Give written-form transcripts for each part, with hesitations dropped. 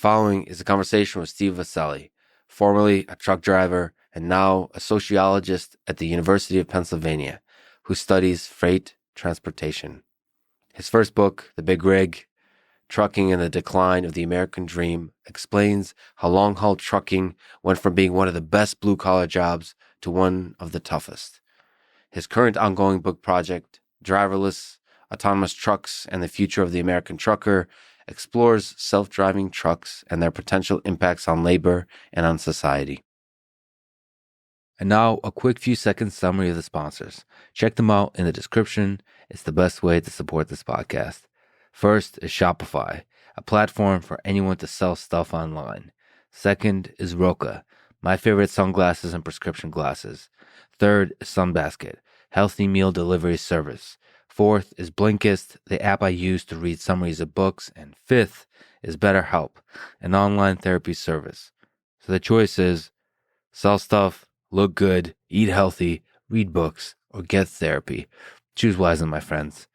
following is a conversation with Steve Viscelli, formerly a truck driver and now a sociologist at the University of Pennsylvania, who studies freight transportation. His first book, The Big Rig, Trucking and the Decline of the American Dream, explains how long-haul trucking went from being one of the best blue-collar jobs to one of the toughest. His current ongoing book project, Driverless, Autonomous Trucks and the Future of the American Trucker, explores self-driving trucks and their potential impacts on labor and on society. And now, a quick few seconds summary of the sponsors. Check them out in the description. It's the best way to support this podcast. First is Shopify, a platform for anyone to sell stuff online. Second is Roka, my favorite sunglasses and prescription glasses. Third is Sunbasket, healthy meal delivery service. Fourth is Blinkist, the app I use to read summaries of books. And fifth is BetterHelp, an online therapy service. So the choice is sell stuff, look good, eat healthy, read books, or get therapy. Choose wisely, my friends.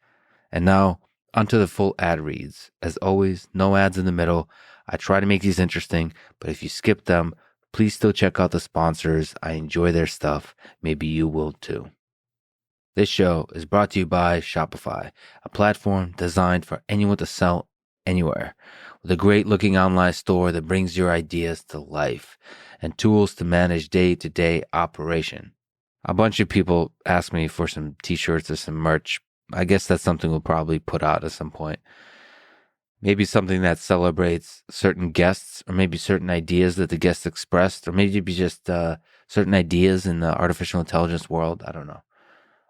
And now, onto the full ad reads. As always, no ads in the middle. I try to make these interesting, but if you skip them, please still check out the sponsors. I enjoy their stuff. Maybe you will too. This show is brought to you by Shopify, a platform designed for anyone to sell anywhere, with a great-looking online store that brings your ideas to life and tools to manage day-to-day operation. A bunch of people ask me for some t-shirts or some merch. I guess that's something we'll probably put out at some point. Maybe something that celebrates certain guests, or maybe certain ideas that the guests expressed, or maybe just certain ideas in the artificial intelligence world. I don't know.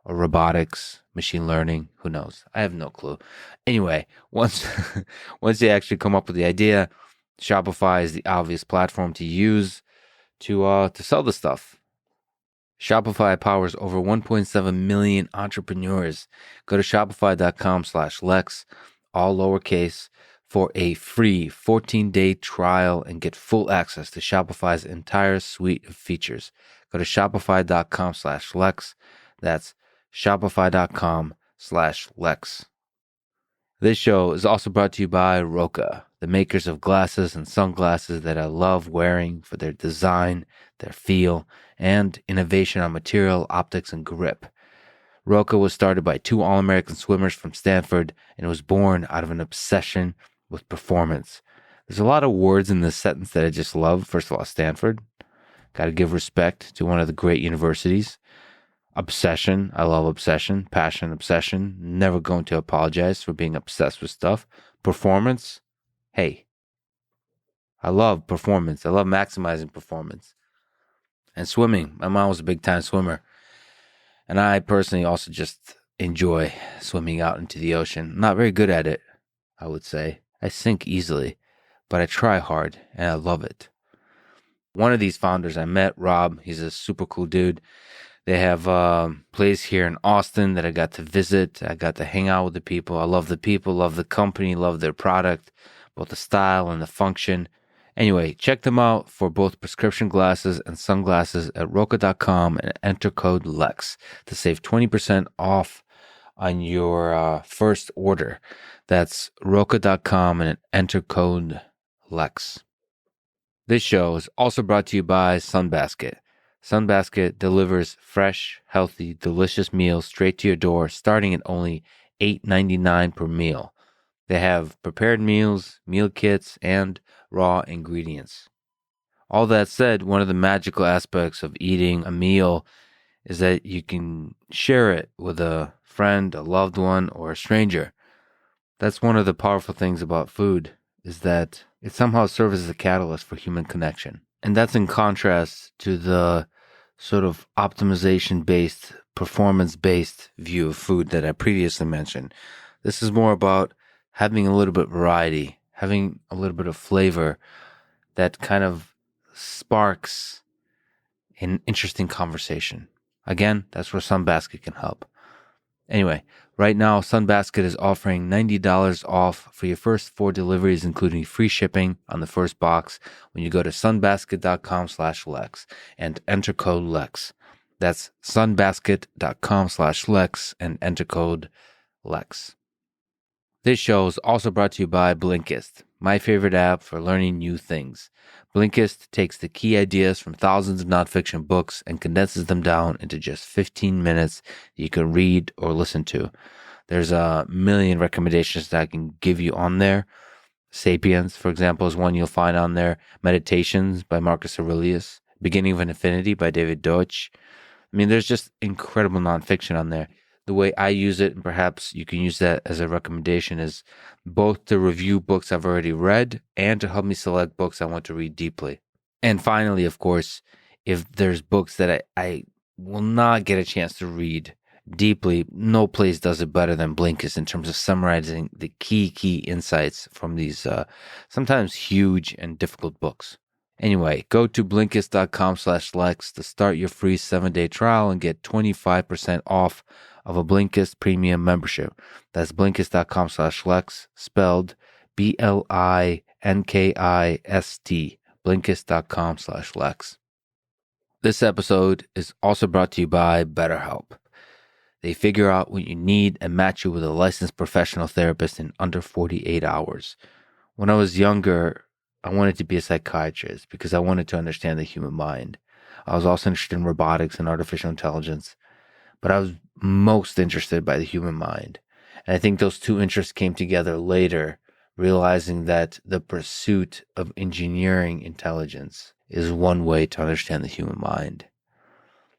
Or robotics, machine learning, who knows? I have no clue. Anyway, once they actually come up with the idea, Shopify is the obvious platform to use to sell the stuff. Shopify powers over 1.7 million entrepreneurs. Go to shopify.com/Lex, all lowercase, for a free 14-day trial and get full access to Shopify's entire suite of features. Go to shopify.com/Lex. That's shopify.com/Lex. This show is also brought to you by Roka, the makers of glasses and sunglasses that I love wearing for their design, their feel, and innovation on material, optics, and grip. Roka was started by two All-American swimmers from Stanford, and it was born out of an obsession with performance. There's a lot of words in this sentence that I just love. First of all, Stanford. Got to give respect to one of the great universities. Obsession. I love obsession. Passion, obsession. Never going to apologize for being obsessed with stuff. Performance. Hey, I love performance. I love maximizing performance. And swimming. My mom was a big time swimmer. And I personally also just enjoy swimming out into the ocean. I'm not very good at it, I would say. I sink easily, but I try hard and I love it. One of these founders I met, Rob, he's a super cool dude. They have a place here in Austin that I got to visit. I got to hang out with the people. I love the people, love the company, love their product, both the style and the function. Anyway, check them out for both prescription glasses and sunglasses at Roka.com and enter code LEX to save 20% off on your first order. That's Roka.com and enter code LEX. This show is also brought to you by Sunbasket. Sunbasket delivers fresh, healthy, delicious meals straight to your door, starting at only $8.99 per meal. They have prepared meals, meal kits, and raw ingredients. All that said, one of the magical aspects of eating a meal is that you can share it with a friend, a loved one, or a stranger. That's one of the powerful things about food, is that it somehow serves as a catalyst for human connection. And that's in contrast to the sort of optimization-based, performance-based view of food that I previously mentioned. This is more about having a little bit of variety, having a little bit of flavor that kind of sparks an interesting conversation. Again, that's where Sunbasket can help. Anyway, right now, Sunbasket is offering $90 off for your first 4 deliveries, including free shipping on the first box when you go to sunbasket.com/Lex and enter code LEX. That's sunbasket.com/Lex and enter code LEX. This show is also brought to you by Blinkist, my favorite app for learning new things. Blinkist takes the key ideas from thousands of nonfiction books and condenses them down into just 15 minutes that you can read or listen to. There's a million recommendations that I can give you on there. Sapiens, for example, is one you'll find on there. Meditations by Marcus Aurelius. Beginning of an Infinity by David Deutsch. I mean, there's just incredible nonfiction on there. The way I use it, and perhaps you can use that as a recommendation, is both to review books I've already read and to help me select books I want to read deeply. And finally, of course, if there's books that I will not get a chance to read deeply, no place does it better than Blinkist in terms of summarizing the key insights from these sometimes huge and difficult books. Anyway, go to Blinkist.com/Lex to start your free 7-day trial and get 25% off of a Blinkist premium membership. That's Blinkist.com/Lex, spelled Blinkist, Blinkist.com/Lex. This episode is also brought to you by BetterHelp. They figure out what you need and match you with a licensed professional therapist in under 48 hours. When I was younger, I wanted to be a psychiatrist because I wanted to understand the human mind. I was also interested in robotics and artificial intelligence, but I was most interested by the human mind. And I think those two interests came together later, realizing that the pursuit of engineering intelligence is one way to understand the human mind.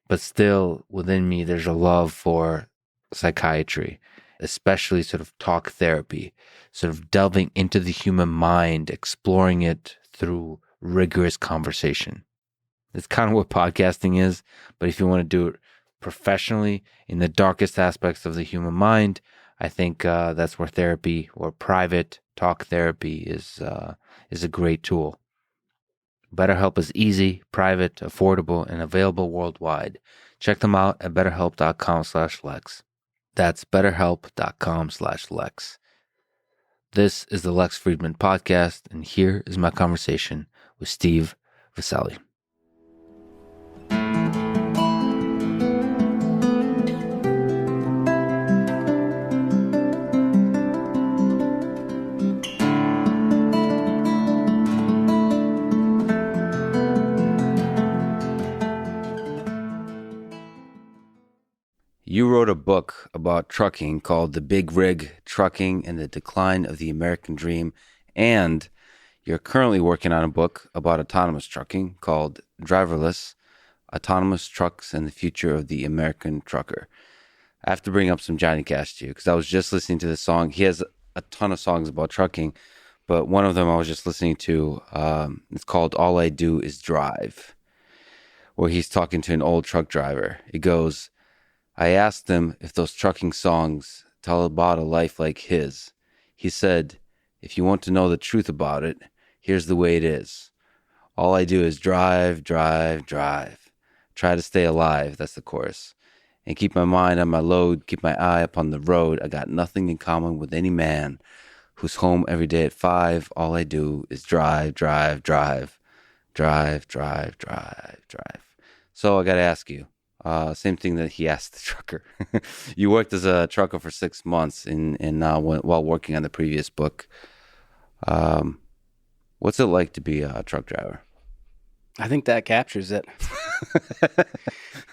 But still, within me, there's a love for psychiatry, especially sort of talk therapy, sort of delving into the human mind, exploring it through rigorous conversation. It's kind of what podcasting is, but if you want to do it professionally in the darkest aspects of the human mind, I think that's where therapy or private talk therapy is a great tool. BetterHelp is easy, private, affordable, and available worldwide. Check them out at betterhelp.com/Lex. That's betterhelp.com/Lex. This is the Lex Friedman Podcast, and here is my conversation with Steve Viscelli. You wrote a book about trucking called The Big Rig, Trucking and the Decline of the American Dream, and you're currently working on a book about autonomous trucking called Driverless, Autonomous Trucks and the Future of the American Trucker. I have to bring up some Johnny Cash to you because I was just listening to this song. He has a ton of songs about trucking, but one of them I was just listening to, it's called All I Do Is Drive, where he's talking to an old truck driver. It goes, I asked him if those trucking songs tell about a life like his. He said, if you want to know the truth about it, here's the way it is. All I do is drive, drive, drive. Try to stay alive, that's the chorus. And keep my mind on my load, keep my eye upon the road. I got nothing in common with any man who's home every day at 5. All I do is drive, drive, drive. Drive, drive, drive, drive. So I got to ask you, same thing that he asked the trucker. You worked as a trucker for 6 months while working on the previous book. What's it like to be a truck driver? I think that captures it.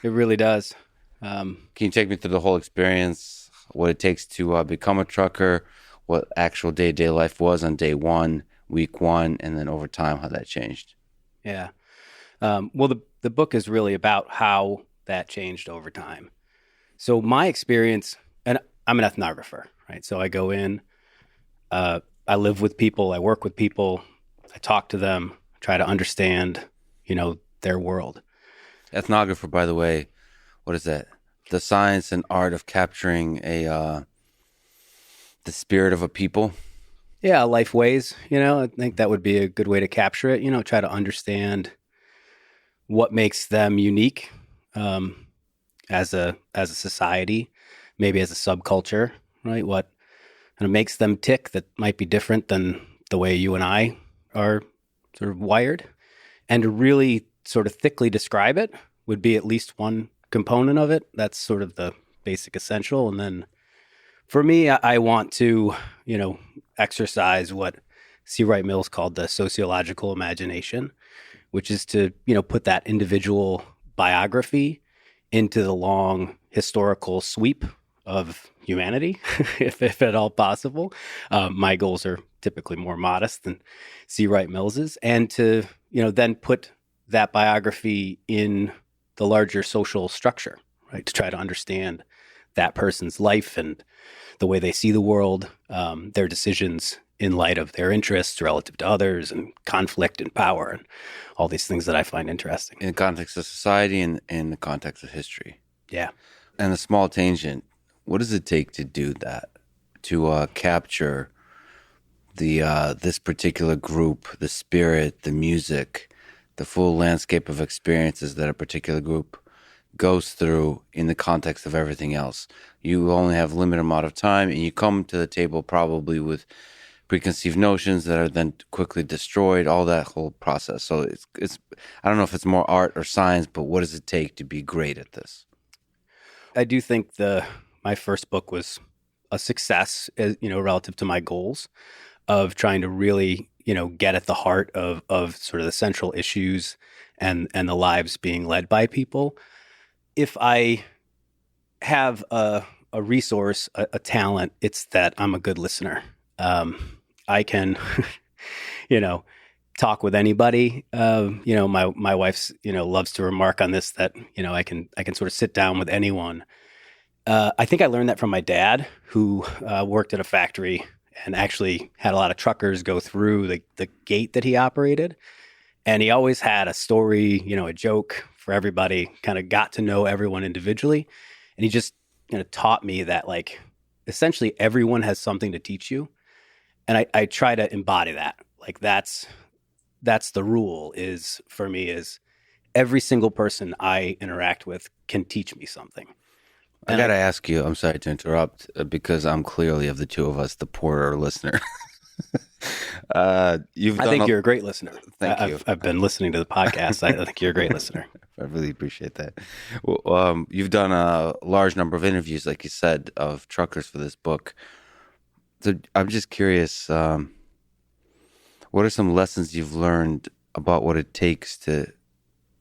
It really does. Can you take me through the whole experience, what it takes to become a trucker, what actual day-to-day life was on day one, week one, and then over time, how that changed? Yeah. Well, the book is really about how that changed over time. So my experience, and I'm an ethnographer, right? So I go in, I live with people, I work with people, I talk to them, try to understand, their world. Ethnographer, by the way, what is that? The science and art of capturing the spirit of a people. Yeah, life ways, I think that would be a good way to capture it, try to understand what makes them unique as a society, maybe as a subculture, right? What kind of makes them tick that might be different than the way you and I are sort of wired. And to really sort of thickly describe it would be at least one component of it. That's sort of the basic essential. And then For me, I want to, exercise what C. Wright Mills called the sociological imagination, which is to, put that individual biography into the long historical sweep of humanity, if at all possible. My goals are typically more modest than C. Wright Mills's, and to, then put that biography in the larger social structure, right? To try to understand that person's life and the way they see the world, their decisions in light of their interests relative to others, and conflict and power, and all these things that I find interesting. In the context of society and in the context of history. Yeah. And a small tangent, what does it take to do that? To capture the this particular group, the spirit, the music, the full landscape of experiences that a particular group goes through in the context of everything else. You only have a limited amount of time, and you come to the table probably with preconceived notions that are then quickly destroyed, all that whole process. So it's I don't know if it's more art or science, but what does it take to be great at this? I do think my first book was a success, relative to my goals of trying to really, get at the heart of sort of the central issues and the lives being led by people. If I have a resource, a talent, it's that I'm a good listener. I can, talk with anybody. My wife's, loves to remark on this, that, I can sort of sit down with anyone. I think I learned that from my dad, who worked at a factory and actually had a lot of truckers go through the gate that he operated. And he always had a story, a joke for everybody, kind of got to know everyone individually. And he just taught me that, like, essentially everyone has something to teach you. And I try to embody that. Like, that's the rule is, for me, is every single person I interact with can teach me something. I got to ask you, I'm sorry to interrupt, because I'm clearly, of the two of us, the poorer listener. I think you're a great listener. Thank you. I've been listening to the podcast. I think you're a great listener. I really appreciate that. Well, you've done a large number of interviews, like you said, of truckers for this book. So I'm just curious, what are some lessons you've learned about what it takes to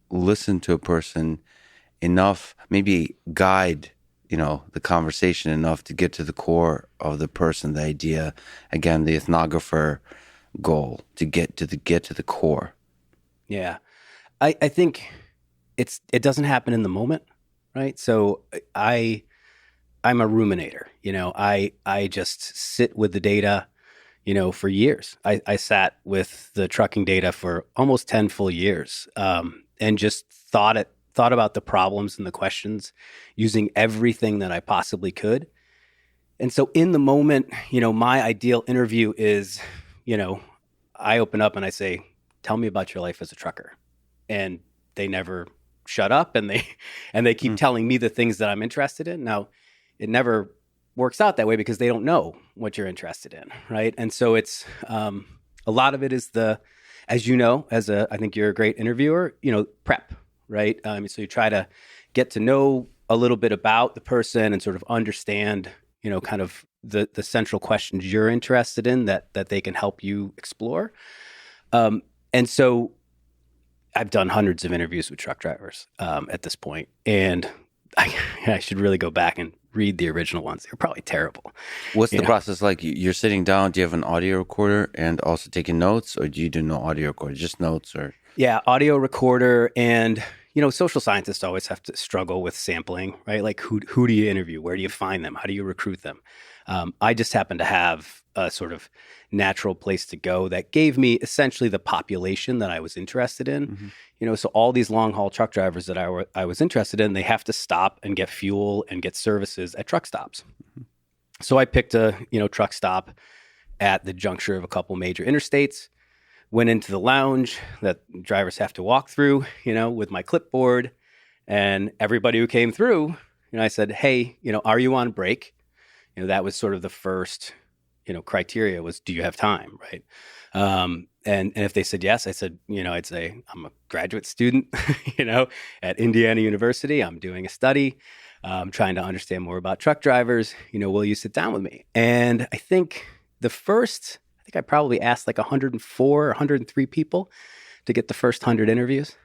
listen to a person enough, maybe guide the conversation enough to get to the core of the person, the idea, again, the ethnographer goal, to get to the core? Yeah. I think it doesn't happen in the moment, right? So I'm a ruminator, I just sit with the data, for years. I sat with the trucking data for almost 10 full years, and just thought about the problems and the questions using everything that I possibly could. And so in the moment, my ideal interview is, I open up and I say, tell me about your life as a trucker. And they never shut up, and they keep telling me the things that I'm interested in. Now, it never works out that way because they don't know what you're interested in, right? And so it's a lot of it is as I think you're a great interviewer, prep, right? So you try to get to know a little bit about the person and sort of understand, kind of the central questions you're interested in that they can help you explore. And so I've done hundreds of interviews with truck drivers at this point, and I should really go back and read the original ones. They're probably terrible. What's the process like? You're sitting down. Do you have an audio recorder and also taking notes, or do you do no audio recorder, just notes? Or yeah, audio recorder. And social scientists always have to struggle with sampling, right? Like, who do you interview? Where do you find them? How do you recruit them? I just happen to have a sort of natural place to go that gave me essentially the population that I was interested in. Mm-hmm. So all these long haul truck drivers that I was interested in, they have to stop and get fuel and get services at truck stops. Mm-hmm. So I picked a truck stop at the juncture of a couple major interstates, went into the lounge that drivers have to walk through, with my clipboard, and everybody who came through, I said, hey, are you on break? That was sort of the first, criteria was, do you have time? Right. And if they said yes, I said, I'd say I'm a graduate student, at Indiana University. I'm doing a study. trying to understand more about truck drivers. Will you sit down with me? And I think I probably asked like 104 or 103 people to get the first 100 interviews.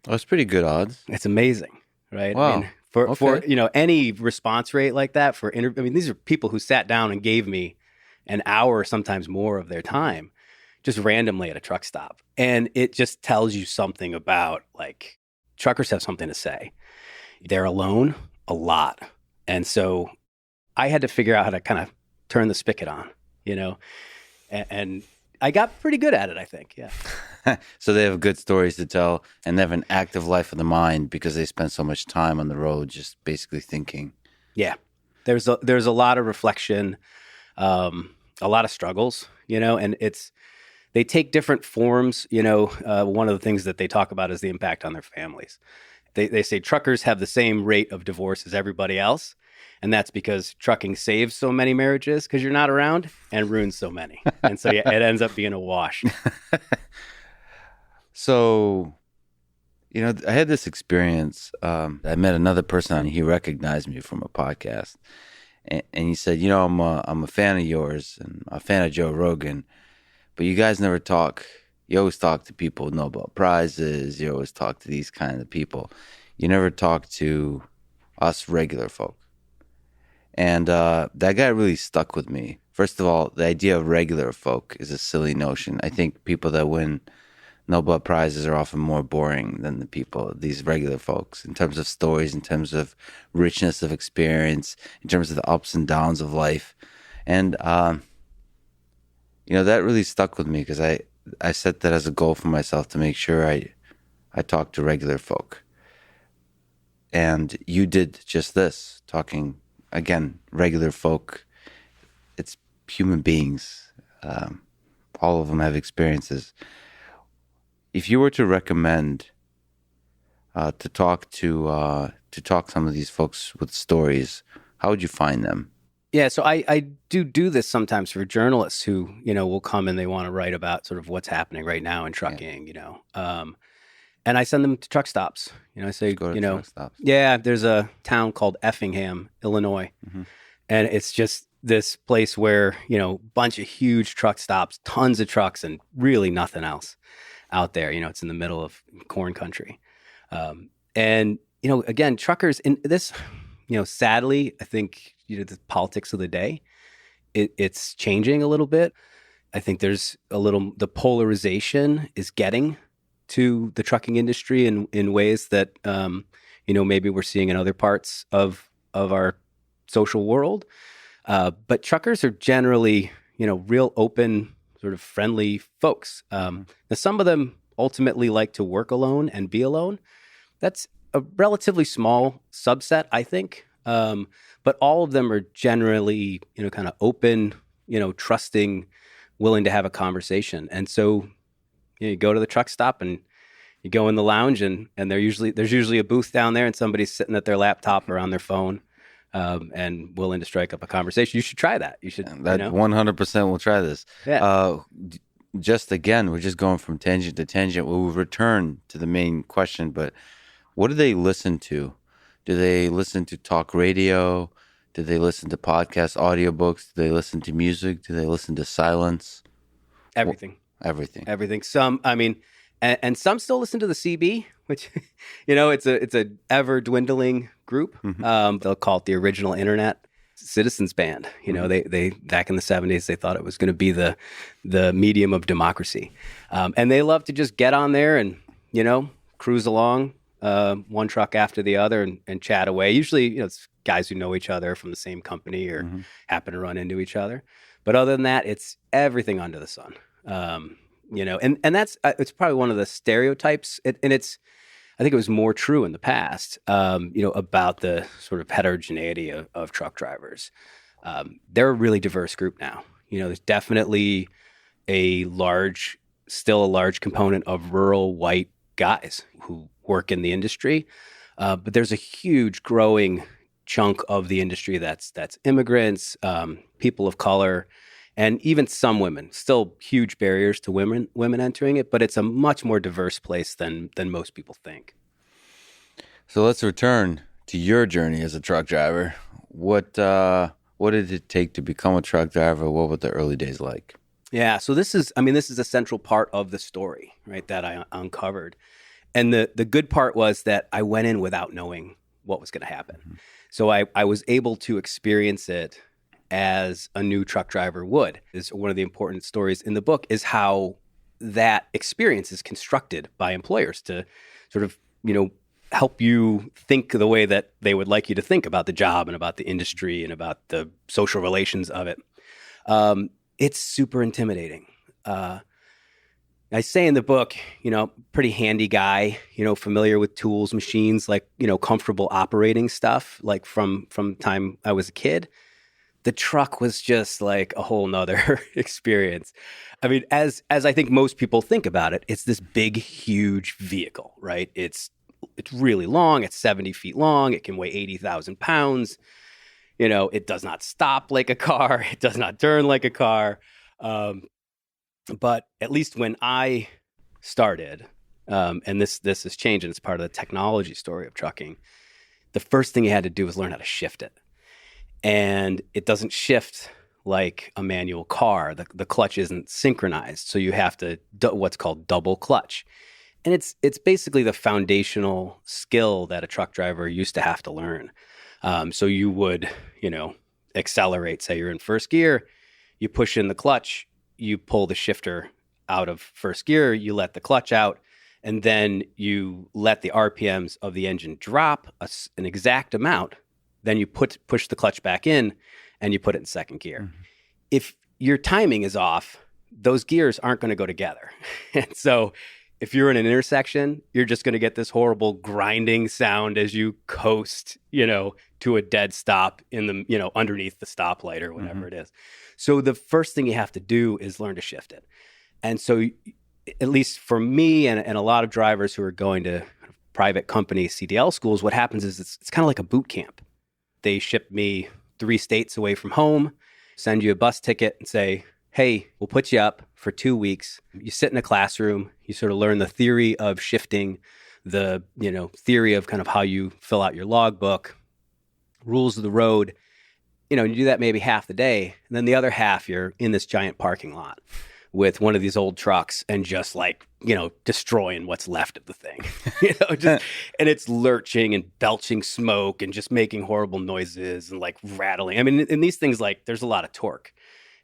That's pretty good odds. It's amazing, right? I Wow. mean, for Okay. any response rate like that for interview, I mean, these are people who sat down and gave me an hour, sometimes more of their time, just randomly at a truck stop, and it just tells you something about like truckers have something to say. They're alone a lot, and so I had to figure out how to kind of turn the spigot on, and I got pretty good at it, I think. Yeah. So they have good stories to tell, and they have an active life of the mind because they spend so much time on the road just basically thinking. Yeah. There's a lot of reflection, a lot of struggles, and they take different forms. One of the things that they talk about is the impact on their families. They say truckers have the same rate of divorce as everybody else. And that's because trucking saves so many marriages because you're not around and ruins so many. And so yeah, it ends up being a wash. So, I had this experience. I met another person and he recognized me from a podcast. And he said, I'm a fan of yours and a fan of Joe Rogan, but you guys never talk. You always talk to people with Nobel Prizes. You always talk to these kind of people. You never talk to us regular folk. And that guy really stuck with me. First of all, the idea of regular folk is a silly notion. I think people that win Nobel Prizes are often more boring than these regular folks, in terms of stories, in terms of richness of experience, in terms of the ups and downs of life. And, that really stuck with me because I set that as a goal for myself to make sure I talk to regular folk. And you did just this, talking, again, regular folk. It's human beings. All of them have experiences. If you were to recommend to talk some of these folks with stories, how would you find them? Yeah, so I do this sometimes for journalists who will come and they want to write about sort of what's happening right now in trucking. And I send them to truck stops. I say, Just go to truck stops. yeah, there's a town called Effingham, Illinois, and it's just this place where bunch of huge truck stops, tons of trucks, and really nothing else out there. It's in the middle of corn country. And, again, truckers in this, sadly, I think, the politics of the day, it's changing a little bit. I think the polarization is getting to the trucking industry in ways that, maybe we're seeing in other parts of our social world. But truckers are generally, real open, sort of friendly folks. Now, some of them ultimately like to work alone and be alone. That's a relatively small subset, I think. But all of them are generally, kind of open, trusting, willing to have a conversation. And so you go to the truck stop and you go in the lounge and there's usually a booth down there and somebody's sitting at their laptop or on their phone. And willing to strike up a conversation. You should try that. You should. 100% will try this. Yeah. Just again, we're just going from tangent to tangent. We'll return to the main question, but what do they listen to? Do they listen to talk radio? Do they listen to podcasts, audiobooks? Do they listen to music? Do they listen to silence? Everything. Everything. Some, I mean, and some still listen to the CB, which, it's a ever dwindling group. They'll call it the original internet citizens band. They back in the 70s, they thought it was going to be the medium of democracy. And they love to just get on there and, cruise along one truck after the other and chat away. Usually, it's guys who know each other from the same company or happen to run into each other. But other than that, it's everything under the sun. And that's it's probably one of the stereotypes, and I think it was more true in the past, about the sort of heterogeneity of truck drivers. They're a really diverse group now. There's definitely still a large component of rural white guys who work in the industry, but there's a huge growing chunk of the industry that's immigrants, people of color. And even some women, still huge barriers to women entering it, but it's a much more diverse place than most people think. So let's return to your journey as a truck driver. What did it take to become a truck driver? What were the early days like? Yeah, so this is a central part of the story, right, that I uncovered. And the good part was that I went in without knowing what was going to happen. Mm-hmm. So I was able to experience it as a new truck driver would. Is one of the important stories in the book is how that experience is constructed by employers to sort of, help you think the way that they would like you to think about the job and about the industry and about the social relations of it. It's super intimidating. I say in the book, pretty handy guy, familiar with tools, machines, like, comfortable operating stuff, like from time I was a kid. The truck was just like a whole nother experience. I mean, as I think most people think about it, it's this big, huge vehicle, right? It's really long. It's 70 feet long. It can weigh 80,000 pounds. It does not stop like a car. It does not turn like a car. But at least when I started, and this has changed, and it's part of the technology story of trucking, the first thing you had to do was learn how to shift it. And it doesn't shift like a manual car. The clutch isn't synchronized, so you have to what's called double clutch. And it's basically the foundational skill that a truck driver used to have to learn. So you would, accelerate, say you're in first gear, you push in the clutch, you pull the shifter out of first gear, you let the clutch out, and then you let the RPMs of the engine drop an exact amount. Then you push the clutch back in and you put it in second gear. Mm-hmm. If your timing is off, those gears aren't going to go together. And so if you're in an intersection, you're just going to get this horrible grinding sound as you coast, to a dead stop in the, underneath the stoplight or whatever mm-hmm. it is. So the first thing you have to do is learn to shift it. And so at least for me and a lot of drivers who are going to private company CDL schools, what happens is it's kind of like a boot camp. They ship me 3 states away from home, send you a bus ticket and say, hey, we'll put you up for 2 weeks. You sit in a classroom, you sort of learn the theory of shifting, the, theory of kind of how you fill out your logbook, rules of the road. You do that maybe half the day. And then the other half, you're in this giant parking lot with one of these old trucks and just like, destroying what's left of the thing, and it's lurching and belching smoke and just making horrible noises and like rattling. I mean, in these things, like there's a lot of torque.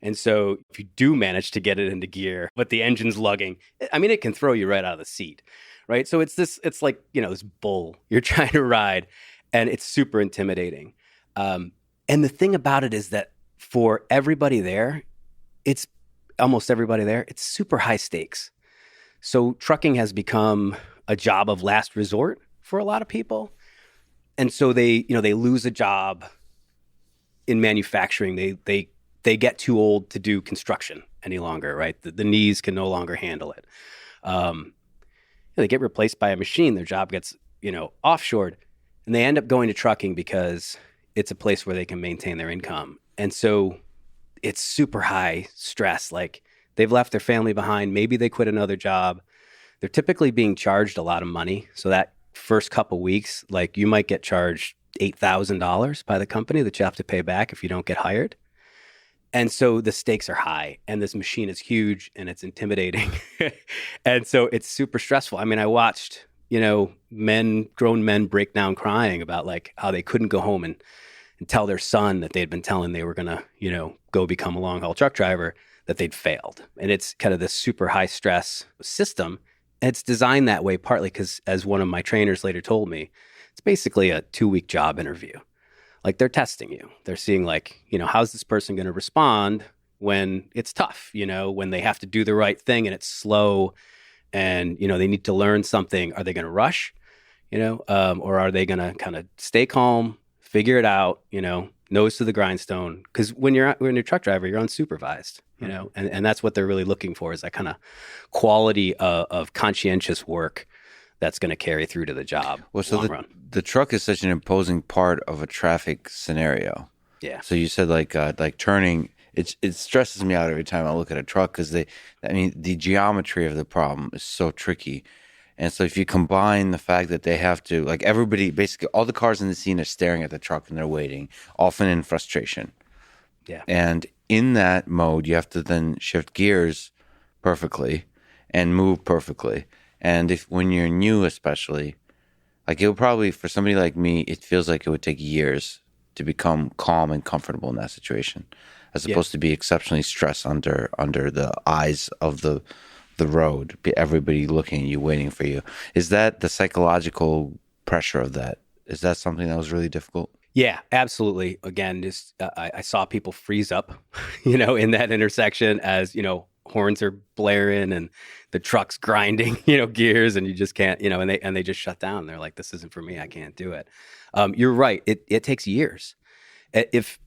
And so if you do manage to get it into gear, but the engine's lugging, I mean, it can throw you right out of the seat, right? So it's like, this bull you're trying to ride, and it's super intimidating. And the thing about it is that for everybody there, it's super high stakes. So trucking has become a job of last resort for a lot of people. And so they lose a job in manufacturing. They get too old to do construction any longer, right? The knees can no longer handle it. They get replaced by a machine. Their job gets, offshored, and they end up going to trucking because it's a place where they can maintain their income. And so it's super high stress. Like they've left their family behind. Maybe they quit another job. They're typically being charged a lot of money. So that first couple weeks, like you might get charged $8,000 by the company that you have to pay back if you don't get hired. And so the stakes are high, and this machine is huge and it's intimidating. And so it's super stressful. I mean, I watched, grown men break down crying about like how they couldn't go home and tell their son that they'd been telling they were going to, go become a long haul truck driver, that they'd failed. And it's kind of this super high stress system. And it's designed that way partly because, as one of my trainers later told me, it's basically a 2-week job interview. Like they're testing you. They're seeing like, how's this person going to respond when it's tough, when they have to do the right thing and it's slow and, they need to learn something. Are they going to rush, or are they going to kind of stay calm, figure it out, nose to the grindstone? Because when you're a truck driver, you're unsupervised, and that's what they're really looking for, is that kind of quality of conscientious work that's going to carry through to the job. Well, so the truck is such an imposing part of a traffic scenario. Yeah. So you said like turning, it stresses me out every time I look at a truck because the geometry of the problem is so tricky. And so if you combine the fact that they have to, like everybody, basically all the cars in the scene are staring at the truck and they're waiting, often in frustration. Yeah. And in that mode, you have to then shift gears perfectly and move perfectly. And if when you're new, especially, like it would probably, for somebody like me, it feels like it would take years to become calm and comfortable in that situation, as Yeah. opposed to be exceptionally stressed under the eyes of the road, everybody looking at you, waiting for you. Is that the psychological pressure of that? Is that something that was really difficult? Yeah, absolutely. Again, just I saw people freeze up, in that intersection as horns are blaring and the truck's grinding, gears, and you just can't, and they just shut down. They're like, "This isn't for me. I can't do it." You're right. It takes years. If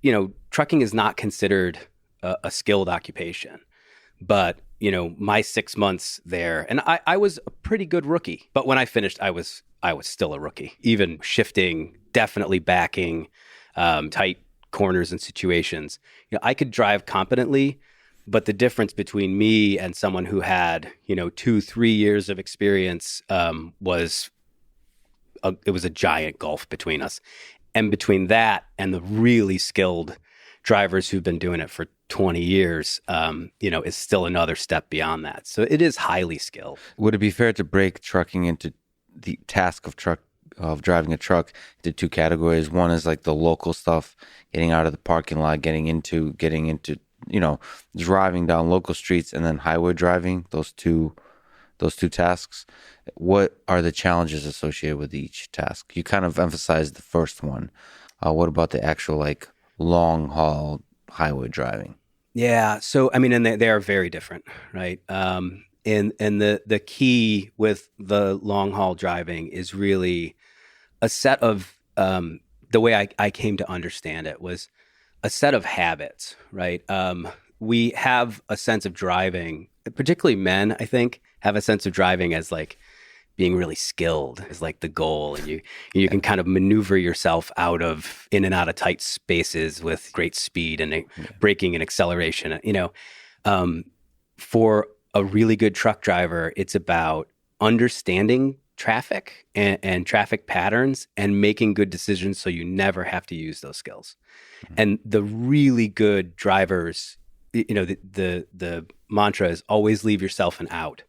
trucking is not considered a skilled occupation, but my 6 months there, and I was a pretty good rookie, but when I finished, I was still a rookie, even shifting, definitely backing, tight corners and situations. I could drive competently, but the difference between me and someone who had 2-3 years of experience it was a giant gulf between us, and between that and the really skilled drivers who've been doing it for 20 years, is still another step beyond that. So it is highly skilled. Would it be fair to break trucking into the task of driving a truck into two categories? One is like the local stuff, getting out of the parking lot, getting into driving down local streets, and then highway driving. Those two tasks. What are the challenges associated with each task? You kind of emphasized the first one. What about the actual like long haul highway driving? Yeah. So, I mean, and they are very different, right? And the key with the long haul driving is really a set of, the way I came to understand it was a set of habits, right? We have a sense of driving, particularly men, I think, have a sense of driving as like being really skilled is like the goal, and you can kind of maneuver yourself in and out of tight spaces with great speed and braking and acceleration. For a really good truck driver, it's about understanding traffic and traffic patterns and making good decisions so you never have to use those skills. Mm-hmm. And the really good drivers, the mantra is always leave yourself an out.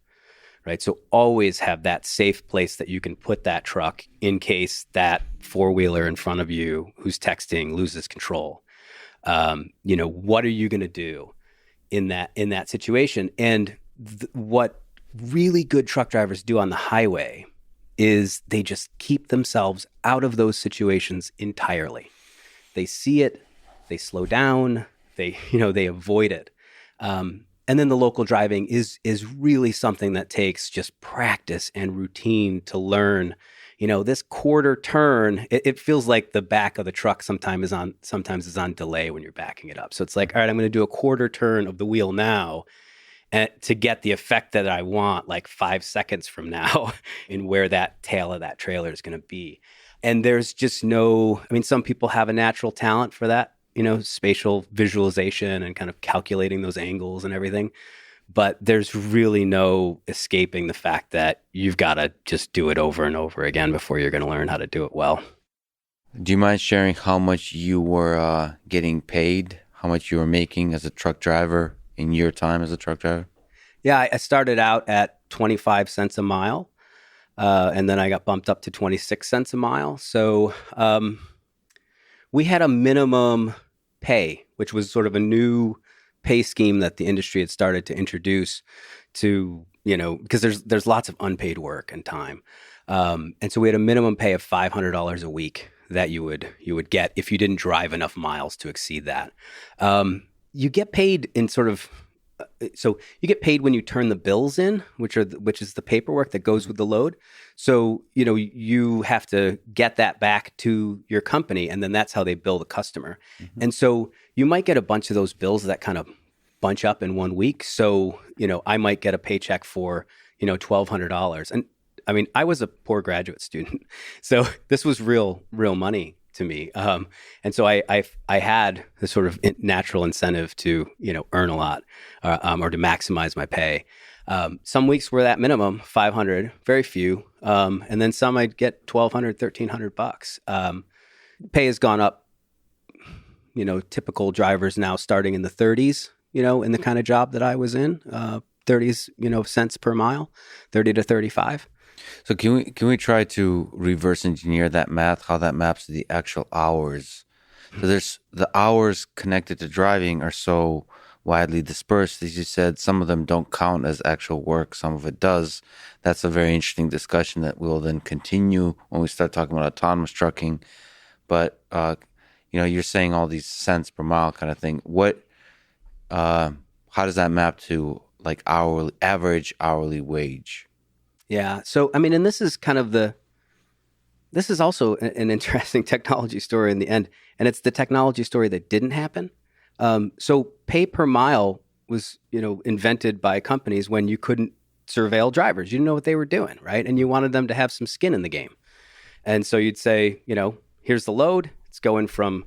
Right. So always have that safe place that you can put that truck in case that four-wheeler in front of you who's texting loses control. What are you going to do in that situation? And what really good truck drivers do on the highway is they just keep themselves out of those situations entirely. They see it, they slow down, they avoid it. And then the local driving is really something that takes just practice and routine to learn. This quarter turn, it feels like the back of the truck sometimes is on delay when you're backing it up. So it's like, all right, I'm going to do a quarter turn of the wheel now, and to get the effect that I want, like 5 seconds from now, in where that tail of that trailer is going to be. And there's just some people have a natural talent for that. Spatial visualization and kind of calculating those angles and everything. But there's really no escaping the fact that you've got to just do it over and over again before you're going to learn how to do it well. Do you mind sharing how much you were getting paid, how much you were making as a truck driver in your time as a truck driver? Yeah, I started out at 25 cents a mile, and then I got bumped up to 26 cents a mile. So we had a minimum pay, which was sort of a new pay scheme that the industry had started to introduce to, because there's lots of unpaid work and time. And so we had a minimum pay of $500 a week that you would get if you didn't drive enough miles to exceed that. You get paid in sort of, so you get paid when you turn the bills in, which is the paperwork that goes with the load. So, you have to get that back to your company, and then that's how they bill the customer. Mm-hmm. And so you might get a bunch of those bills that kind of bunch up in 1 week. So, I might get a paycheck for, $1,200. And I mean, I was a poor graduate student, so this was real money to me. And so I had this sort of natural incentive to, earn a lot, or to maximize my pay. Some weeks were that minimum 500, very few, and then some I'd get 1,200, 1,300 bucks. Pay has gone up. Typical drivers now starting in the 30s. In the kind of job that I was in, 30s, cents per mile, 30 to 35. So can we try to reverse engineer that math, how that maps to the actual hours? So there's the hours connected to driving are so widely dispersed. As you said, some of them don't count as actual work, some of it does. That's a very interesting discussion that we'll then continue when we start talking about autonomous trucking. But you're saying all these cents per mile kind of thing. How does that map to like average hourly wage? Yeah. So, I mean, and this is this is also an interesting technology story in the end. And it's the technology story that didn't happen. So pay per mile was, invented by companies when you couldn't surveil drivers. You didn't know what they were doing, right? And you wanted them to have some skin in the game. And so you'd say, here's the load. It's going from,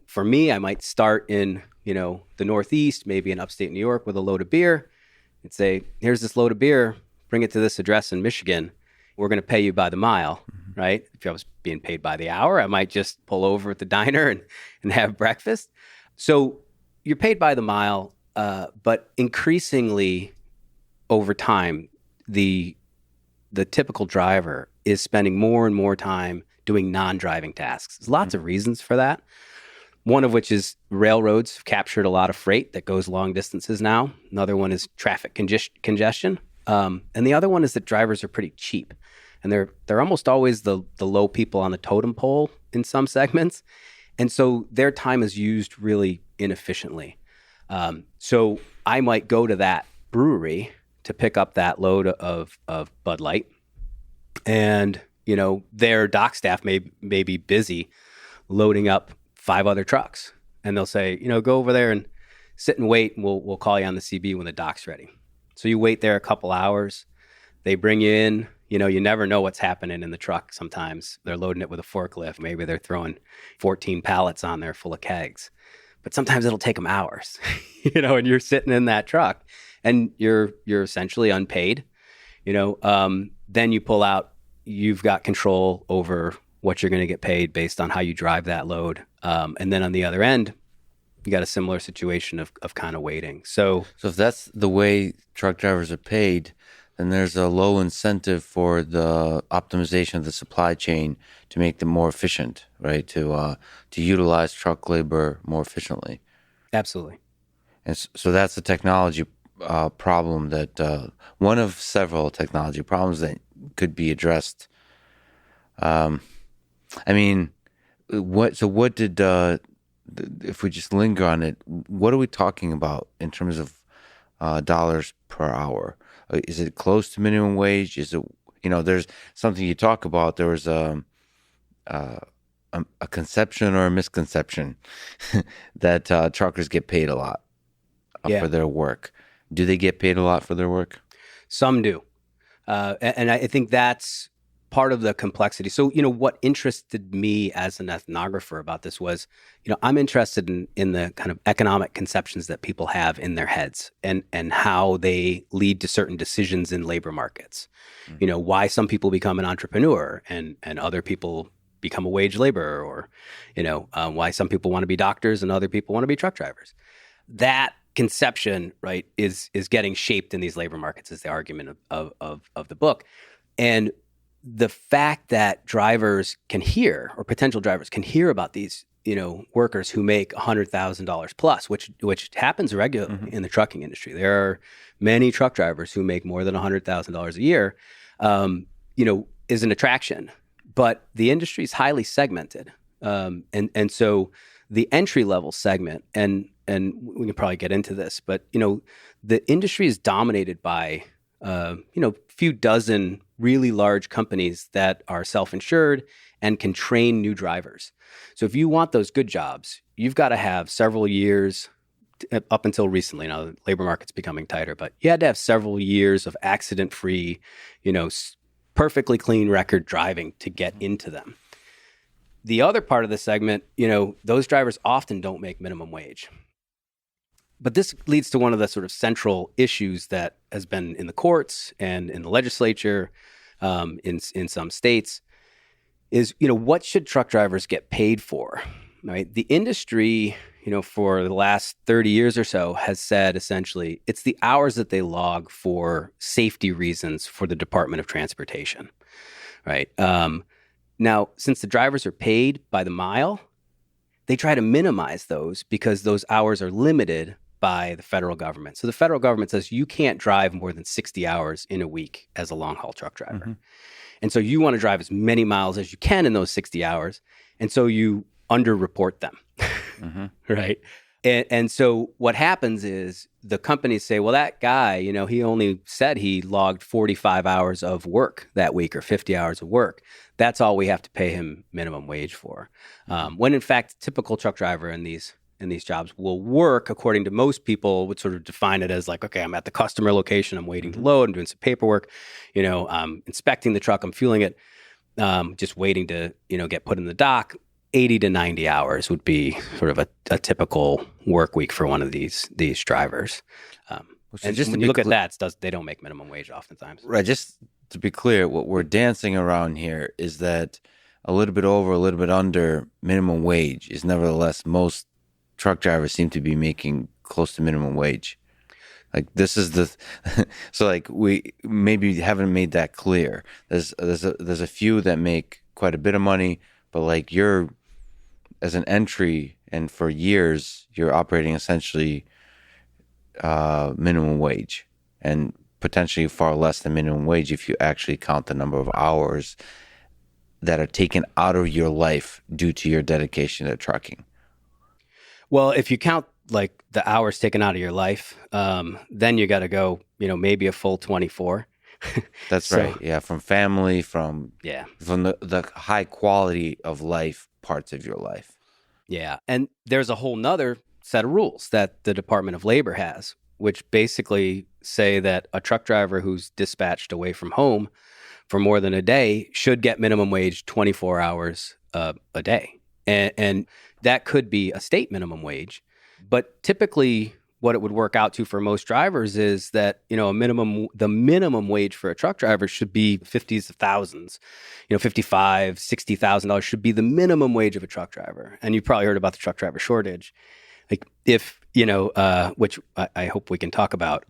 for me, I might start in, the Northeast, maybe in upstate New York with a load of beer. And say, here's this load of beer. Bring it to this address in Michigan. We're going to pay you by the mile, right? If I was being paid by the hour, I might just pull over at the diner and have breakfast. So you're paid by the mile, but increasingly over time, the typical driver is spending more and more time doing non-driving tasks. There's lots of reasons for that. One of which is railroads have captured a lot of freight that goes long distances now. Another one is traffic congestion. And the other one is that drivers are pretty cheap. And they're almost always the low people on the totem pole in some segments. And so their time is used really inefficiently. So I might go to that brewery to pick up that load of Bud Light. And, their dock staff may be busy loading up 5 other trucks. And they'll say, go over there and sit and wait, and we'll call you on the CB when the dock's ready. So you wait there a couple hours. They bring you in. You never know what's happening in the truck sometimes. They're loading it with a forklift. Maybe they're throwing 14 pallets on there full of kegs. But sometimes it'll take them hours, and you're sitting in that truck and you're essentially unpaid. Then you pull out, you've got control over what you're going to get paid based on how you drive that load. And then on the other end, you got a similar situation of kind of waiting. So if that's the way truck drivers are paid, then there's a low incentive for the optimization of the supply chain to make them more efficient, right? To utilize truck labor more efficiently. Absolutely. And so that's a technology problem that one of several technology problems that could be addressed. What did if we just linger on it, what are we talking about in terms of dollars per hour? Is it close to minimum wage? Is it, there's something you talk about. There was a conception or a misconception that truckers get paid a lot for their work. Do they get paid a lot for their work? Some do. And I think that's part of the complexity. So, what interested me as an ethnographer about this was, I'm interested in the kind of economic conceptions that people have in their heads and how they lead to certain decisions in labor markets. Mm-hmm. Why some people become an entrepreneur and other people become a wage laborer, or, why some people want to be doctors and other people want to be truck drivers. That conception, right, is getting shaped in these labor markets is the argument of the book. And the fact that drivers can hear, or potential drivers can hear about these, workers who make $100,000 plus, which happens regularly in the trucking industry. There are many truck drivers who make more than $100,000 a year, is an attraction. But the industry is highly segmented. And so the entry level segment, and we can probably get into this, but, the industry is dominated by, few dozen really large companies that are self-insured and can train new drivers. So if you want those good jobs, you've got to have several years, up until recently, now the labor market's becoming tighter, but you had to have several years of accident-free, perfectly clean record driving to get into them. The other part of the segment, those drivers often don't make minimum wage. But this leads to one of the sort of central issues that has been in the courts and in the legislature, in some states, is, what should truck drivers get paid for? Right? The industry, for the last 30 years or so has said essentially it's the hours that they log for safety reasons for the Department of Transportation. Right? Now, since the drivers are paid by the mile, they try to minimize those because those hours are limited by the federal government. So the federal government says you can't drive more than 60 hours in a week as a long haul truck driver. Mm-hmm. And so you want to drive as many miles as you can in those 60 hours. And so you underreport them, mm-hmm. right? And so what happens is the companies say, well, that guy, he only said he logged 45 hours of work that week or 50 hours of work. That's all we have to pay him minimum wage for. When in fact, a typical truck driver in these jobs will work, according to most people, would sort of define it as like, okay, I'm at the customer location, I'm waiting to load, I'm doing some paperwork, I'm inspecting the truck, I'm fueling it, just waiting to, get put in the dock. 80 to 90 hours would be sort of a typical work week for one of these drivers. And just when you look at that, they don't make minimum wage oftentimes. Right. Just to be clear, what we're dancing around here is that a little bit over, a little bit under minimum wage is nevertheless most truck drivers seem to be making close to minimum wage. Like this is so like we maybe haven't made that clear. There's a few that make quite a bit of money, but like you're as an entry and for years you're operating essentially minimum wage and potentially far less than minimum wage if you actually count the number of hours that are taken out of your life due to your dedication to trucking. Well, if you count like the hours taken out of your life, then you got to go, maybe a full 24. That's right. Yeah. From family, from the high quality of life parts of your life. Yeah. And there's a whole nother set of rules that the Department of Labor has, which basically say that a truck driver who's dispatched away from home for more than a day should get minimum wage 24 hours a day. And that could be a state minimum wage. But typically what it would work out to for most drivers is that, the minimum wage for a truck driver should be 50s of thousands, $55,000, $60,000 should be the minimum wage of a truck driver. And you've probably heard about the truck driver shortage. Like if, which I hope we can talk about,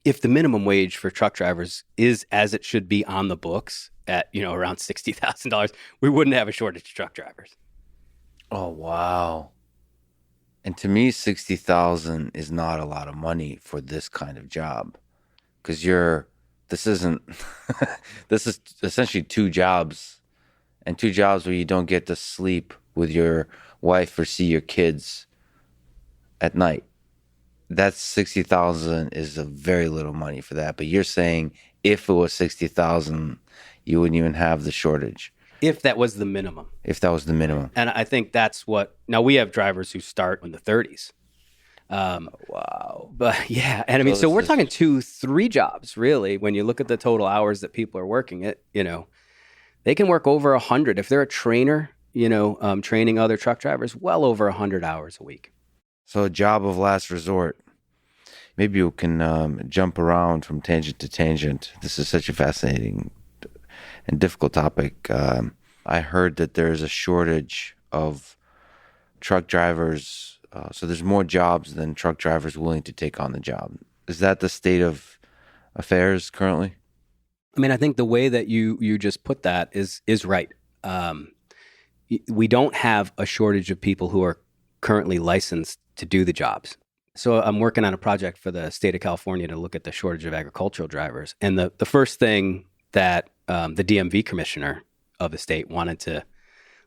if the minimum wage for truck drivers is as it should be on the books at, around $60,000, we wouldn't have a shortage of truck drivers. Oh, wow. And to me, 60,000 is not a lot of money for this kind of job, because this is essentially two jobs, and two jobs where you don't get to sleep with your wife or see your kids at night. That's 60,000 is a very little money for that. But you're saying if it was 60,000, you wouldn't even have the shortage. If that was the minimum. If that was the minimum. And I think that's now we have drivers who start in the 30s. Wow. But yeah. And I mean, so we're talking 2-3 jobs, really. When you look at the total hours that people are working, they can work over 100. If they're a trainer, training other truck drivers, well over 100 hours a week. So a job of last resort. Maybe you can jump around from tangent to tangent. This is such a fascinating and difficult topic. I heard that there's a shortage of truck drivers. So there's more jobs than truck drivers willing to take on the job. Is that the state of affairs currently? I mean, I think the way that you just put that is right. We don't have a shortage of people who are currently licensed to do the jobs. So I'm working on a project for the state of California to look at the shortage of agricultural drivers. And the first thing that the DMV commissioner of the state wanted to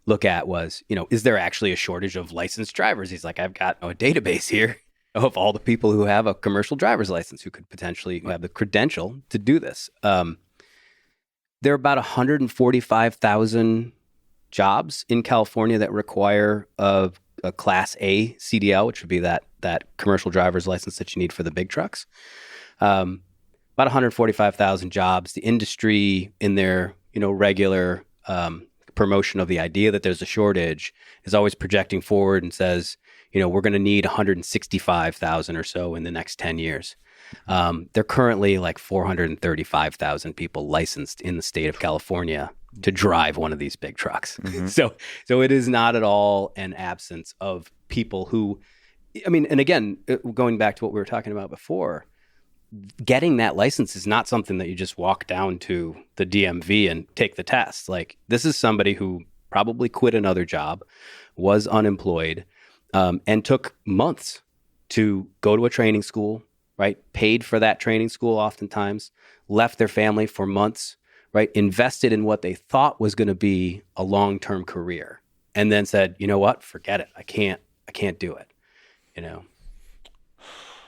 look at was, is there actually a shortage of licensed drivers? He's like, I've got a database here of all the people who have a commercial driver's license who could potentially have the credential to do this. There are about 145,000 jobs in California that require a Class A CDL, which would be that commercial driver's license that you need for the big trucks. About 145,000 jobs. The industry, in their regular promotion of the idea that there's a shortage, is always projecting forward and says, we're going to need 165,000 or so in the next 10 years. They're currently like 435,000 people licensed in the state of California to drive one of these big trucks. Mm-hmm. So it is not at all an absence of people who, I mean, and again, going back to what we were talking about before, getting that license is not something that you just walk down to the DMV and take the test. Like, this is somebody who probably quit another job, was unemployed, and took months to go to a training school, right? Paid for that training school oftentimes, left their family for months, right? Invested in what they thought was going to be a long-term career, and then said, you know what? Forget it. I can't do it,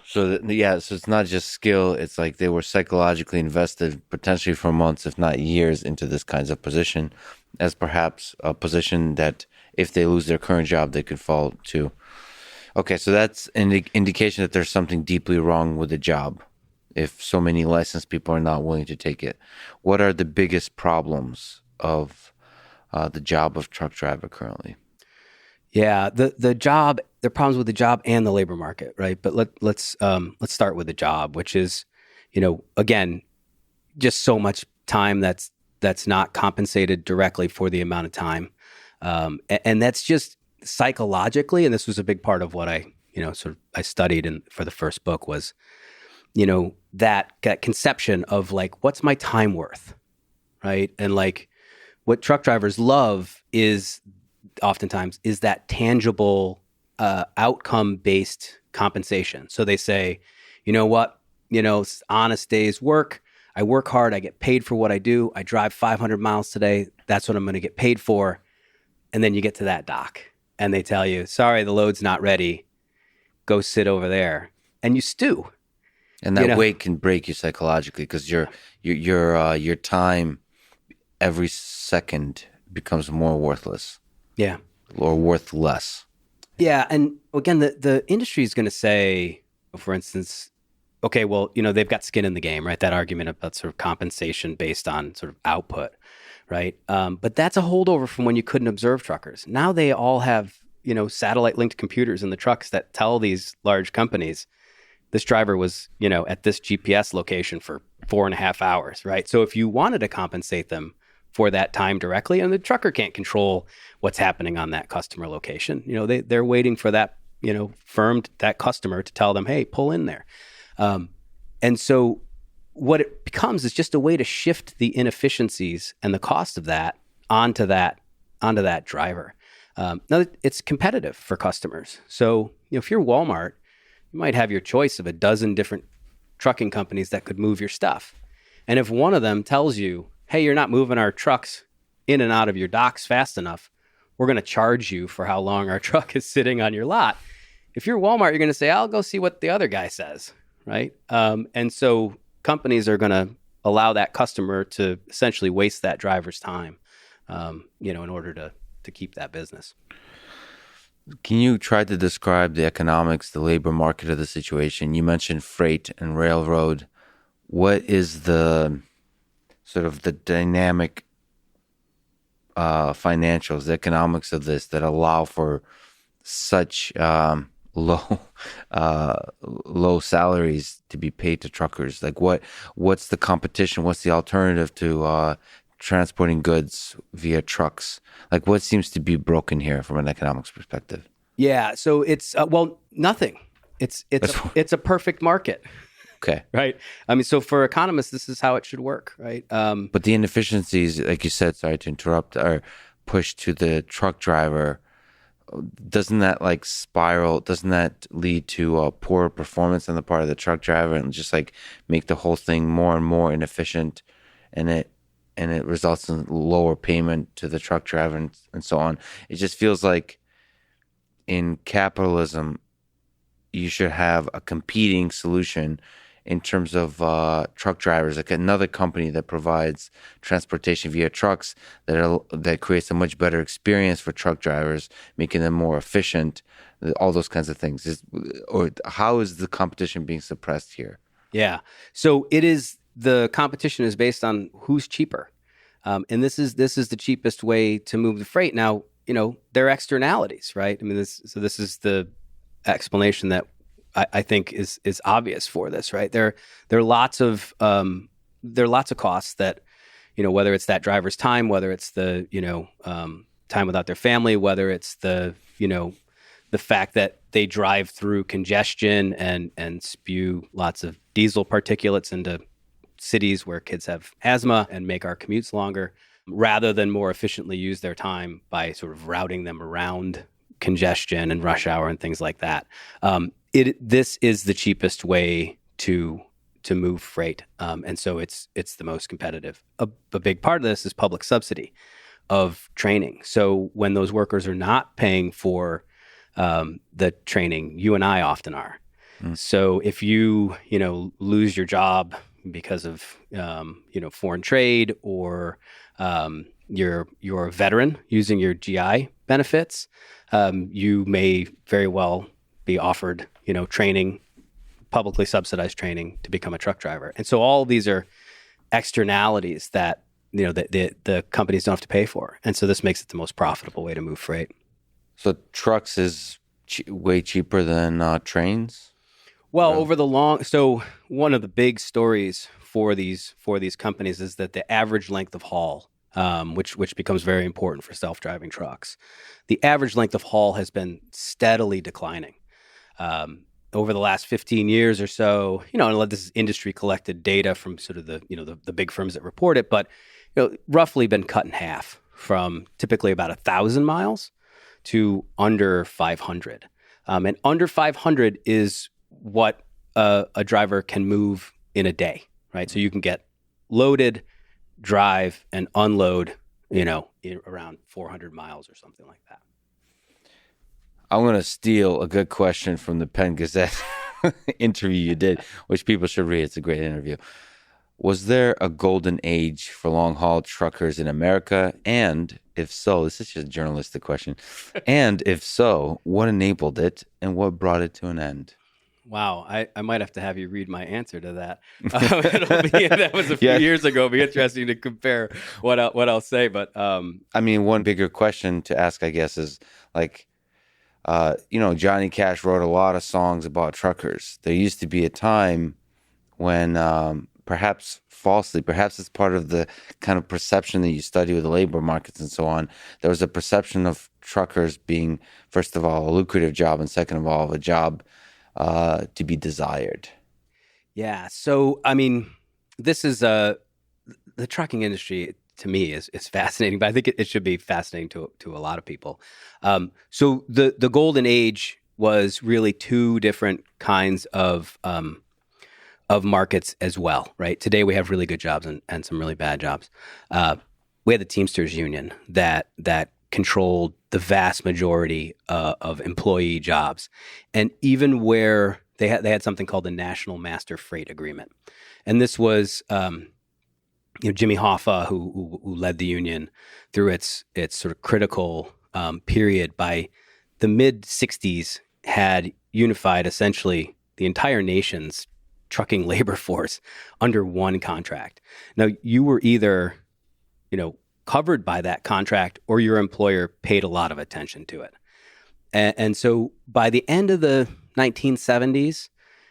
So so it's not just skill. It's like they were psychologically invested potentially for months, if not years, into this kinds of position, as perhaps a position that if they lose their current job, they could fall to. Okay, so that's an indication that there's something deeply wrong with the job. If so many licensed people are not willing to take it, what are the biggest problems of the job of truck driver currently? Yeah, the problems with the job and the labor market, right? But let's start with the job, which is, again, just so much time that's not compensated directly for the amount of time, and that's just psychologically. And this was a big part of what I I studied for the first book was, that conception of like, what's my time worth, right? And like, what truck drivers love is oftentimes is that tangible outcome-based compensation. So they say, you know what, honest day's work. I work hard. I get paid for what I do. I drive 500 miles today. That's what I'm going to get paid for. And then you get to that dock and they tell you, sorry, the load's not ready. Go sit over there. And you stew. And that weight can break you psychologically because your time every second becomes more worthless. Yeah. Or worth less. Yeah. And again, the industry is going to say, for instance, okay, well, they've got skin in the game, right? That argument about sort of compensation based on sort of output, right? But that's a holdover from when you couldn't observe truckers. Now they all have, satellite linked computers in the trucks that tell these large companies, this driver was, at this GPS location for 4.5 hours, right? So if you wanted to compensate them for that time directly, and the trucker can't control what's happening on that customer location. They're waiting for that, that customer to tell them, hey, pull in there. And so what it becomes is just a way to shift the inefficiencies and the cost of that onto that driver. Now it's competitive for customers. So, if you're Walmart, you might have your choice of a dozen different trucking companies that could move your stuff. And if one of them tells you, hey, you're not moving our trucks in and out of your docks fast enough, we're going to charge you for how long our truck is sitting on your lot. If you're Walmart, you're going to say, I'll go see what the other guy says, right? And so companies are going to allow that customer to essentially waste that driver's time, in order to keep that business. Can you try to describe the economics, the labor market of the situation? You mentioned freight and railroad. What is the sort of the dynamic financials, the economics of this that allow for such low salaries to be paid to truckers? Like what's the competition? What's the alternative to transporting goods via trucks? Like what seems to be broken here from an economics perspective? Yeah, so it's nothing. It's a perfect market. Okay. Right. I mean, so for economists, this is how it should work, right? But the inefficiencies, like you said, sorry to interrupt, are pushed to the truck driver. Doesn't that like spiral? Doesn't that lead to poor performance on the part of the truck driver and just like make the whole thing more and more inefficient, and it results in lower payment to the truck driver and so on? It just feels like in capitalism, you should have a competing solution in terms of truck drivers, like another company that provides transportation via trucks that creates a much better experience for truck drivers, making them more efficient, all those kinds of things. Or how is the competition being suppressed here? Yeah. So the competition is based on who's cheaper. And this is the cheapest way to move the freight. Now, there are externalities, right? I mean, this is the explanation that I think is obvious for this, right? There are lots of costs that, whether it's that driver's time, whether it's the time without their family, whether it's the fact that they drive through congestion and spew lots of diesel particulates into cities where kids have asthma and make our commutes longer, rather than more efficiently use their time by sort of routing them around congestion and rush hour and things like that. This is the cheapest way to move freight, and so it's the most competitive. A big part of this is public subsidy of training. So when those workers are not paying for the training, you and I often are. So if you lose your job because of foreign trade, or you're a veteran using your GI benefits, you may very well be offered training, publicly subsidized training to become a truck driver. And so all of these are externalities that the companies don't have to pay for. And so this makes it the most profitable way to move freight. So trucks is way cheaper than trains? Well, so one of the big stories for these companies is that the average length of haul, which becomes very important for self-driving trucks, the average length of haul has been steadily declining over the last 15 years or so. And this is industry collected data from sort of the big firms that report it, but roughly been cut in half from typically about 1,000 miles to under 500. And under 500 is what a driver can move in a day, right? So you can get loaded, drive, and unload, in around 400 miles or something like that. I'm going to steal a good question from the Penn Gazette interview you did, which people should read. It's a great interview. Was there a golden age for long-haul truckers in America? And if so, this is just a journalistic question. And if so, what enabled it and what brought it to an end? Wow, I might have to have you read my answer to that. That was a few years ago. It'll be interesting to compare what I'll say. But one bigger question to ask, I guess, is like, Johnny Cash wrote a lot of songs about truckers. There used to be a time when perhaps falsely, perhaps it's part of the kind of perception that you study with the labor markets and so on, there was a perception of truckers being, first of all, a lucrative job, and second of all, a job to be desired. Yeah. So, this is the trucking industry to me is fascinating, but I think it should be fascinating to a lot of people. So the golden age was really two different kinds of markets as well, right? Today we have really good jobs and some really bad jobs. We had the Teamsters Union that controlled the vast majority of employee jobs, and even where they had something called the National Master Freight Agreement, and this was Jimmy Hoffa, who led the union through its sort of critical period. By the mid '60s, had unified essentially the entire nation's trucking labor force under one contract. Now, you were either, covered by that contract, or your employer paid a lot of attention to it. And so by the end of the 1970s,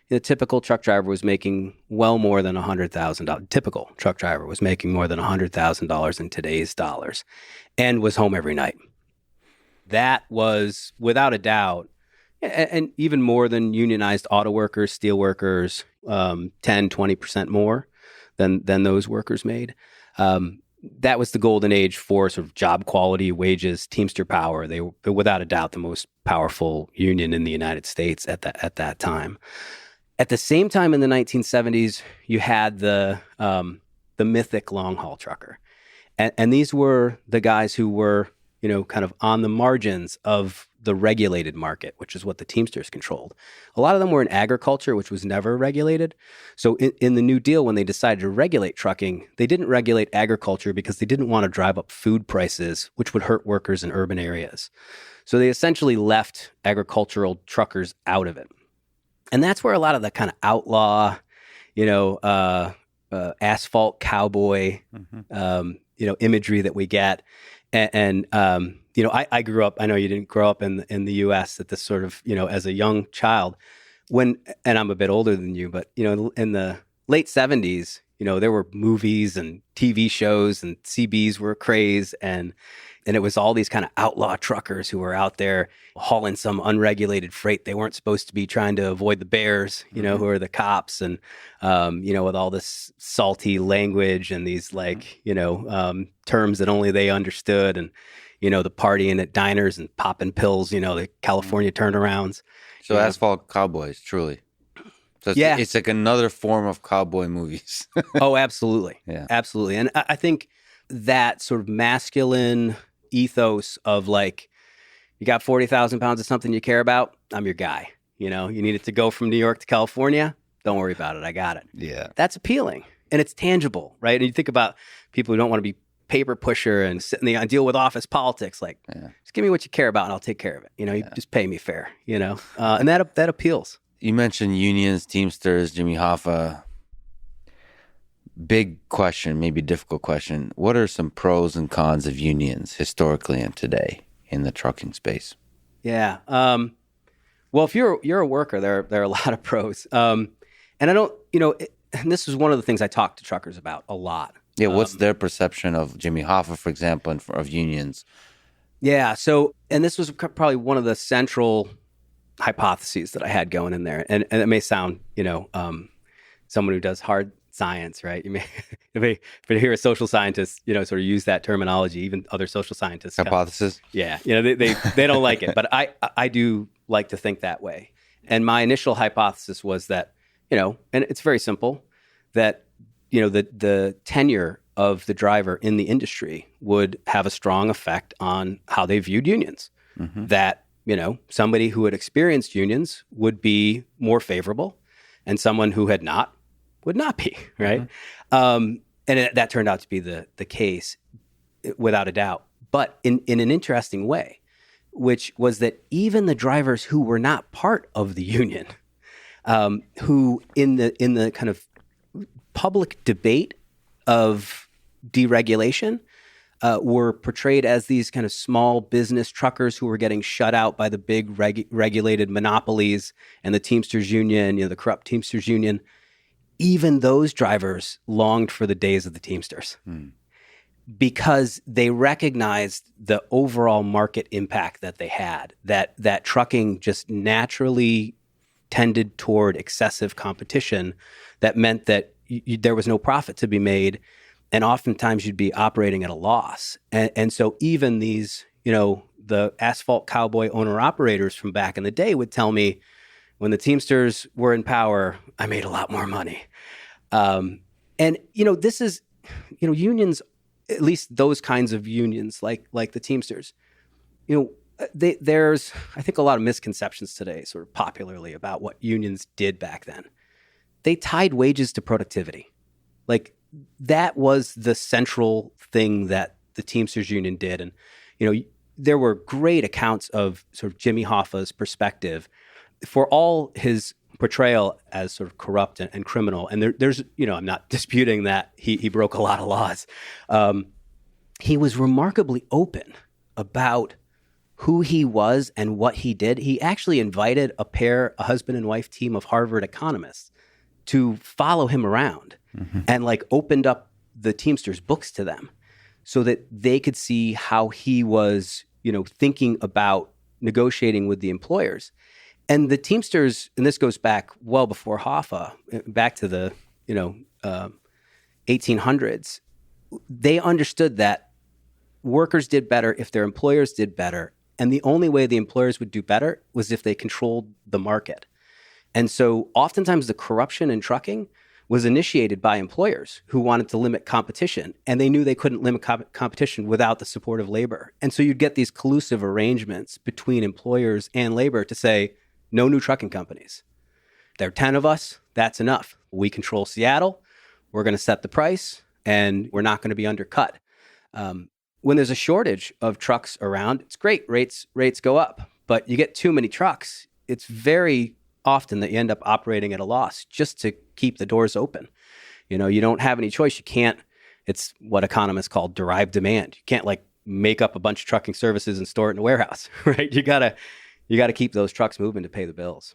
the typical truck driver was making well more than $100,000. Typical truck driver was making more than $100,000 in today's dollars and was home every night. That was, without a doubt, and even more than unionized auto workers, steel workers, 10, 20% more than those workers made. That was the golden age for sort of job quality, wages, Teamster power. They were, without a doubt, the most powerful union in the United States at that time. At the same time, in the 1970s, you had the mythic long haul trucker, and these were the guys who were kind of on the margins of the regulated market, which is what the Teamsters controlled. A lot of them were in agriculture, which was never regulated. So in the New Deal, when they decided to regulate trucking, they didn't regulate agriculture because they didn't want to drive up food prices, which would hurt workers in urban areas. So they essentially left agricultural truckers out of it. And that's where a lot of the kind of outlaw, asphalt cowboy, imagery that we get. I grew up. I know you didn't grow up in the U.S. at this sort of as a young child. And I'm a bit older than you, but in the late '70s, there were movies and TV shows, and CBs were a craze, and it was all these kind of outlaw truckers who were out there hauling some unregulated freight. They weren't supposed to be trying to avoid the bears, who are the cops, and with all this salty language and these terms that only they understood, and the partying at diners and popping pills, the California turnarounds. So asphalt cowboys, truly. So it's like another form of cowboy movies. Oh, absolutely. Yeah. Absolutely. And I think that sort of masculine ethos of you got 40,000 pounds of something you care about, I'm your guy. You needed to go from New York to California, don't worry about it, I got it. Yeah. That's appealing. And it's tangible, right? And you think about people who don't want to be paper pusher and sit and deal with office politics. Just give me what you care about and I'll take care of it. You just pay me fair, and that appeals. You mentioned unions, Teamsters, Jimmy Hoffa. Big question, maybe difficult question. What are some pros and cons of unions historically and today in the trucking space? Yeah. Well, if you're a worker, there are a lot of pros. And I don't, and this is one of the things I talk to truckers about a lot. Yeah, what's their perception of Jimmy Hoffa, for example, and of unions? Yeah, so, and this was probably one of the central hypotheses that I had going in there. And it may sound, someone who does hard science, right? You may, if you hear a social scientist, sort of use that terminology, even other social scientists. Hypothesis? Yeah, they don't like it, but I do like to think that way. And my initial hypothesis was that, and it's very simple, that the tenure of the driver in the industry would have a strong effect on how they viewed unions. Mm-hmm. That, somebody who had experienced unions would be more favorable, and someone who had not would not be, right? Mm-hmm. That turned out to be the case, without a doubt. But in an interesting way, which was that even the drivers who were not part of the union, who in the kind of public debate of deregulation were portrayed as these kind of small business truckers who were getting shut out by the big regulated monopolies and the Teamsters Union, the corrupt Teamsters Union. Even those drivers longed for the days of the Teamsters because they recognized the overall market impact that they had, that trucking just naturally tended toward excessive competition that meant that there was no profit to be made, and oftentimes you'd be operating at a loss. And so even these, the asphalt cowboy owner-operators from back in the day would tell me, when the Teamsters were in power, I made a lot more money. This is, unions, at least those kinds of unions like the Teamsters, there's, I think, a lot of misconceptions today, sort of popularly, about what unions did back then. They tied wages to productivity. That was the central thing that the Teamsters Union did. And, there were great accounts of sort of Jimmy Hoffa's perspective for all his portrayal as sort of corrupt and criminal. And there's, I'm not disputing that he broke a lot of laws. He was remarkably open about who he was and what he did. He actually invited a husband and wife team of Harvard economists to follow him around and opened up the Teamsters books to them so that they could see how he was, thinking about negotiating with the employers. And the Teamsters, and this goes back well before Hoffa, back to the, 1800s, they understood that workers did better if their employers did better. And the only way the employers would do better was if they controlled the market. And so oftentimes the corruption in trucking was initiated by employers who wanted to limit competition, and they knew they couldn't limit competition without the support of labor. And so you'd get these collusive arrangements between employers and labor to say, no new trucking companies. There are 10 of us, that's enough. We control Seattle, we're going to set the price, and we're not going to be undercut. When there's a shortage of trucks around, it's great, rates go up. But you get too many trucks, it's very often that you end up operating at a loss just to keep the doors open. You don't have any choice. You can't, it's what economists call derived demand. You can't make up a bunch of trucking services and store it in a warehouse, right? You gotta keep those trucks moving to pay the bills.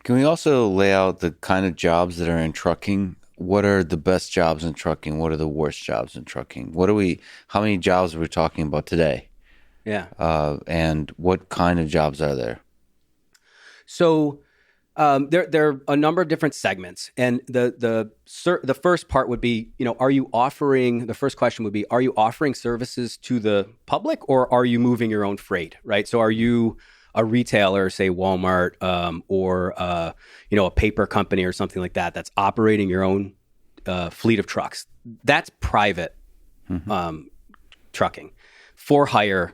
Can we also lay out the kind of jobs that are in trucking? What are the best jobs in trucking? What are the worst jobs in trucking? How many jobs are we talking about today? Yeah. And what kind of jobs are there? So there are a number of different segments, and the first part would be, are you offering? The first question would be, are you offering services to the public, or are you moving your own freight? Right. So are you a retailer, say Walmart, or a paper company or something like that, that's operating your own fleet of trucks? That's private trucking. For hire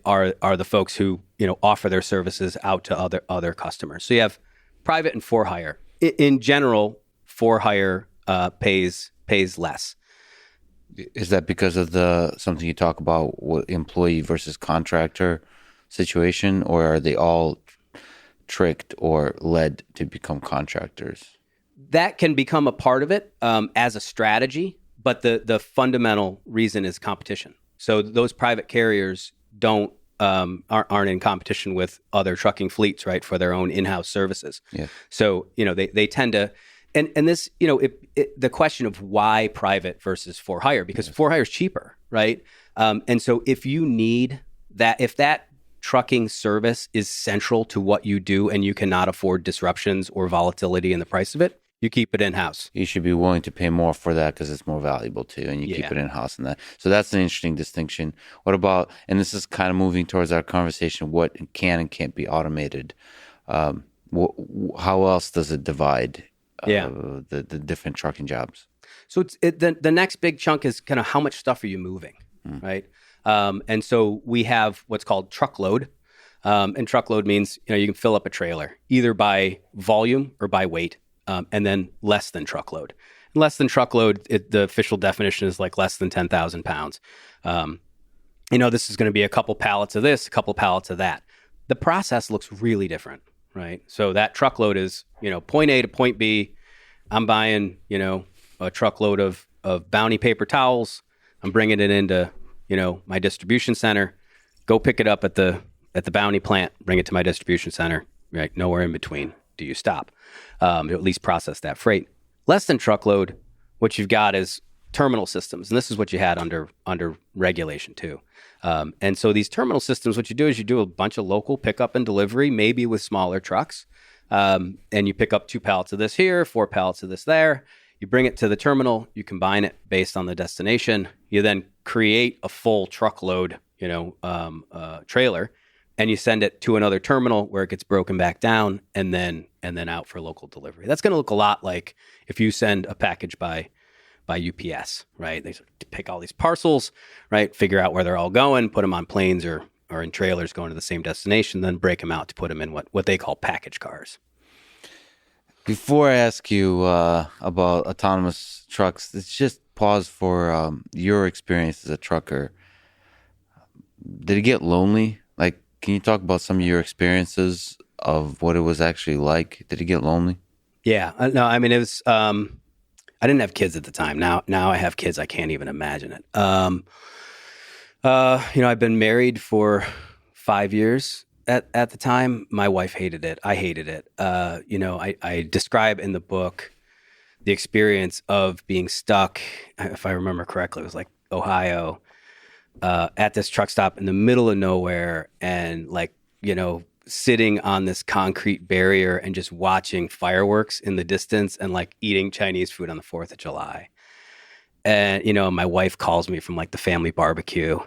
are the folks who offer their services out to other customers. So you have private and for hire. In general, for hire pays less. Is that because of something you talk about, employee versus contractor situation, or are they all tricked or led to become contractors? That can become a part of it as a strategy, but the fundamental reason is competition. So those private carriers aren't in competition with other trucking fleets, right, for their own in-house services. Yeah. So they tend to, and this the question of why private versus for hire, because for hire is cheaper, right? And so if that trucking service is central to what you do and you cannot afford disruptions or volatility in the price of it, you keep it in-house. You should be willing to pay more for that because it's more valuable too, and you keep it in-house in that. So that's an interesting distinction. What about, and this is kind of moving towards our conversation, what can and can't be automated? How else does it divide the different trucking jobs? So the next big chunk is kind of how much stuff are you moving, right? And so we have what's called truckload. And truckload means, you can fill up a trailer either by volume or by weight. And then less than truckload. And less than truckload, the official definition is like less than 10,000 pounds. This is going to be a couple pallets of this, a couple pallets of that. The process looks really different, right? So that truckload is, point A to point B. I'm buying, a truckload of Bounty paper towels. I'm bringing it into, my distribution center. Go pick it up at the Bounty plant, bring it to my distribution center, right? Nowhere in between do you stop. To at least process that freight. Less than truckload, what you've got is terminal systems, and this is what you had under regulation too. And so these terminal systems, what you do is you do a bunch of local pickup and delivery, maybe with smaller trucks, and you pick up 2 pallets of this here, 4 pallets of this there. You bring it to the terminal, you combine it based on the destination. You then create a full truckload, trailer, and you send it to another terminal where it gets broken back down and then out for local delivery. That's going to look a lot like if you send a package by UPS, right? They sort of pick all these parcels, right? Figure out where they're all going, put them on planes or in trailers going to the same destination, then break them out to put them in what they call package cars. Before I ask you about autonomous trucks, let's just pause for your experience as a trucker. Did it get lonely? Like, can you talk about some of your experiences of what it was actually like? Did it get lonely? Yeah. No, I mean, it was, I didn't have kids at the time. Now I have kids. I can't even imagine it. I've been married for 5 years at the time. My wife hated it. I hated it. I describe in the book the experience of being stuck, if I remember correctly, it was like Ohio, at this truck stop in the middle of nowhere, and sitting on this concrete barrier and just watching fireworks in the distance and eating Chinese food on the 4th of July. And, my wife calls me from the family barbecue,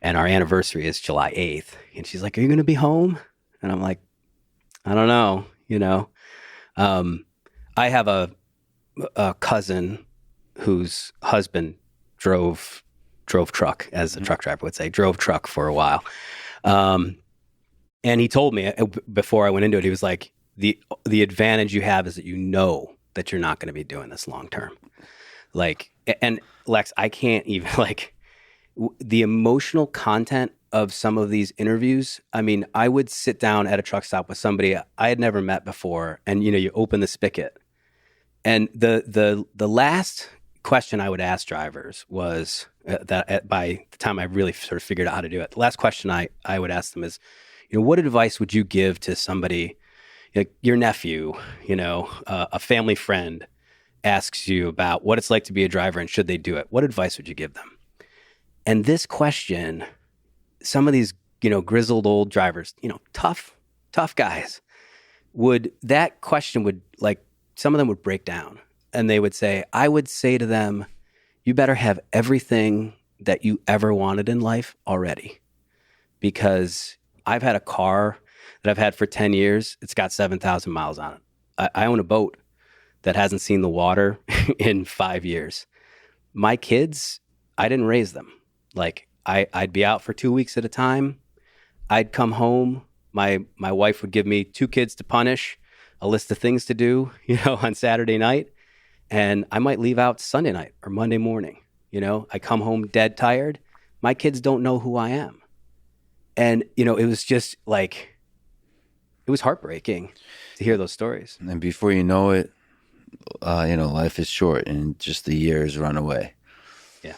and our anniversary is July 8th. And she's like, "Are you going to be home?" And I'm like, "I don't know." I have a cousin whose husband drove truck, as a truck driver would say, drove truck for a while. And he told me before I went into it, he was like, the advantage you have is that that you're not going to be doing this long term. And Lex, I can't even the emotional content of some of these interviews. I mean, I would sit down at a truck stop with somebody I had never met before, and you open the spigot, and the last question I would ask drivers was by the time I really sort of figured out how to do it, the last question I would ask them is, what advice would you give to somebody, like your nephew, a family friend asks you about what it's like to be a driver and should they do it? What advice would you give them? And this question, some of these, grizzled old drivers, tough guys, that question would, like, some of them would break down and they would say, I would say to them, you better have everything that you ever wanted in life already. Because I've had a car that I've had for 10 years. It's got 7,000 miles on it. I own a boat that hasn't seen the water in 5 years. My kids, I didn't raise them. Like, I'd be out for 2 weeks at a time. I'd come home. My wife would give me 2 kids to punish, a list of things to do, on Saturday night. And I might leave out Sunday night or Monday morning. I come home dead tired. My kids don't know who I am. And, it was just like, it was heartbreaking to hear those stories. And before you know it, life is short and just the years run away. Yeah.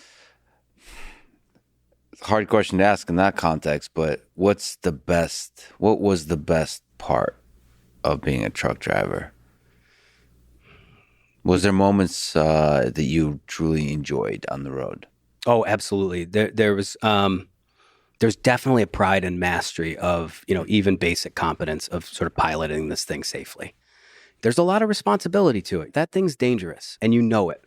Hard question to ask in that context, but what was the best part of being a truck driver? Was there moments that you truly enjoyed on the road? Oh, absolutely. There's definitely a pride and mastery of, even basic competence of sort of piloting this thing safely. There's a lot of responsibility to it. That thing's dangerous and you know it.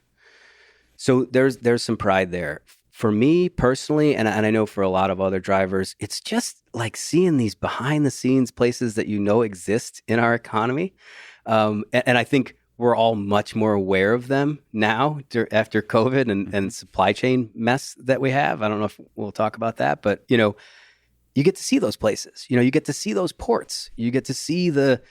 So there's some pride there. For me personally, and I know for a lot of other drivers, it's just like seeing these behind the scenes places that exist in our economy. And I think we're all much more aware of them now after COVID and supply chain mess that we have. I don't know if we'll talk about that, but, you get to see those places. You get to see those ports. You get to see the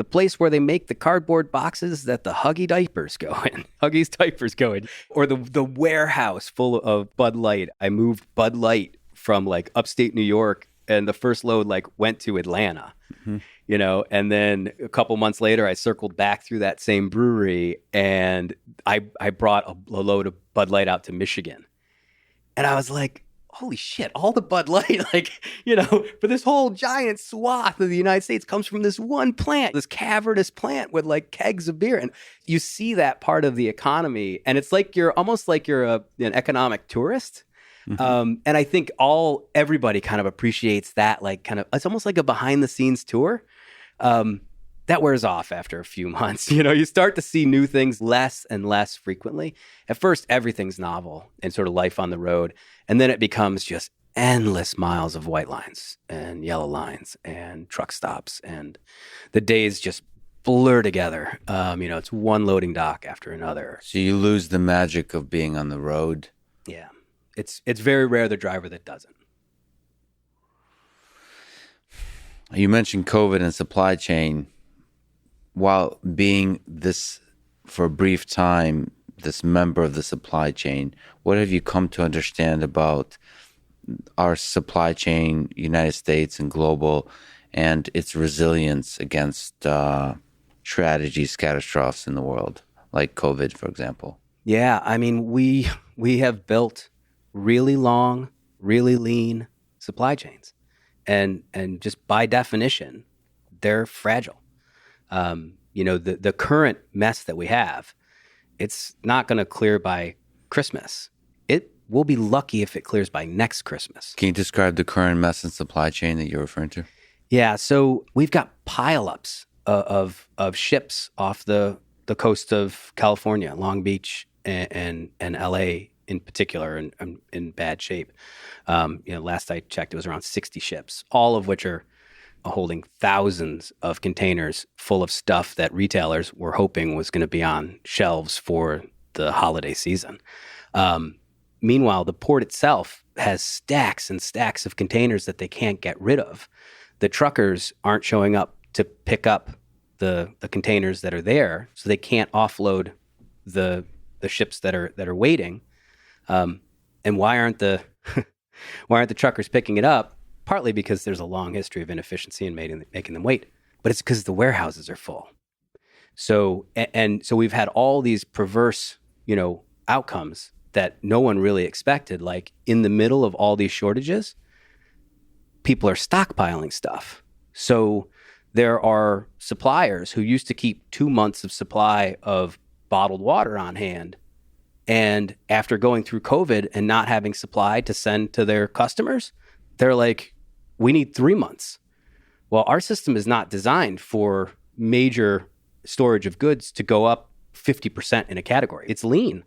place where they make the cardboard boxes that the Huggies diapers go in, or the warehouse full of Bud Light. I moved Bud Light from like upstate New York, and the first load went to Atlanta. Mm-hmm. And then a couple months later, I circled back through that same brewery and I brought a load of Bud Light out to Michigan. And I was like, holy shit, all the Bud Light, for this whole giant swath of the United States comes from this one plant, this cavernous plant with like kegs of beer. And you see that part of the economy. And it's like you're almost like you're an economic tourist. Mm-hmm. And I think everybody kind of appreciates that, it's almost like a behind the scenes tour. That wears off after a few months. You start to see new things less and less frequently. At first, everything's novel and sort of life on the road. And then it becomes just endless miles of white lines and yellow lines and truck stops. And the days just blur together. It's one loading dock after another. So you lose the magic of being on the road. Yeah. It's very rare the driver that doesn't. You mentioned COVID and supply chain. While being this, for a brief time, this member of the supply chain, what have you come to understand about our supply chain, United States and global, and its resilience against tragedies, catastrophes in the world, like COVID, for example? Yeah, I mean, we have built really long, really lean supply chains. And just by definition, they're fragile. The current mess that we have, it's not going to clear by Christmas. We'll be lucky if it clears by next Christmas. Can you describe the current mess in supply chain that you're referring to? Yeah, so we've got pileups of ships off the coast of California, Long Beach and LA in particular, in bad shape. Last I checked, it was around 60 ships, all of which are holding thousands of containers full of stuff that retailers were hoping was going to be on shelves for the holiday season. Meanwhile, the port itself has stacks and stacks of containers that they can't get rid of. The truckers aren't showing up to pick up the containers that are there, so they can't offload the ships that are waiting. And why aren't the truckers picking it up? Partly because there's a long history of inefficiency in making them wait, but it's because the warehouses are full. So we've had all these perverse, outcomes that no one really expected. Like in the middle of all these shortages, people are stockpiling stuff. So there are suppliers who used to keep 2 months of supply of bottled water on hand. And after going through COVID and not having supply to send to their customers, they're like, we need 3 months. Well, our system is not designed for major storage of goods to go up 50% in a category. It's lean.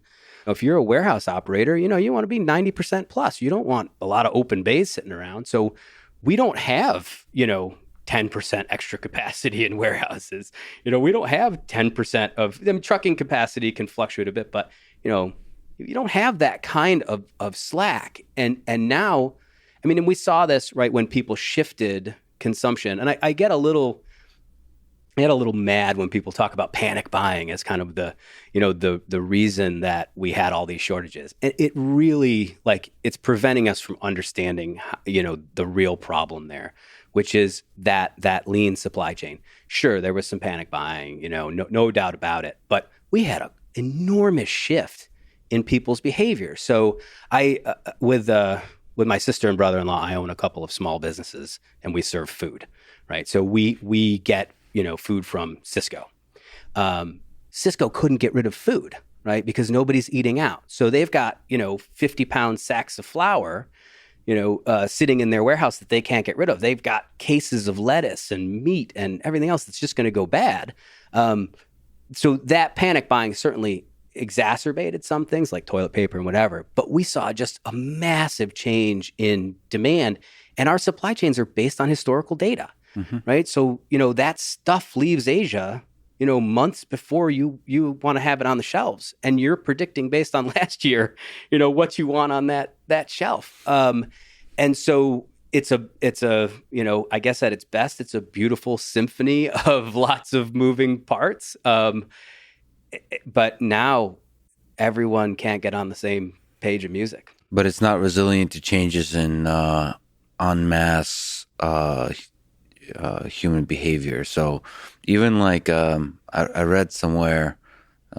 If you're a warehouse operator, you want to be 90% plus. You don't want a lot of open bays sitting around. So we don't have, 10% extra capacity in warehouses. We don't have 10% of, trucking capacity can fluctuate a bit, but, you don't have that kind of slack. And now, and we saw this, right, when people shifted consumption. And I get a little mad when people talk about panic buying as kind of the reason that we had all these shortages. And it really, it's preventing us from understanding, the real problem there, which is that lean supply chain. Sure, there was some panic buying, no doubt about it. But we had an enormous shift in people's behavior. So with my sister and brother-in-law, I own a couple of small businesses and we serve food, right? So we get, food from Cisco. Cisco couldn't get rid of food, right? Because nobody's eating out. So they've got, 50-pound sacks of flour, sitting in their warehouse that they can't get rid of. They've got cases of lettuce and meat and everything else that's just going to go bad. So that panic buying certainly exacerbated some things like toilet paper and whatever, but we saw just a massive change in demand, and our supply chains are based on historical data, right? So, that stuff leaves Asia, months before you want to have it on the shelves, and you're predicting based on last year, what you want on that shelf. And so it's a, I guess at its best, it's a beautiful symphony of lots of moving parts. But now everyone can't get on the same page of music. But it's not resilient to changes in en masse human behavior. So even I read somewhere,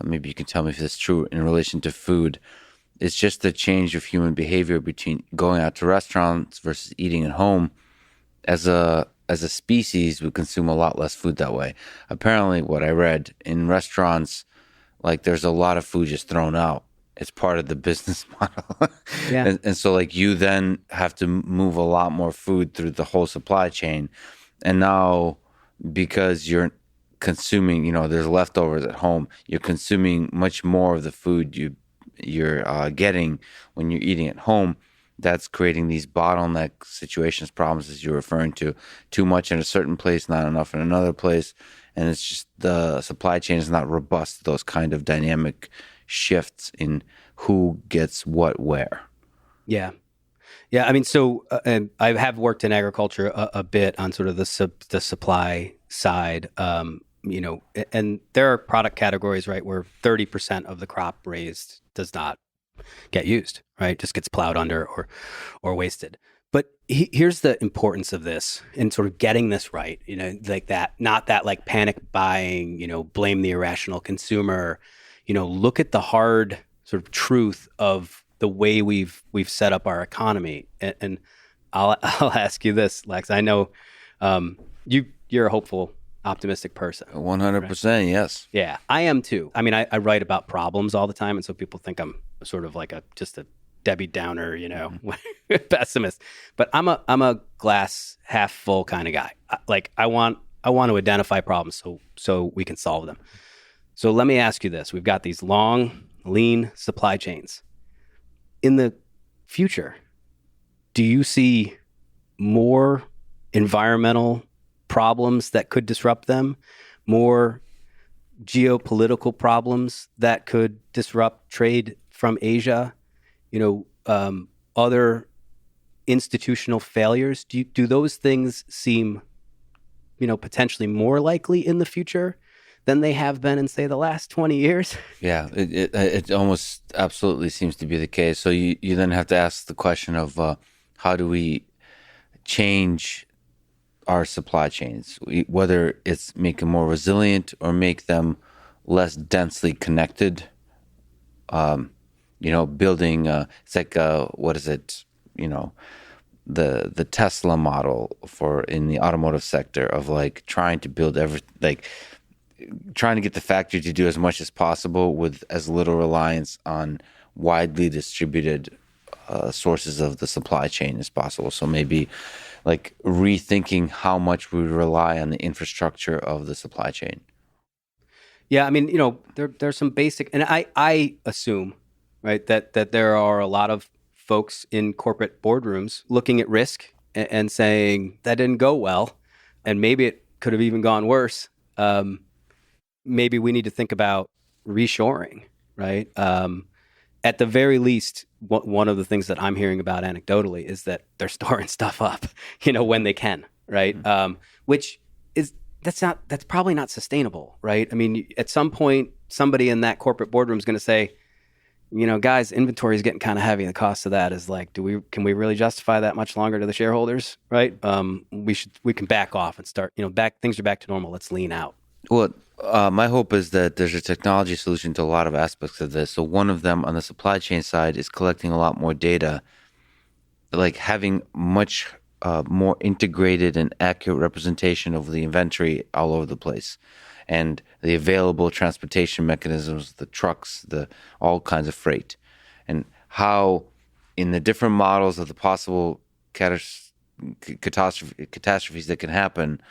maybe you can tell me if this is true, in relation to food, it's just the change of human behavior between going out to restaurants versus eating at home. As a species, we consume a lot less food that way. Apparently, what I read, in restaurants, there's a lot of food just thrown out. It's part of the business model. Yeah. And so you then have to move a lot more food through the whole supply chain. And now, because you're consuming, there's leftovers at home, you're consuming much more of the food you're getting when you're eating at home. That's creating these bottleneck situations, problems, as you're referring to. Too much in a certain place, not enough in another place. And it's just the supply chain is not robust to those kind of dynamic shifts in who gets what where. Yeah. Yeah. So and I have worked in agriculture a bit on sort of the supply side, and there are product categories, right, where 30% of the crop raised does not get used, right? Just gets plowed under or wasted. But here's the importance of this and sort of getting this right, not that panic buying, blame the irrational consumer, look at the hard sort of truth of the way we've set up our economy. And I'll ask you this, Lex. I know you're a hopeful, optimistic person. 100%, right? Yes. Yeah, I am too. I write about problems all the time, and so people think I'm sort of just a Debbie Downer, pessimist. But I'm a glass half full kind of guy. I want to identify problems so we can solve them. So let me ask you this: we've got these long, lean supply chains. In the future, do you see more environmental problems that could disrupt them, more geopolitical problems that could disrupt trade from Asia, other institutional failures? Do those things seem, potentially more likely in the future than they have been in, say, the last 20 years? Yeah, it almost absolutely seems to be the case. So you then have to ask the question of how do we change our supply chains, whether it's make them more resilient or make them less densely connected. building. It's like what is it? You know, the Tesla model for in the automotive sector of like trying to build like trying to get the factory to do as much as possible with as little reliance on widely distributed sources of the supply chain as possible. So maybe like rethinking how much we rely on the infrastructure of the supply chain. Yeah, I mean, there's some basic, and I assume, right, that there are a lot of folks in corporate boardrooms looking at risk and saying that didn't go well, and maybe it could have even gone worse. Maybe we need to think about reshoring, right? At the very least, one of the things that I'm hearing about anecdotally is that they're storing stuff up, when they can, right? Which is that's probably not sustainable, right? I mean, at some point, somebody in that corporate boardroom is going to say, guys, inventory is getting kind of heavy. The cost of that is like, can we really justify that much longer to the shareholders, right? We can back off and start, things are back to normal. Let's lean out. Well, my hope is that there's a technology solution to a lot of aspects of this. So one of them on the supply chain side is collecting a lot more data, like having much more integrated and accurate representation of the inventory all over the place, and the available transportation mechanisms, the trucks, the all kinds of freight, and how in the different models of the possible catastrophes that can happen,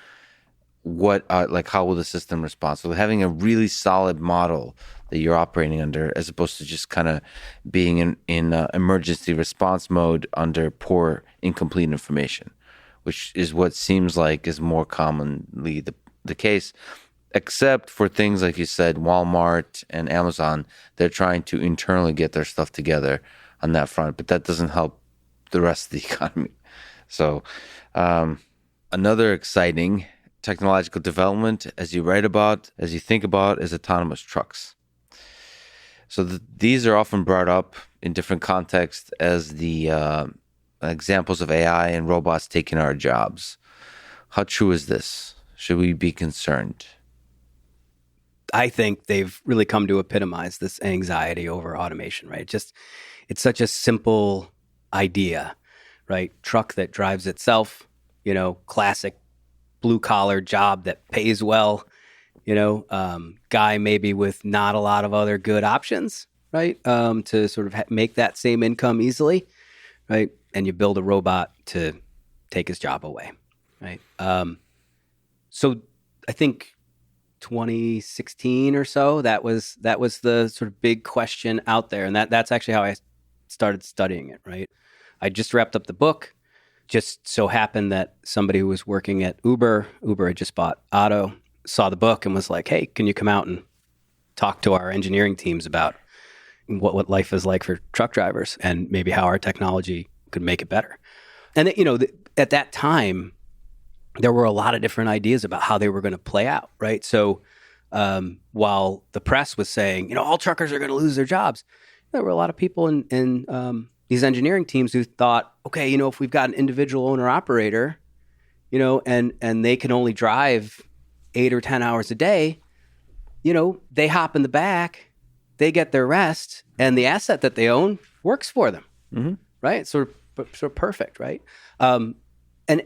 how will the system respond? So having a really solid model that you're operating under, as opposed to just kind of being in emergency response mode under poor, incomplete information, which is what seems like is more commonly the case, except for things like you said, Walmart and Amazon. They're trying to internally get their stuff together on that front, but that doesn't help the rest of the economy. So another exciting technological development, as you write about, as you think about, is autonomous trucks. So these are often brought up in different contexts as the examples of AI and robots taking our jobs. How true is this? Should we be concerned? I think they've really come to epitomize this anxiety over automation, right? It's such a simple idea, right? Truck that drives itself, classic blue collar job that pays well, guy maybe with not a lot of other good options, right? To sort of make that same income easily, right? And you build a robot to take his job away, right? So I think 2016 or so, that was the sort of big question out there, and that's actually how I started studying it, right? I just wrapped up the book. Just so happened that somebody who was working at Uber had just bought Otto, saw the book and was like, hey, can you come out and talk to our engineering teams about what life is like for truck drivers and maybe how our technology could make it better? And, at that time, there were a lot of different ideas about how they were going to play out, right? So while the press was saying, all truckers are going to lose their jobs, there were a lot of people in these engineering teams who thought, okay, if we've got an individual owner operator, and they can only drive 8 or 10 hours a day, they hop in the back, they get their rest, and the asset that they own works for them, right? Sort of perfect, right? And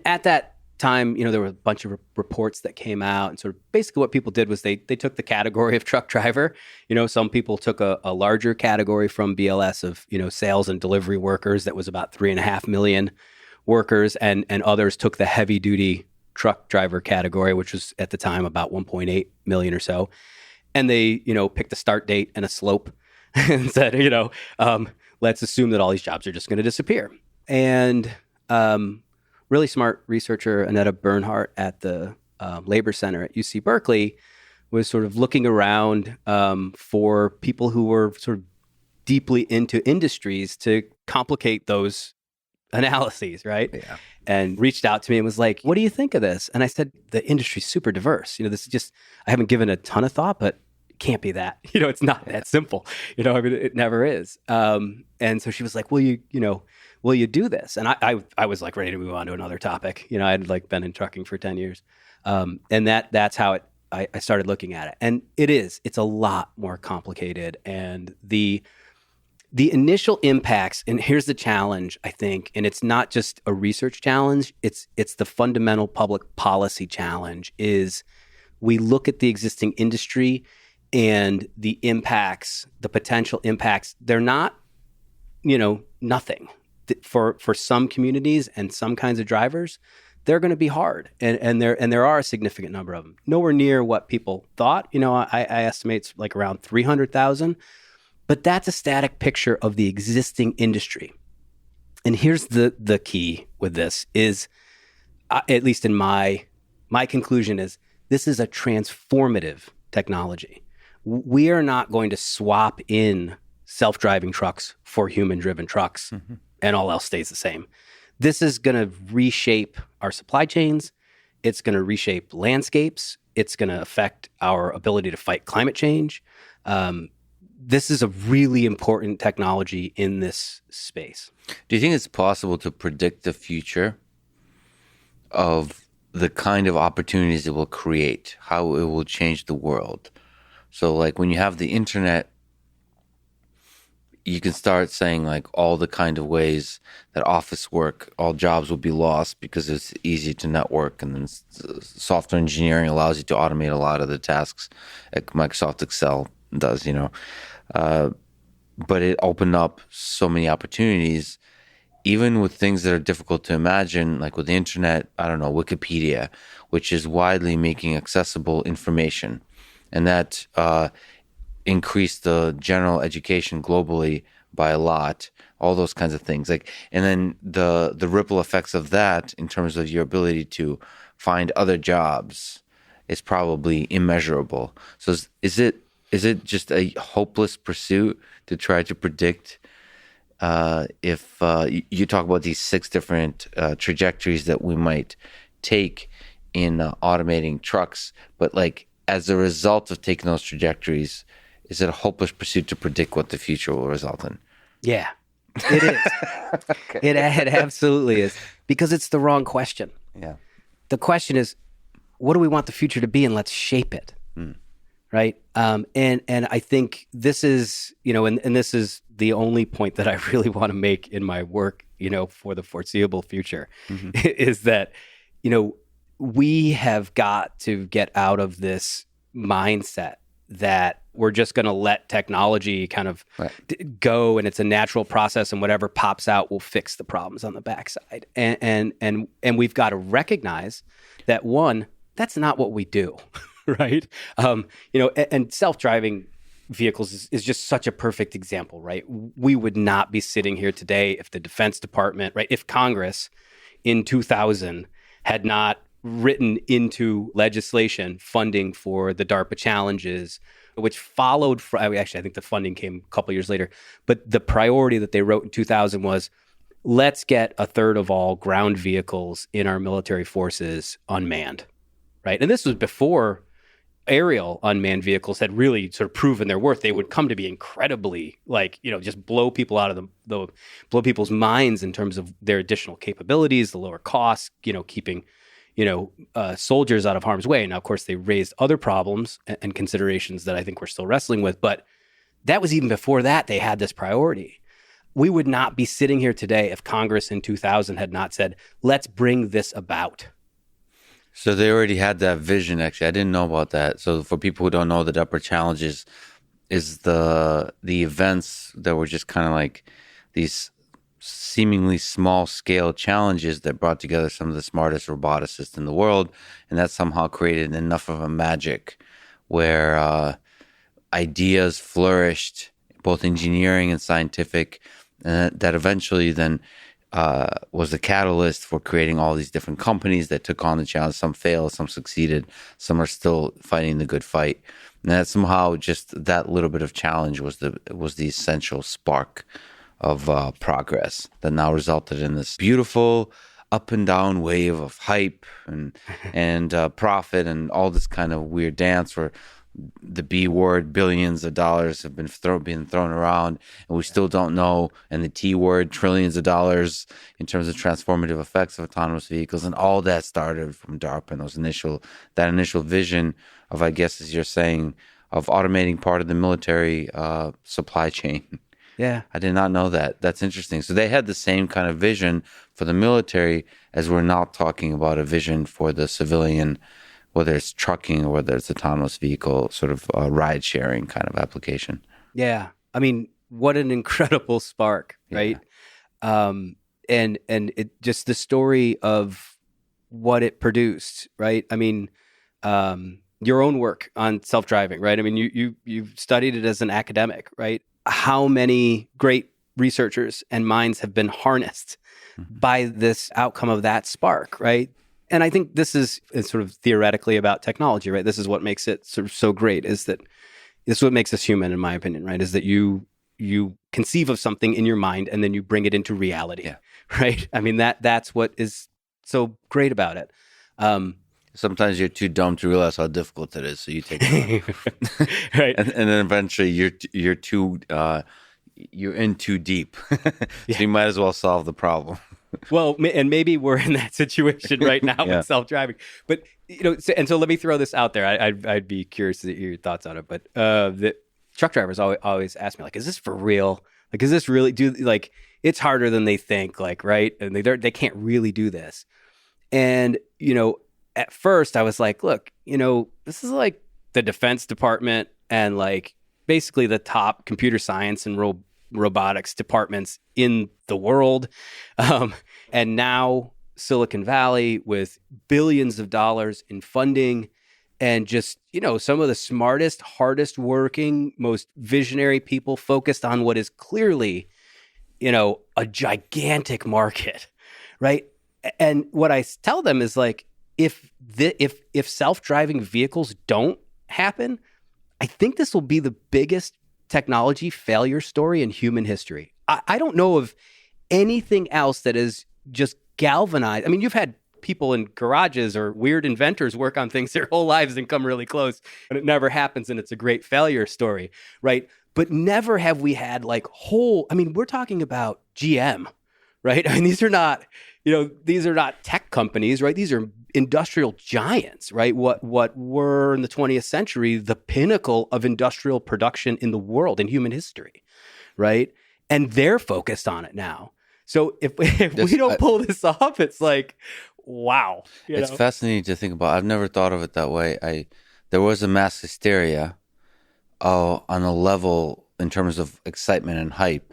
at that time, there were a bunch of reports that came out, and sort of basically what people did was they took the category of truck driver. Some people took a larger category from BLS of sales and delivery workers that was about 3.5 million workers, and others took the heavy duty truck driver category, which was at the time about 1.8 million or so, and they picked a start date and a slope and said let's assume that all these jobs are just going to disappear. And really smart researcher Annetta Bernhardt at the Labor Center at UC Berkeley was sort of looking around for people who were sort of deeply into industries to complicate those analyses, right? Yeah. And reached out to me and was like, what do you think of this? And I said, the industry's super diverse. This is just, I haven't given a ton of thought, but it can't be that. It's not that simple. It never is. And so she was like, will you do this? And I was like ready to move on to another topic. I had like been in trucking for 10 years. And that's how I started looking at it. And it's a lot more complicated. And The initial impacts, and here's the challenge, I think, and it's not just a research challenge, it's the fundamental public policy challenge, is we look at the existing industry and the impacts, the potential impacts, they're not, nothing. For some communities and some kinds of drivers, they're going to be hard, and there are a significant number of them. Nowhere near what people thought. I estimate it's like around 300,000, but that's a static picture of the existing industry. And here's the key with this is, at least in my conclusion is, this is a transformative technology. We are not going to swap in self-driving trucks for human-driven trucks, and all else stays the same. This is going to reshape our supply chains. It's going to reshape landscapes. It's going to affect our ability to fight climate change. This is a really important technology in this space. Do you think it's possible to predict the future of the kind of opportunities it will create, how it will change the world? So like when you have the internet, you can start saying like all the kind of ways that office work, all jobs will be lost because it's easy to network, and then software engineering allows you to automate a lot of the tasks like Microsoft Excel does, but it opened up so many opportunities, even with things that are difficult to imagine, like with the internet, I don't know, Wikipedia, which is widely making accessible information. And that increased the general education globally by a lot, all those kinds of things. And then the ripple effects of that in terms of your ability to find other jobs is probably immeasurable. So is it just a hopeless pursuit to try to predict if you talk about these 6 different trajectories that we might take in automating trucks, but like as a result of taking those trajectories, is it a hopeless pursuit to predict what the future will result in? Yeah, it is. Okay. It absolutely is, because it's the wrong question. Yeah. The question is, what do we want the future to be, and let's shape it. Right. And I think this is, and this is the only point that I really want to make in my work, for the foreseeable future, is that, we have got to get out of this mindset that we're just going to let technology kind of go, and it's a natural process, and whatever pops out will fix the problems on the backside. And we've got to recognize that, one, that's not what we do. Right. And self-driving vehicles is just such a perfect example, right? We would not be sitting here today if the Defense Department, right, if Congress in 2000 had not written into legislation funding for the DARPA challenges, which followed actually, I think the funding came a couple years later, but the priority that they wrote in 2000 was, let's get a third of all ground vehicles in our military forces unmanned, right? And this was before aerial unmanned vehicles had really sort of proven their worth. They would come to be incredibly, just blow people out of blow people's minds in terms of their additional capabilities, the lower costs, keeping, soldiers out of harm's way. Now, of course, they raised other problems and considerations that I think we're still wrestling with, but that was even before that they had this priority. We would not be sitting here today if Congress in 2000 had not said, let's bring this about. So they already had that vision, actually. I didn't know about that. So for people who don't know, the DARPA challenges is the events that were just kind of like these seemingly small-scale challenges that brought together some of the smartest roboticists in the world, and that somehow created enough of a magic where ideas flourished, both engineering and scientific, and that eventually then was the catalyst for creating all these different companies that took on the challenge. Some failed, some succeeded, some are still fighting the good fight. And that somehow just that little bit of challenge was the essential spark of progress that now resulted in this beautiful up and down wave of hype and profit and all this kind of weird dance where the B word, billions of dollars have been being thrown around, and we still don't know. And the T word, trillions of dollars in terms of transformative effects of autonomous vehicles, and all that started from DARPA and that initial vision of, I guess, as you're saying, of automating part of the military supply chain. Yeah. I did not know that. That's interesting. So they had the same kind of vision for the military as we're now talking about a vision for the civilian, whether it's trucking or whether it's autonomous vehicle, sort of ride sharing kind of application. Yeah. I mean, what an incredible spark, Yeah. right? Um, and it just the story of what it produced, right? I mean, your own work on self-driving, right? I mean, you studied it as an academic, right? How many great researchers and minds have been harnessed Mhm. by this outcome of that spark, right? And I think this is sort of theoretically about technology, right? This is what makes it sort of so great is that this is what makes us human, in my opinion, right? Is that you conceive of something in your mind and then you bring it into reality, Yeah. right? I mean that's what is so great about it. Um, Sometimes you're too dumb to realize how difficult it is, so you take it on, right? and then eventually you're too you're in too deep, so Yeah. you might as well solve the problem. Well, and maybe we're in that situation right now Yeah. with self-driving. But and so let me throw this out there. I'd be curious to hear your thoughts on it. But the truck drivers always ask me like, "Is this for real? Like, is this really do like?" It's harder than they think, like, right? And they can't really do this. And at first I was like, "Look, this is like the Defense Department and like basically the top computer science and robotics departments in the world." Um, and now Silicon Valley with billions of dollars in funding and just, some of the smartest, hardest working, most visionary people focused on what is clearly, a gigantic market, right? And what I tell them is like, if self-driving vehicles don't happen, I think this will be the biggest technology failure story in human history. I don't know of anything else that is just galvanized. I mean, you've had people in garages or weird inventors work on things their whole lives and come really close, and it never happens, and it's a great failure story, right? But never have we had like I mean, we're talking about GM, right? I mean, these are not tech companies, right? These are industrial giants, right? What were in the 20th century the pinnacle of industrial production in the world in human history, right? And they're focused on it now. So if we don't pull this off, it's like, wow. It's fascinating to think about. I've never thought of it that way. There was a mass hysteria, on a level in terms of excitement and hype,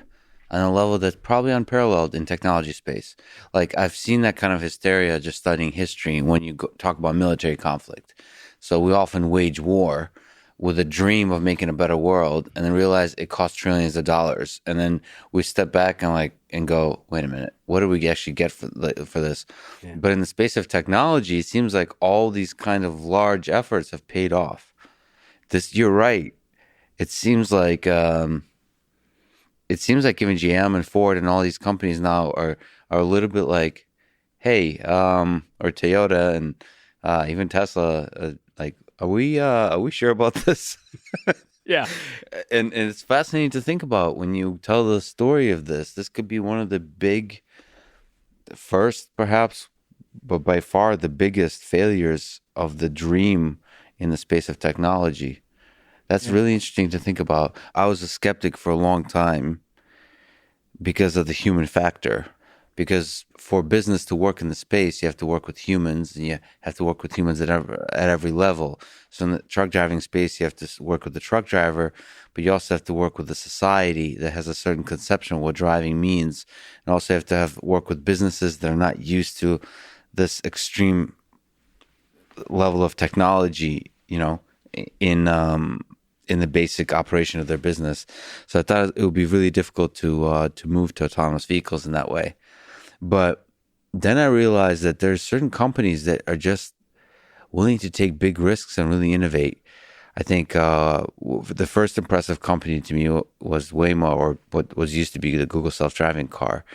on a level that's probably unparalleled in technology space. Like I've seen that kind of hysteria just studying history when you talk about military conflict. So we often wage war with a dream of making a better world, and then realize it costs trillions of dollars, and then we step back and go, wait a minute, what do we actually get for this? Yeah. But in the space of technology, it seems like all these kind of large efforts have paid off. You're right. It seems like even GM and Ford and all these companies now are a little bit like, hey, or Toyota and even Tesla, like, are we sure about this? Yeah. And it's fascinating to think about when you tell the story of this. This could be one of the big, first perhaps, but by far the biggest failures of the dream in the space of technology. That's really interesting to think about. I was a skeptic for a long time because of the human factor. Because for business to work in the space, you have to work with humans, and you have to work with humans at every level. So in the truck driving space, you have to work with the truck driver, but you also have to work with the society that has a certain conception of what driving means, and also have to work with businesses that are not used to this extreme level of technology, in the basic operation of their business. So I thought it would be really difficult to move to autonomous vehicles in that way. But then I realized that there's certain companies that are just willing to take big risks and really innovate. I think the first impressive company to me was Waymo, or what was used to be the Google self-driving car.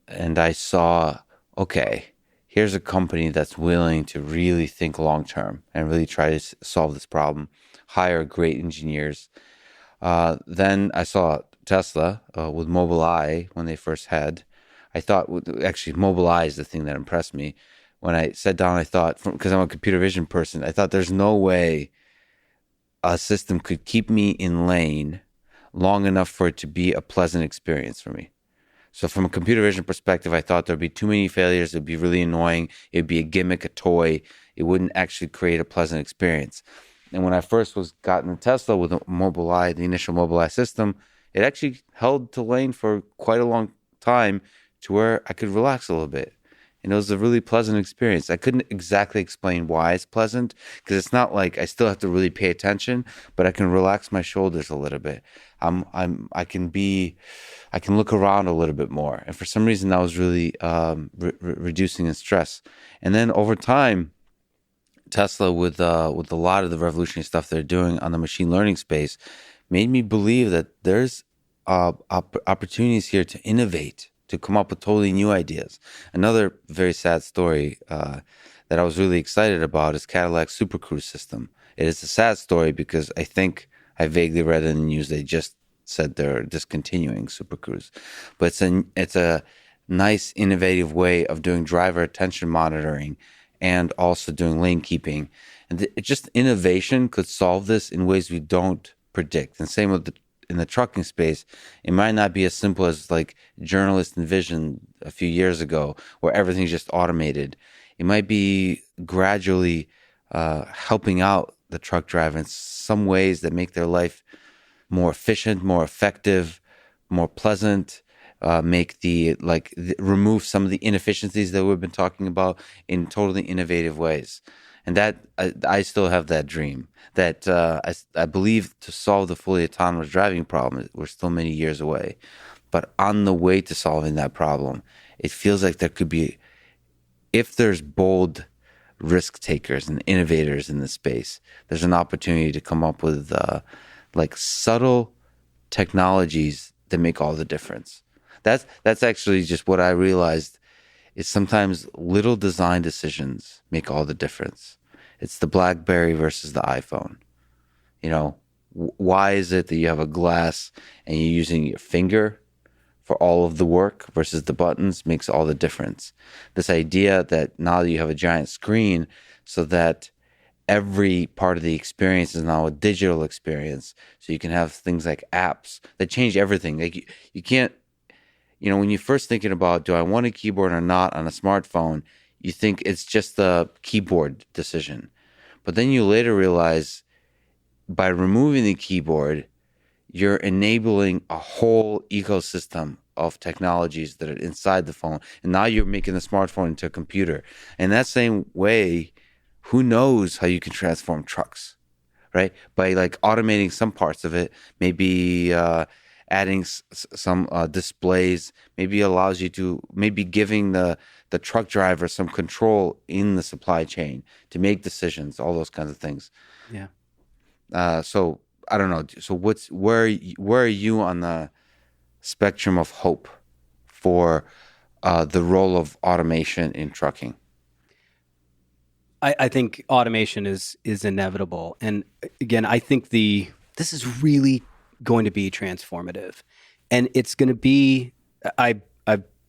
And I saw, okay, here's a company that's willing to really think long term and really try to solve this problem, hire great engineers. Then I saw Tesla with Mobileye when they first had. I thought, actually, Mobileye is the thing that impressed me. When I sat down, I thought, because I'm a computer vision person, I thought there's no way a system could keep me in lane long enough for it to be a pleasant experience for me. So from a computer vision perspective, I thought there'd be too many failures. It'd be really annoying. It'd be a gimmick, a toy. It wouldn't actually create a pleasant experience. And when I first was gotten a Tesla with the Mobileye, the initial Mobileye system, it actually held to lane for quite a long time to where I could relax a little bit. And it was a really pleasant experience. I couldn't exactly explain why it's pleasant because it's not like I still have to really pay attention, but I can relax my shoulders a little bit. I can look around a little bit more. And for some reason, that was really reducing in stress. And then over time, Tesla, with a lot of the revolutionary stuff they're doing on the machine learning space, made me believe that there's opportunities here to innovate, to come up with totally new ideas. Another very sad story that I was really excited about is Cadillac's Super Cruise system. It is a sad story because I think I vaguely read in the news they just said they're discontinuing Super Cruise, but it's a nice, innovative way of doing driver attention monitoring and also doing lane keeping. And just innovation could solve this in ways we don't predict. And same with in the trucking space, it might not be as simple as like journalists envisioned a few years ago, where everything's just automated. It might be gradually helping out the truck driver in some ways that make their life more efficient, more effective, more pleasant, remove some of the inefficiencies that we've been talking about in totally innovative ways. And that I still have that dream that I believe to solve the fully autonomous driving problem, we're still many years away. But on the way to solving that problem, it feels like there could be, if there's bold risk takers and innovators in this space, there's an opportunity to come up with subtle technologies that make all the difference. That's actually just what I realized is sometimes little design decisions make all the difference. It's the BlackBerry versus the iPhone. You know, why is it that you have a glass and you're using your finger for all of the work versus the buttons makes all the difference. This idea that now you have a giant screen so that every part of the experience is now a digital experience. So you can have things like apps that change everything. Like you can't, when you're first thinking about, do I want a keyboard or not on a smartphone, you think it's just the keyboard decision. But then you later realize by removing the keyboard, you're enabling a whole ecosystem of technologies that are inside the phone. And now you're making the smartphone into a computer. And that same way, who knows how you can transform trucks, right? By automating some parts of it, maybe adding some displays, maybe allows you to, maybe giving the truck driver some control in the supply chain to make decisions, all those kinds of things. Yeah. So I don't know. So where are you on the spectrum of hope for the role of automation in trucking? I think automation is inevitable. And again, I think this is really going to be transformative. And it's going to be, I've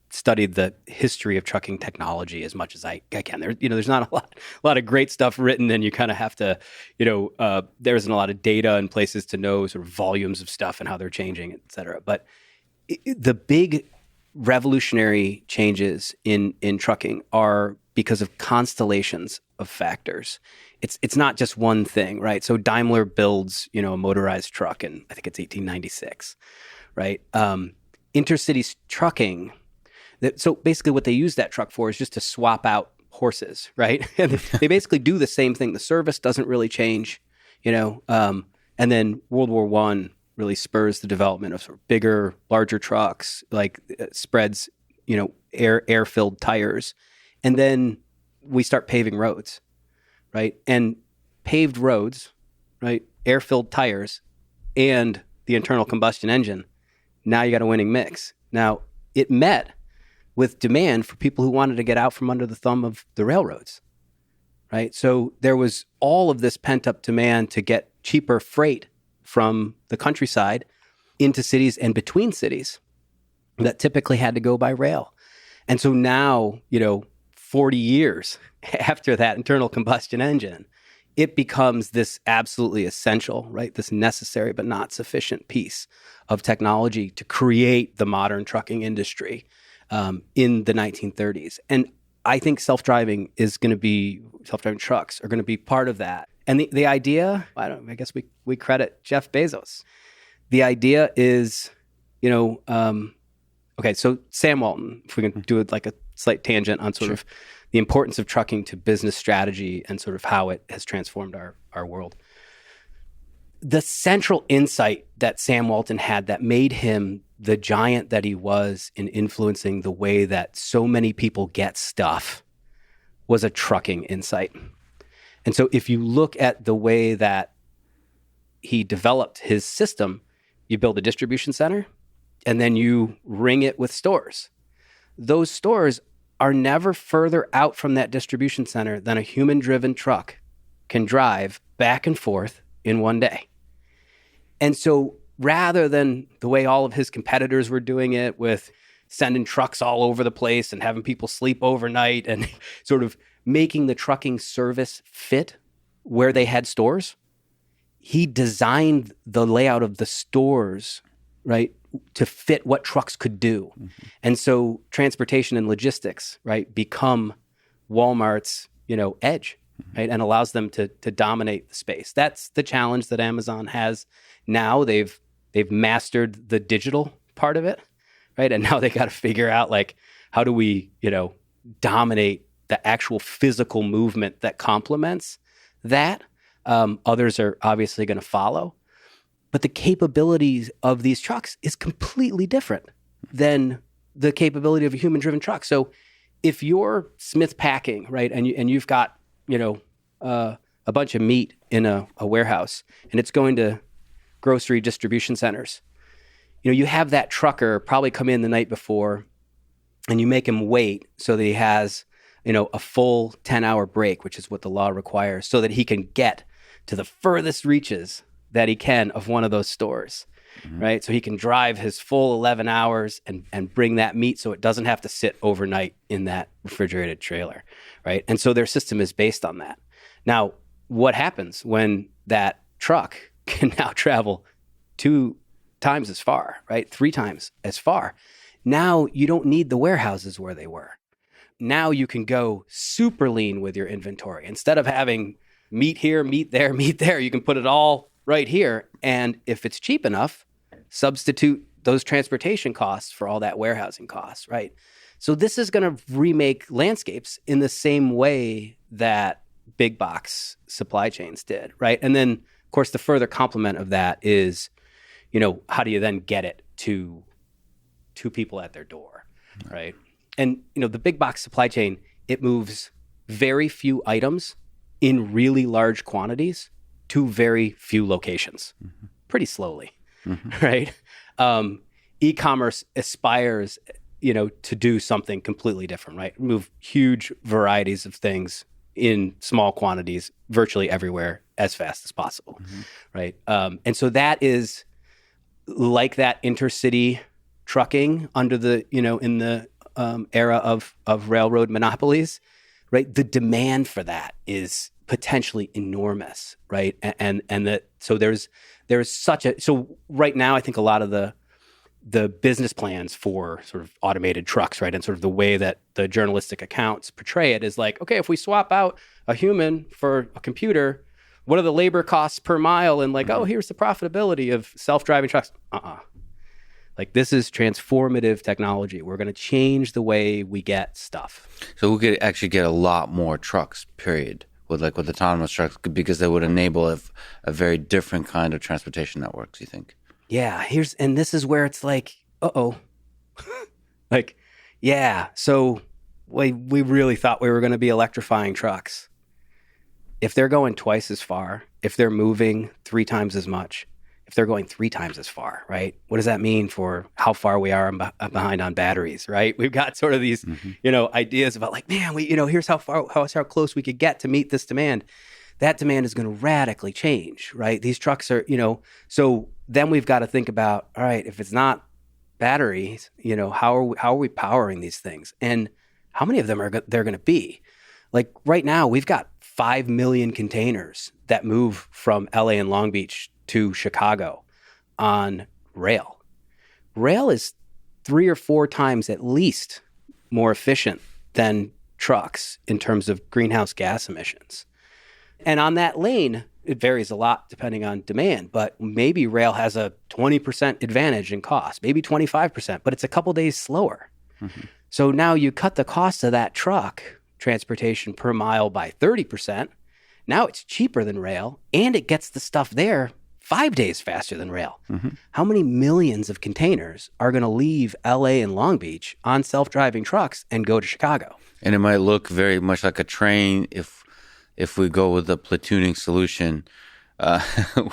studied the history of trucking technology as much as I can. There's not a lot of great stuff written, and you kind of have to, there isn't a lot of data and places to know sort of volumes of stuff and how they're changing, et cetera. But the big revolutionary changes in trucking are because of constellations of factors. It's not just one thing, right? So Daimler builds, a motorized truck in, I think it's 1896, right? Intercity trucking. So basically what they use that truck for is just to swap out horses, right? And they basically do the same thing. The service doesn't really change, and then World War I really spurs the development of sort of bigger, larger trucks, spreads, air-filled tires. And then we start paving roads, right? And paved roads, right? Air-filled tires and the internal combustion engine. Now you got a winning mix. Now it met with demand for people who wanted to get out from under the thumb of the railroads, right? So there was all of this pent-up demand to get cheaper freight from the countryside into cities and between cities that typically had to go by rail. And so now, 40 years after that internal combustion engine, it becomes this absolutely essential, right? This necessary but not sufficient piece of technology to create the modern trucking industry in the 1930s. And I think self-driving trucks are going to be part of that. And the idea, I guess we credit Jeff Bezos. The idea is, okay, so Sam Walton, if we can do it like a slight tangent on sort of the importance of trucking to business strategy and sort of how it has transformed our world. The central insight that Sam Walton had that made him the giant that he was in influencing the way that so many people get stuff was a trucking insight. And so if you look at the way that he developed his system, you build a distribution center and then you ring it with stores. Those stores are never further out from that distribution center than a human-driven truck can drive back and forth in one day. And so rather than the way all of his competitors were doing it with sending trucks all over the place and having people sleep overnight and sort of making the trucking service fit where they had stores, he designed the layout of the stores, right, to fit what trucks could do. Mm-hmm. And so transportation and logistics, right, become Walmart's, edge, right, and allows them to dominate the space. That's the challenge that Amazon has now. They've mastered the digital part of it, right? And now they got to figure out, like, how do we, dominate the actual physical movement that complements that? Others are obviously going to follow. But the capabilities of these trucks is completely different than the capability of a human-driven truck. So if you're Smith Packing, right, and you've got, a bunch of meat in a warehouse and it's going to grocery distribution centers, you have that trucker probably come in the night before and you make him wait so that he has, a full 10-hour break, which is what the law requires, so that he can get to the furthest reaches that he can of one of those stores, right? So he can drive his full 11 hours and bring that meat so it doesn't have to sit overnight in that refrigerated trailer, right? And so their system is based on that. Now, what happens when that truck can now travel 2 times as far, right? 3 times as far? Now you don't need the warehouses where they were. Now you can go super lean with your inventory. Instead of having meat here, meat there, you can put it all right here. And if it's cheap enough, substitute those transportation costs for all that warehousing costs, right? So this is going to remake landscapes in the same way that big box supply chains did, right? And then, of course, the further complement of that is, how do you then get it to people at their door, right? And, the big box supply chain, it moves very few items in really large quantities to very few locations, pretty slowly, right? E-commerce aspires, to do something completely different, right? Move huge varieties of things in small quantities virtually everywhere as fast as possible, right? And so that is like that intercity trucking under the, in the era of railroad monopolies, right? The demand for that is potentially enormous, right? And that, so there's so right now, I think a lot of the business plans for sort of automated trucks, right, and sort of the way that the journalistic accounts portray it is like, okay, if we swap out a human for a computer, what are the labor costs per mile? And like, oh, here's the profitability of self-driving trucks. Like, this is transformative technology. We're going to change the way we get stuff. So we could actually get a lot more trucks, period, with autonomous trucks, because they would enable a very different kind of transportation networks, you think? Yeah, and this is where it's like, like, yeah, so we really thought we were going to be electrifying trucks. If they're going twice as far, if they're moving 3 times as much, if they're going 3 times as far, right? What does that mean for how far we are behind on batteries, right? We've got sort of these, ideas about like, man, here's how close we could get to meet this demand. That demand is going to radically change, right? These trucks are, so then we've got to think about, all right, if it's not batteries, how are we powering these things? And how many of them are there going to be? Like right now, we've got 5 million containers that move from LA and Long Beach to Chicago on rail. Rail is 3 or 4 times at least more efficient than trucks in terms of greenhouse gas emissions. And on that lane, it varies a lot depending on demand, but maybe rail has a 20% advantage in cost, maybe 25%, but it's a couple days slower. Mm-hmm. So now you cut the cost of that truck transportation per mile by 30%. Now it's cheaper than rail, and it gets the stuff there 5 days faster than rail. Mm-hmm. How many millions of containers are going to leave LA and Long Beach on self-driving trucks and go to Chicago? And it might look very much like a train if we go with the platooning solution.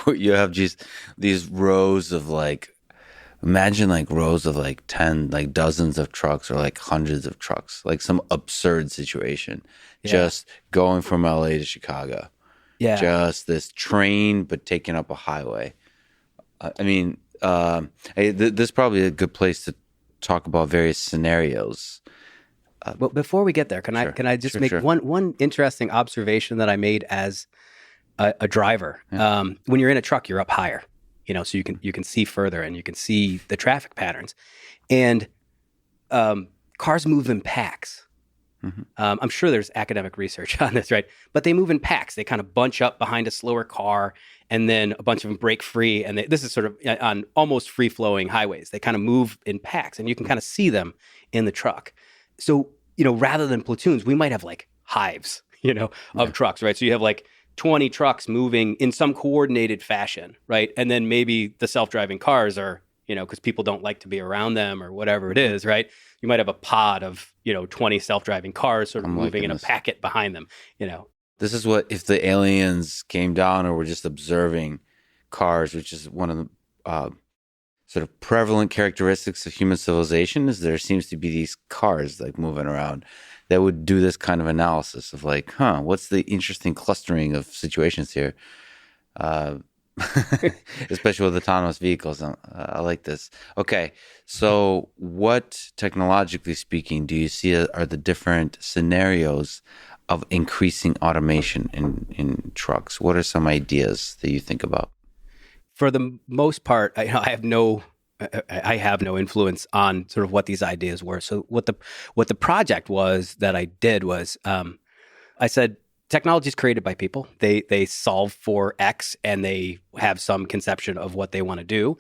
Where you have just these rows of imagine rows of 10, dozens of trucks or hundreds of trucks, some absurd situation. Yeah. Just going from LA to Chicago. Yeah. Just this train, but taking up a highway. This is probably a good place to talk about various scenarios. But before we get there, can I just make one interesting observation that I made as a driver? Yeah. When you're in a truck, you're up higher, so you can see further and you can see the traffic patterns, and cars move in packs. Mm-hmm. I'm sure there's academic research on this, right? But they move in packs. They kind of bunch up behind a slower car, and then a bunch of them break free. And this is sort of on almost free-flowing highways. They kind of move in packs, and you can kind of see them in the truck. So, rather than platoons, we might have hives, of trucks, right? So you have 20 trucks moving in some coordinated fashion, right? And then maybe the self-driving cars are, because people don't like to be around them or whatever it is, right? You might have a pod of, 20 self-driving cars sort of moving in a packet behind them, This is what, if the aliens came down or were just observing cars, which is one of the sort of prevalent characteristics of human civilization, is there seems to be these cars moving around that would do this kind of analysis of what's the interesting clustering of situations here? Especially with autonomous vehicles. I like this. Okay, so what, technologically speaking, do you see are the different scenarios of increasing automation in trucks? What are some ideas that you think about? For the most part, I have no influence on sort of what these ideas were. So what the project was that I did was I said, technology is created by people. They solve for X and they have some conception of what they want to do.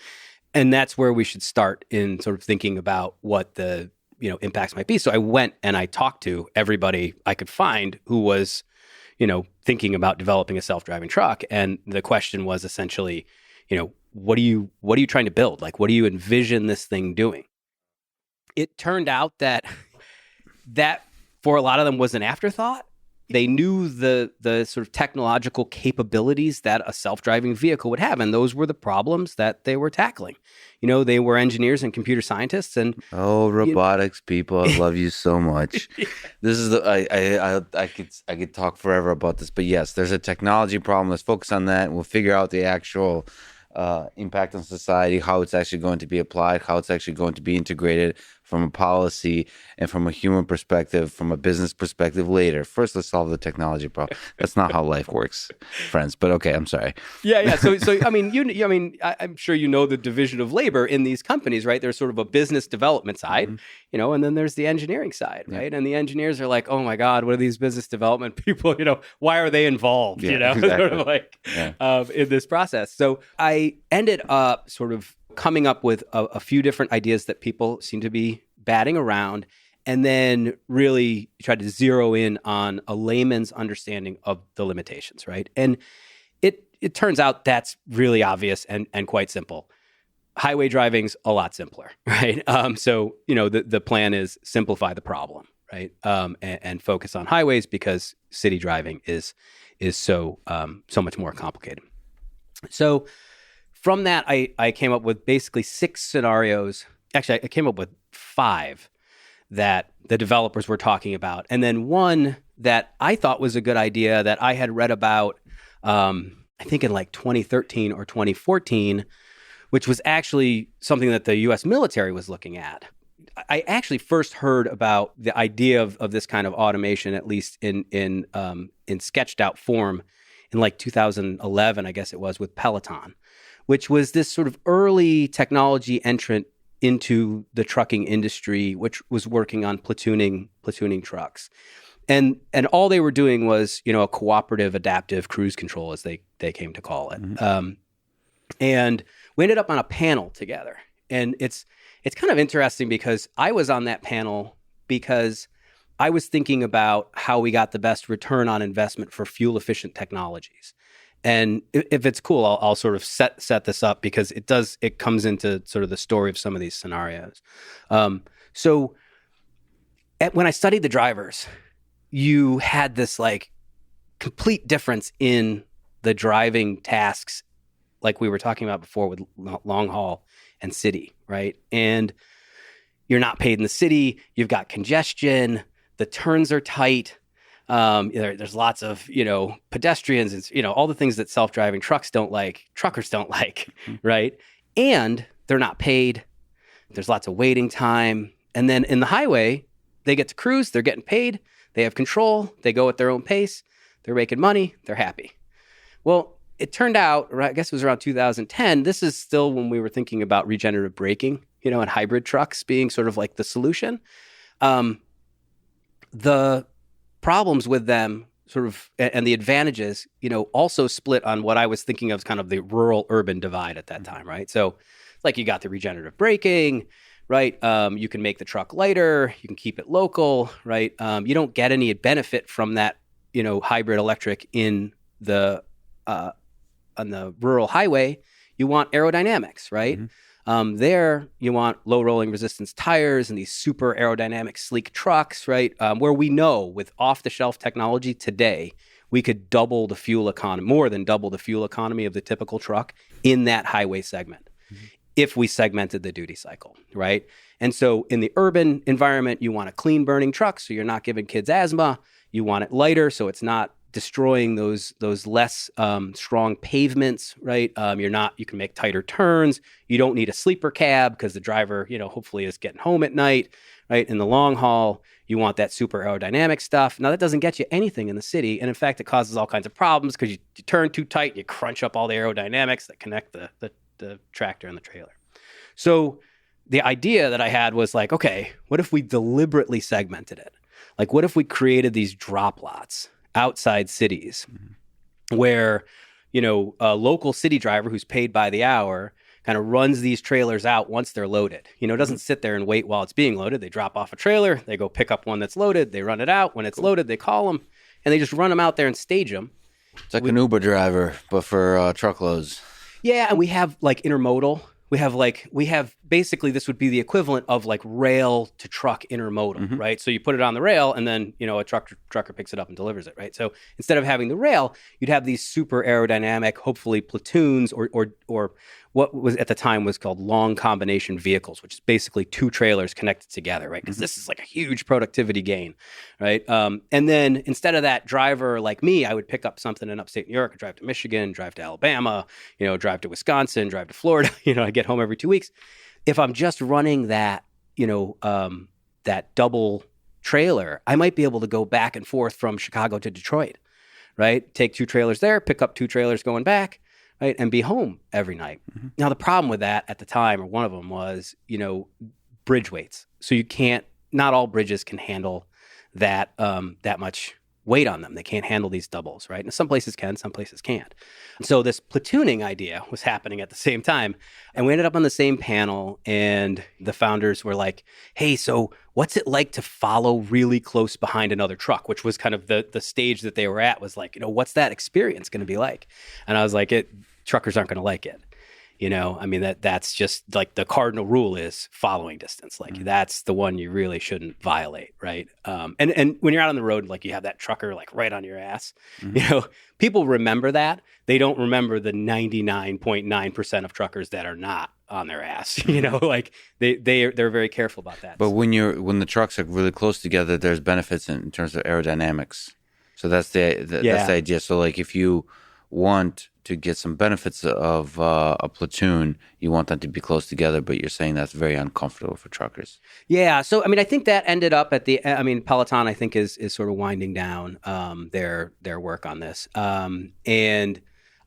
And that's where we should start in sort of thinking about what the impacts might be. So I went and I talked to everybody I could find who was, thinking about developing a self-driving truck. And the question was essentially, what are you trying to build? What do you envision this thing doing? It turned out that for a lot of them was an afterthought. They knew the sort of technological capabilities that a self-driving vehicle would have, and those were the problems that they were tackling. They were engineers and computer scientists, and robotics people, I love you so much. Yeah. This is I could talk forever about this, but yes, there's a technology problem. Let's focus on that, and we'll figure out the actual impact on society, how it's actually going to be applied, how it's actually going to be integrated from a policy and from a human perspective, from a business perspective later. First, let's solve the technology problem. That's not how life works, friends. But okay, I'm sorry. Yeah. So I'm sure the division of labor in these companies, right? There's sort of a business development side, mm-hmm. And then there's the engineering side, right? Yeah. And the engineers are like, oh my God, what are these business development people? Why are they involved? Exactly. Sort of in this process. So I ended up sort of coming up with a few different ideas that people seem to be batting around, and then really tried to zero in on a layman's understanding of the limitations, right? And it turns out that's really obvious and quite simple. Highway driving's a lot simpler, right? So the plan is simplify the problem, right? And focus on highways because city driving is so much more complicated. So from that, I came up with basically 6 scenarios. Actually, I came up with 5 that the developers were talking about. And then one that I thought was a good idea that I had read about, I think in 2013 or 2014, which was actually something that the U.S. military was looking at. I actually first heard about the idea of this kind of automation, at least in sketched out form, in like 2011, I guess it was, with Peloton, which was this sort of early technology entrant into the trucking industry, which was working on platooning trucks. And all they were doing was, you know, a cooperative adaptive cruise control, as they came to call it. Mm-hmm. And we ended up on a panel together. And it's kind of interesting because I was on that panel because I was thinking about how we got the best return on investment for fuel efficient technologies. And if it's cool, I'll sort of set this up because it comes into sort of the story of some of these scenarios. So when I studied the drivers, you had this like complete difference in the driving tasks, like we were talking about before with long haul and city, right? And you're not paid in the city. You've got congestion. The turns are tight. There's lots of, you know, pedestrians and, you know, all the things that self-driving truckers don't like, right? And they're not paid. There's lots of waiting time. And then in the highway, they get to cruise. They're getting paid. They have control. They go at their own pace. They're making money. They're happy. Well, it turned out, I guess it was around 2010, this is still when we were thinking about regenerative braking, you know, and hybrid trucks being sort of like the solution. The problems with them sort of, and the advantages, you know, also split on what I was thinking of as kind of the rural-urban divide at that time, right? So like you got the regenerative braking, right? You can make the truck lighter, you can keep it local, right? You don't get any benefit from that, you know, hybrid electric in the on the rural highway. You want aerodynamics, right? Mm-hmm. There you want low rolling resistance tires and these super aerodynamic sleek trucks, right? Where we know with off the shelf technology today, we could double the fuel economy, more than double the fuel economy of the typical truck in that highway segment. Mm-hmm. If we segmented the duty cycle, right? And so in the urban environment, you want a clean burning truck, so you're not giving kids asthma. You want it lighter, so it's not destroying those less strong pavements, right? You can make tighter turns. You don't need a sleeper cab because the driver, you know, hopefully is getting home at night, right? In the long haul, you want that super aerodynamic stuff. Now that doesn't get you anything in the city. And in fact, it causes all kinds of problems because you turn too tight, and you crunch up all the aerodynamics that connect the tractor and the trailer. So the idea that I had was like, okay, what if we deliberately segmented it? Like, what if we created these drop lots outside cities where, you know, a local city driver who's paid by the hour kind of runs these trailers out once they're loaded. You know, doesn't sit there and wait while it's being loaded. They drop off a trailer, they go pick up one that's loaded, they run it out. When it's loaded, they call them, and they just run them out there and stage them. It's like an Uber driver, but for truckloads. Yeah, and we have like intermodal. We have basically, this would be the equivalent of like rail to truck intermodal, right? So you put it on the rail and then, you know, a trucker picks it up and delivers it, right? So instead of having the rail, you'd have these super aerodynamic, hopefully platoons or what was at the time was called long combination vehicles, which is basically two trailers connected together, right? Because this is like a huge productivity gain, right? And then instead of that driver like me, I would pick up something in upstate New York, drive to Michigan, drive to Alabama, you know, drive to Wisconsin, drive to Florida, you know, I get home every 2 weeks. If I'm just running that, you know, that double trailer, I might be able to go back and forth from Chicago to Detroit, right? Take two trailers there, pick up two trailers going back, right? And be home every night. Mm-hmm. Now, the problem with that at the time, or one of them was, you know, bridge weights. So not all bridges can handle that much weight on them. They can't handle these doubles, right? And some places can, some places can't. So this platooning idea was happening at the same time. And we ended up on the same panel, and the founders were like, hey, so what's it like to follow really close behind another truck? Which was kind of the stage that they were at, was like, you know, what's that experience going to be like? And I was like, truckers aren't going to like it. You know, I mean, that's just like the cardinal rule is following distance. Like that's the one you really shouldn't violate, right? And when you're out on the road, like you have that trucker like right on your ass, you know, people remember that. They don't remember the 99.9% of truckers that are not on their ass. You know, like they're very careful about that. But when the trucks are really close together, there's benefits in terms of aerodynamics. So that's the idea. So like if you want to get some benefits of a platoon, you want them to be close together, but you're saying that's very uncomfortable for truckers. Yeah. So, I mean, I think that ended up Peloton, I think is sort of winding down their work on this. And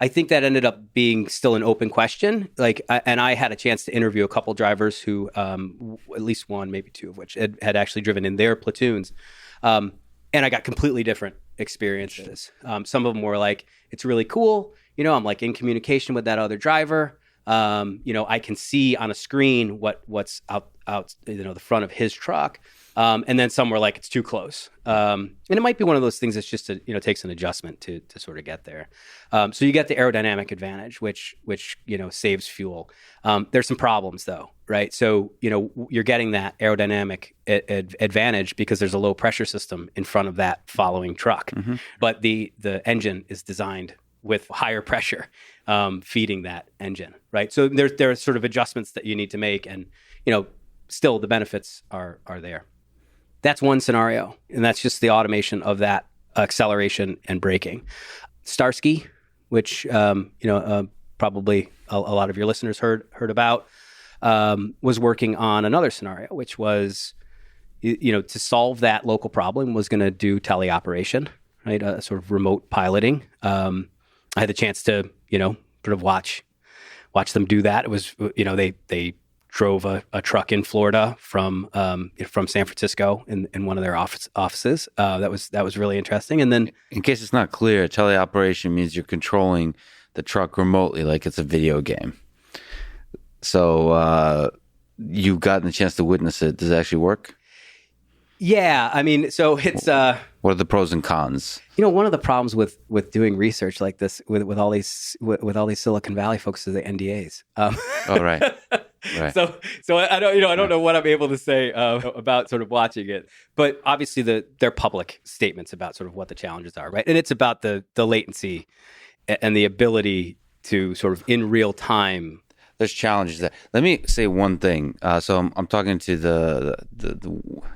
I think that ended up being still an open question. And I had a chance to interview a couple drivers who, at least one, maybe two of which had actually driven in their platoons. And I got completely different experiences. Some of them were like, it's really cool. I'm like in communication with that other driver. I can see on a screen what's out, the front of his truck. And then some were like, it's too close. And it might be one of those things that's just, takes an adjustment to sort of get there. So you get the aerodynamic advantage, which saves fuel. There's some problems though, right? So, you're getting that aerodynamic advantage because there's a low pressure system in front of that following truck. Mm-hmm. But the engine is designed with higher pressure feeding that engine, right? So there are sort of adjustments that you need to make, and still the benefits are there. That's one scenario, and that's just the automation of that acceleration and braking. Starsky, which probably a lot of your listeners heard about, was working on another scenario, which was to solve that local problem was going to do teleoperation, right? Sort of remote piloting. I had the chance to, sort of watch them do that. It was, they drove a truck in Florida from San Francisco in one of their offices. That was really interesting. And then, in case it's not clear, teleoperation means you're controlling the truck remotely, like it's a video game. So you've gotten the chance to witness it. Does it actually work? Yeah, I mean, so it's what are the pros and cons? One of the problems with doing research like this with all these Silicon Valley folks is the NDAs. Oh, right. Right. So I don't know what I'm able to say about sort of watching it, but obviously they're public statements about sort of what the challenges are, right? And it's about the latency and the ability to sort of in real time. There's challenges there. Let me say one thing. So I'm talking to the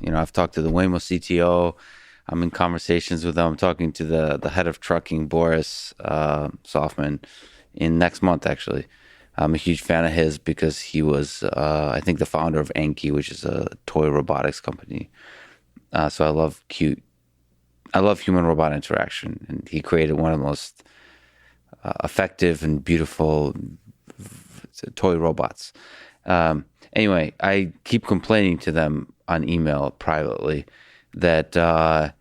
I've talked to the Waymo CTO. I'm in conversations with them. I'm talking to the head of trucking, Boris Softman, in next month, actually. I'm a huge fan of his because he was, I think, the founder of Anki, which is a toy robotics company. So I love human-robot interaction. And he created one of the most effective and beautiful toy robots. Anyway, I keep complaining to them on email privately that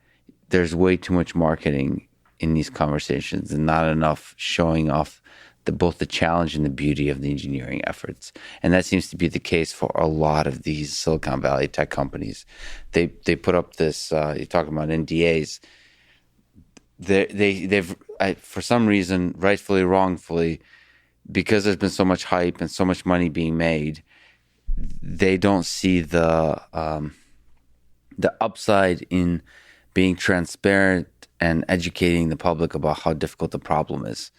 there's way too much marketing in these conversations and not enough showing off both the challenge and the beauty of the engineering efforts. And that seems to be the case for a lot of these Silicon Valley tech companies. They put up this, you're talking about NDAs. They've for some reason, rightfully, wrongfully, because there's been so much hype and so much money being made, they don't see the upside in being transparent and educating the public about how difficult the problem is.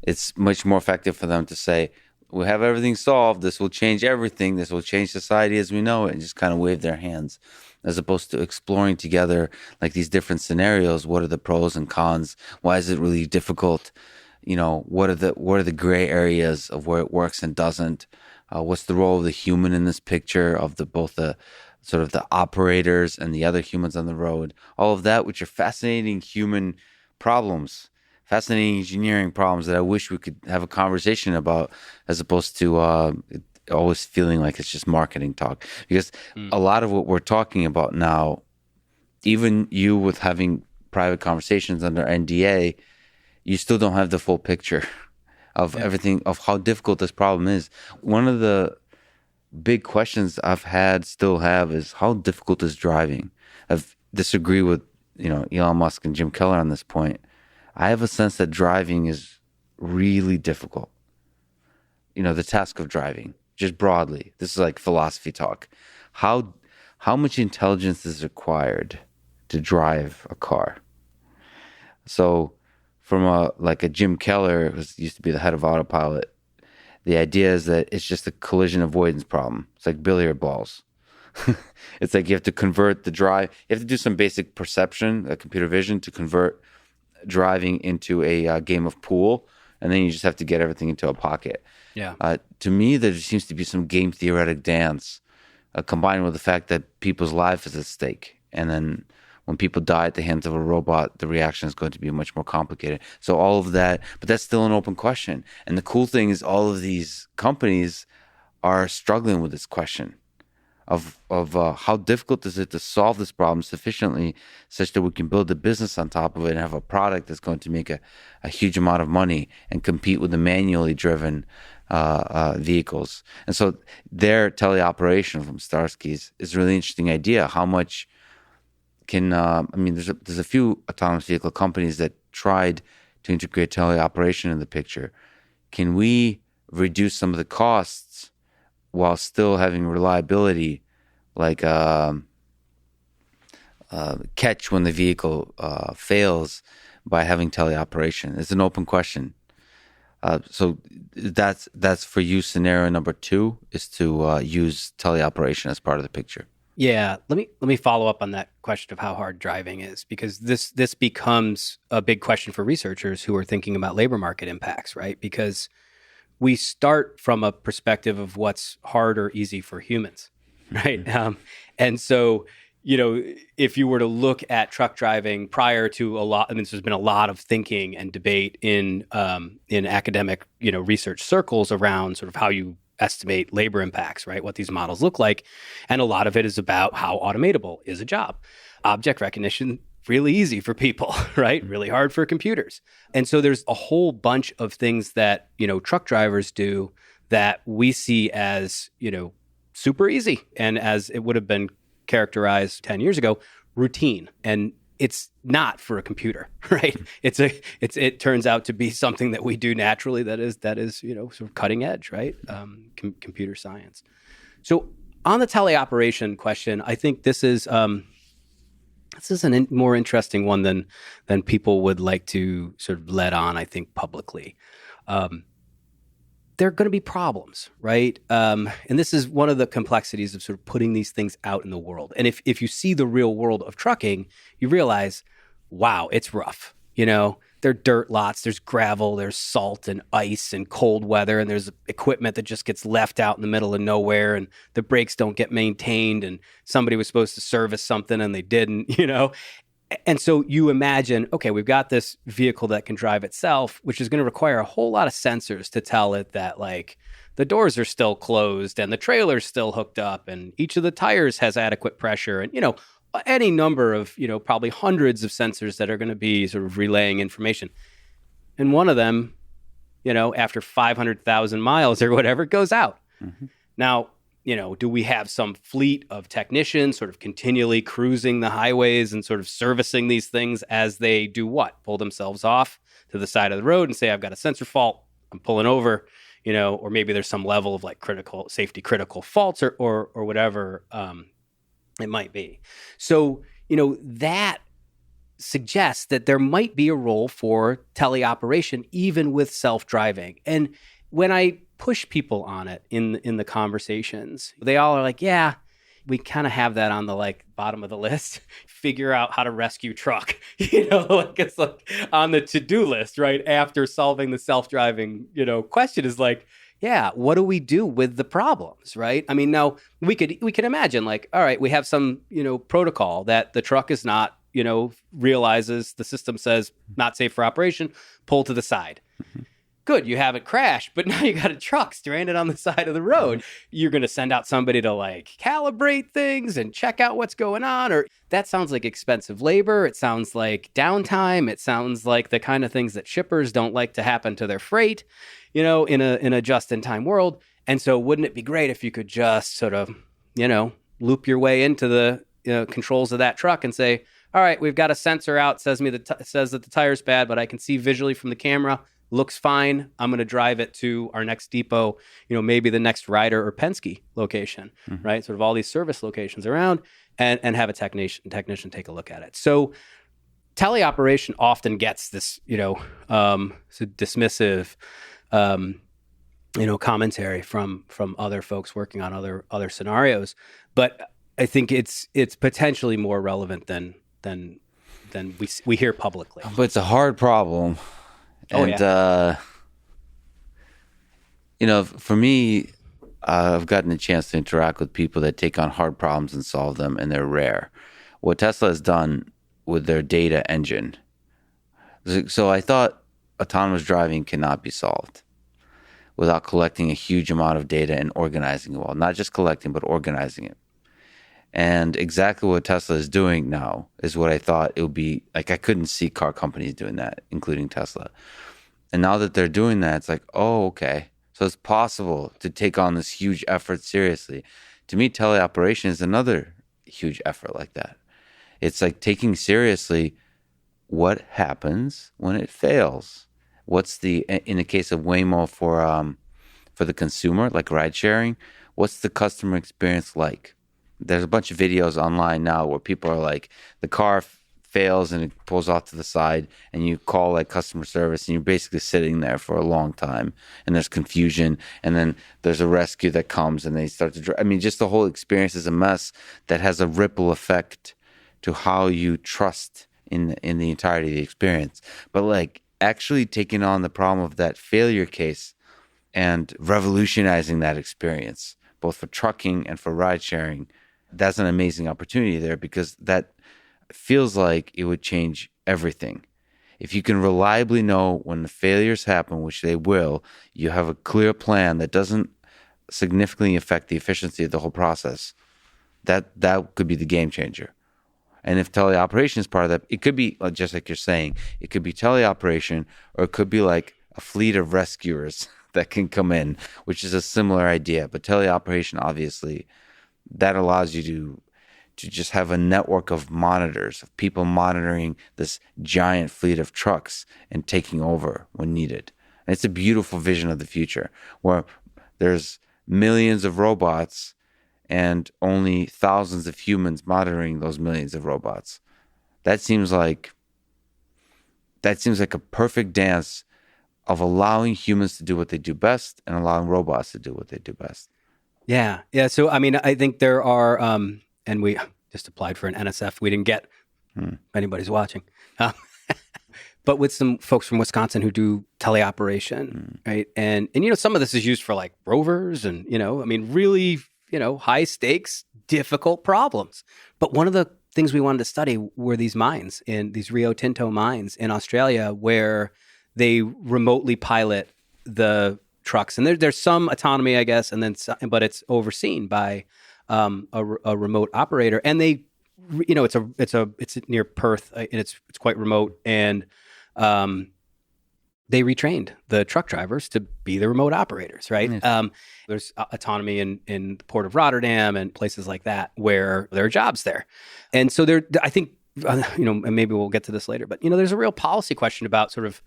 It's much more effective for them to say, we have everything solved. This will change everything. This will change society as we know it, and just kind of wave their hands, as opposed to exploring together like these different scenarios. What are the pros and cons? Why is it really difficult? What are the gray areas of where it works and doesn't? What's the role of the human in this picture, of both the sort of the operators and the other humans on the road? All of that, which are fascinating human problems, fascinating engineering problems that I wish we could have a conversation about, as opposed to always feeling like it's just marketing talk. Because a lot of what we're talking about now, even you with having private conversations under NDA, you still don't have the full picture of everything, of how difficult this problem is. One of the big questions still have is, how difficult is driving? I've disagree with Elon Musk and Jim Keller on this point. I have a sense that driving is really difficult. The task of driving, just broadly. This is like philosophy talk. How much intelligence is required to drive a car? So from a Jim Keller, who used to be the head of Autopilot, the idea is that it's just a collision avoidance problem. It's like billiard balls. It's like you have to convert the drive. You have to do some basic perception, computer vision, to convert driving into a game of pool. and then you just have to get everything into a pocket. Yeah. To me, there seems to be some game theoretic dance combined with the fact that people's life is at stake. And then when people die at the hands of a robot, the reaction is going to be much more complicated. So all of that, but that's still an open question. And the cool thing is all of these companies are struggling with this question of how difficult is it to solve this problem sufficiently such that we can build a business on top of it and have a product that's going to make a huge amount of money and compete with the manually driven vehicles. And so their teleoperation from Starsky's is a really interesting idea. How much can there's a few autonomous vehicle companies that tried to integrate teleoperation in the picture. Can we reduce some of the costs while still having reliability, like catch when the vehicle fails by having teleoperation? It's an open question. So that's for you. Scenario number 2 is to use teleoperation as part of the picture. Yeah, let me follow up on that question of how hard driving is, because this becomes a big question for researchers who are thinking about labor market impacts, right? Because we start from a perspective of what's hard or easy for humans, right? And so, if you were to look at truck driving prior to there's been a lot of thinking and debate in academic, research circles around sort of how you estimate labor impacts, right? What these models look like. And a lot of it is about how automatable is a job. Object recognition, really easy for people, right? Really hard for computers. And so there's a whole bunch of things that, truck drivers do that we see as, super easy. And as it would have been characterized 10 years ago, routine. And it's not for a computer, right? It turns out to be something that we do naturally that is sort of cutting edge, right? Computer science. So on the teleoperation question, I think this is more interesting one than people would like to sort of let on, I think, publicly. There are going to be problems, right? And this is one of the complexities of sort of putting these things out in the world. And if you see the real world of trucking, you realize, wow, it's rough. There are dirt lots, there's gravel, there's salt and ice and cold weather, and there's equipment that just gets left out in the middle of nowhere, and the brakes don't get maintained, and somebody was supposed to service something and they didn't, And so you imagine, okay, we've got this vehicle that can drive itself, which is going to require a whole lot of sensors to tell it that, like, the doors are still closed and the trailer's still hooked up and each of the tires has adequate pressure and, any number of, probably hundreds of sensors that are going to be sort of relaying information. And one of them, after 500,000 miles or whatever, goes out. Mm-hmm. Now, do we have some fleet of technicians sort of continually cruising the highways and sort of servicing these things as they do what? Pull themselves off to the side of the road and say, I've got a sensor fault, I'm pulling over, or maybe there's some level of like critical faults or whatever it might be. So, that suggests that there might be a role for teleoperation even with self-driving. And when I push people on it in the conversations, they all are like, yeah, we kind of have that on the bottom of the list. Figure out how to rescue truck, it's like on the to-do list, right? After solving the self-driving, question is like, yeah, what do we do with the problems, right? I mean, now we could imagine all right, we have some, protocol that the truck is not, realizes the system says not safe for operation, pull to the side. Mm-hmm. Good, you haven't crashed, but now you got a truck stranded on the side of the road. You're going to send out somebody to calibrate things and check out what's going on. Or that sounds like expensive labor. It sounds like downtime. It sounds like the kind of things that shippers don't like to happen to their freight, in a just-in-time world. And so wouldn't it be great if you could just sort of, loop your way into the controls of that truck and say, all right, we've got a sensor out, says that the tire's bad, but I can see visually from the camera, looks fine. I'm going to drive it to our next depot, maybe the next Ryder or Penske location, mm-hmm. right? Sort of all these service locations around and have a technician take a look at it. So teleoperation often gets this, dismissive, commentary from other folks working on other scenarios. But I think it's potentially more relevant than we hear publicly. But it's a hard problem. And For me, I've gotten a chance to interact with people that take on hard problems and solve them, and they're rare. What Tesla has done with their data engine. So I thought autonomous driving cannot be solved without collecting a huge amount of data and organizing it well. Not just collecting, but organizing it. And exactly what Tesla is doing now is what I thought it would be. Like, I couldn't see car companies doing that, including Tesla. And now that they're doing that, it's like, oh, okay. So it's possible to take on this huge effort seriously. To me, teleoperation is another huge effort like that. It's like taking seriously what happens when it fails. What's in the case of Waymo for the consumer, like ride sharing, what's the customer experience like? There's a bunch of videos online now where people are like, the car fails and it pulls off to the side, and you call like customer service, and you're basically sitting there for a long time, and there's confusion, and then there's a rescue that comes, and they start to drive. I mean, just the whole experience is a mess that has a ripple effect to how you trust in the entirety of the experience. But like actually taking on the problem of that failure case and revolutionizing that experience, both for trucking and for ride sharing, that's an amazing opportunity there, because that feels like it would change everything. If you can reliably know when the failures happen, which they will, you have a clear plan that doesn't significantly affect the efficiency of the whole process, that could be the game changer. And if teleoperation is part of that, it could be, just like you're saying, it could be teleoperation, or it could be like a fleet of rescuers that can come in, which is a similar idea. But teleoperation, obviously, that allows you to just have a network of monitors, of people monitoring this giant fleet of trucks and taking over when needed. And it's a beautiful vision of the future where there's millions of robots and only thousands of humans monitoring those millions of robots. That seems like a perfect dance of allowing humans to do what they do best and allowing robots to do what they do best. Yeah. Yeah. So, I mean, I think there are, and we just applied for an NSF. We didn't get, if anybody's watching, but with some folks from Wisconsin who do teleoperation, right? And, some of this is used for like rovers and, I mean, really, high stakes, difficult problems. But one of the things we wanted to study were these mines, in these Rio Tinto mines in Australia, where they remotely pilot the trucks, and there's some autonomy, I guess, and then but it's overseen by a remote operator, and they, it's near Perth, and it's quite remote, and they retrained the truck drivers to be the remote operators, right? Yes. There's autonomy in the port of Rotterdam and places like that where there are jobs there, and so there, I think, and maybe we'll get to this later, but there's a real policy question about sort of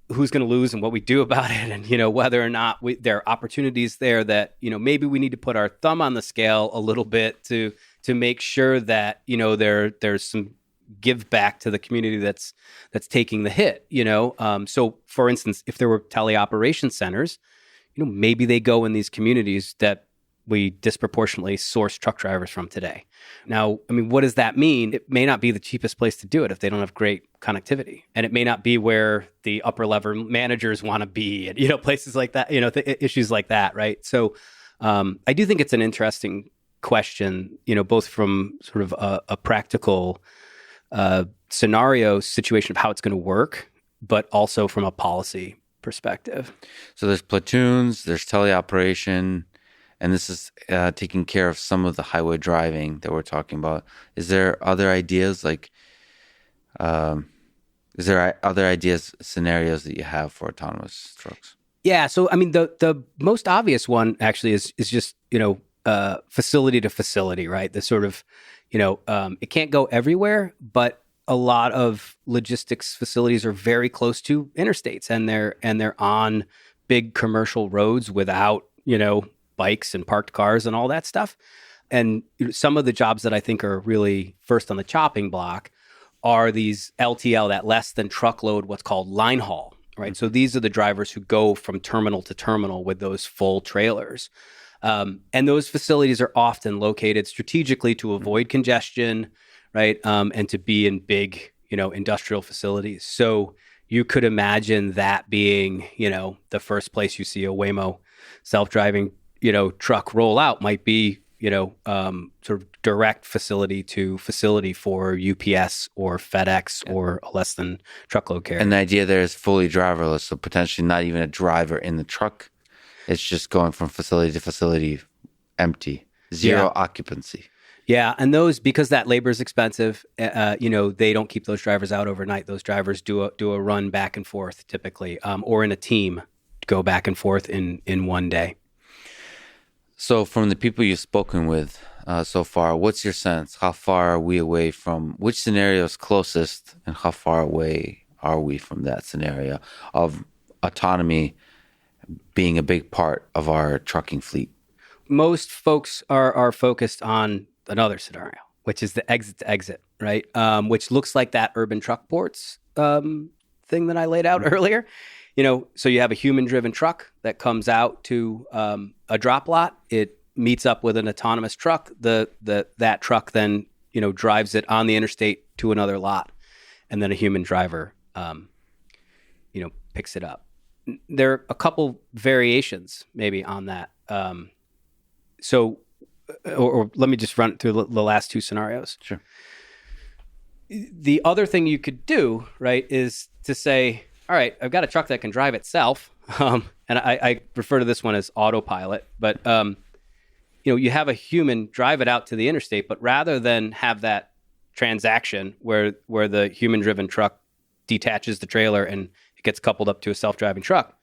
who's going to lose and what we do about it, and whether or not there are opportunities there that maybe we need to put our thumb on the scale a little bit to make sure that there's some give back to the community that's taking the hit. So for instance, if there were teleoperation centers, maybe they go in these communities that we disproportionately source truck drivers from today. Now, I mean, what does that mean? It may not be the cheapest place to do it if they don't have great connectivity. And it may not be where the upper level managers want to be, and, places like that, issues like that, right? So I do think it's an interesting question, both from sort of a practical scenario situation of how it's going to work, but also from a policy perspective. So there's platoons, there's teleoperation, and this is taking care of some of the highway driving that we're talking about. Is there other ideas scenarios that you have for autonomous trucks? Yeah. So, I mean, the most obvious one actually is just, facility to facility, right? The sort of, it can't go everywhere, but a lot of logistics facilities are very close to interstates, and they're on big commercial roads without, bikes and parked cars and all that stuff. And some of the jobs that I think are really first on the chopping block are these LTL, that less than truckload, what's called line haul, right? Mm-hmm. So these are the drivers who go from terminal to terminal with those full trailers. And those facilities are often located strategically to avoid congestion, right? And to be in big, industrial facilities. So, you could imagine that being, the first place you see a Waymo self-driving, truck roll out might be, sort of direct facility to facility for UPS or FedEx or a less than truckload carrier. And the idea there is fully driverless, so potentially not even a driver in the truck. It's just going from facility to facility empty, zero occupancy. Yeah, and those, because that labor is expensive, they don't keep those drivers out overnight. Those drivers do a run back and forth typically, or in a team, go back and forth in one day. So from the people you've spoken with so far, what's your sense? How far are we away from, which scenario is closest, and how far away are we from that scenario of autonomy being a big part of our trucking fleet? Most folks are focused on another scenario, which is the exit to exit, right? Which looks like that urban truck ports thing that I laid out earlier. So you have a human-driven truck that comes out to a drop lot. It meets up with an autonomous truck. That truck then, drives it on the interstate to another lot, and then a human driver, picks it up. There are a couple variations maybe on that. Or let me just run through the last two scenarios. Sure. The other thing you could do, right, is to say, all right, I've got a truck that can drive itself. And I refer to this one as autopilot, but, you have a human drive it out to the interstate, but rather than have that transaction where the human-driven truck detaches the trailer and it gets coupled up to a self-driving truck,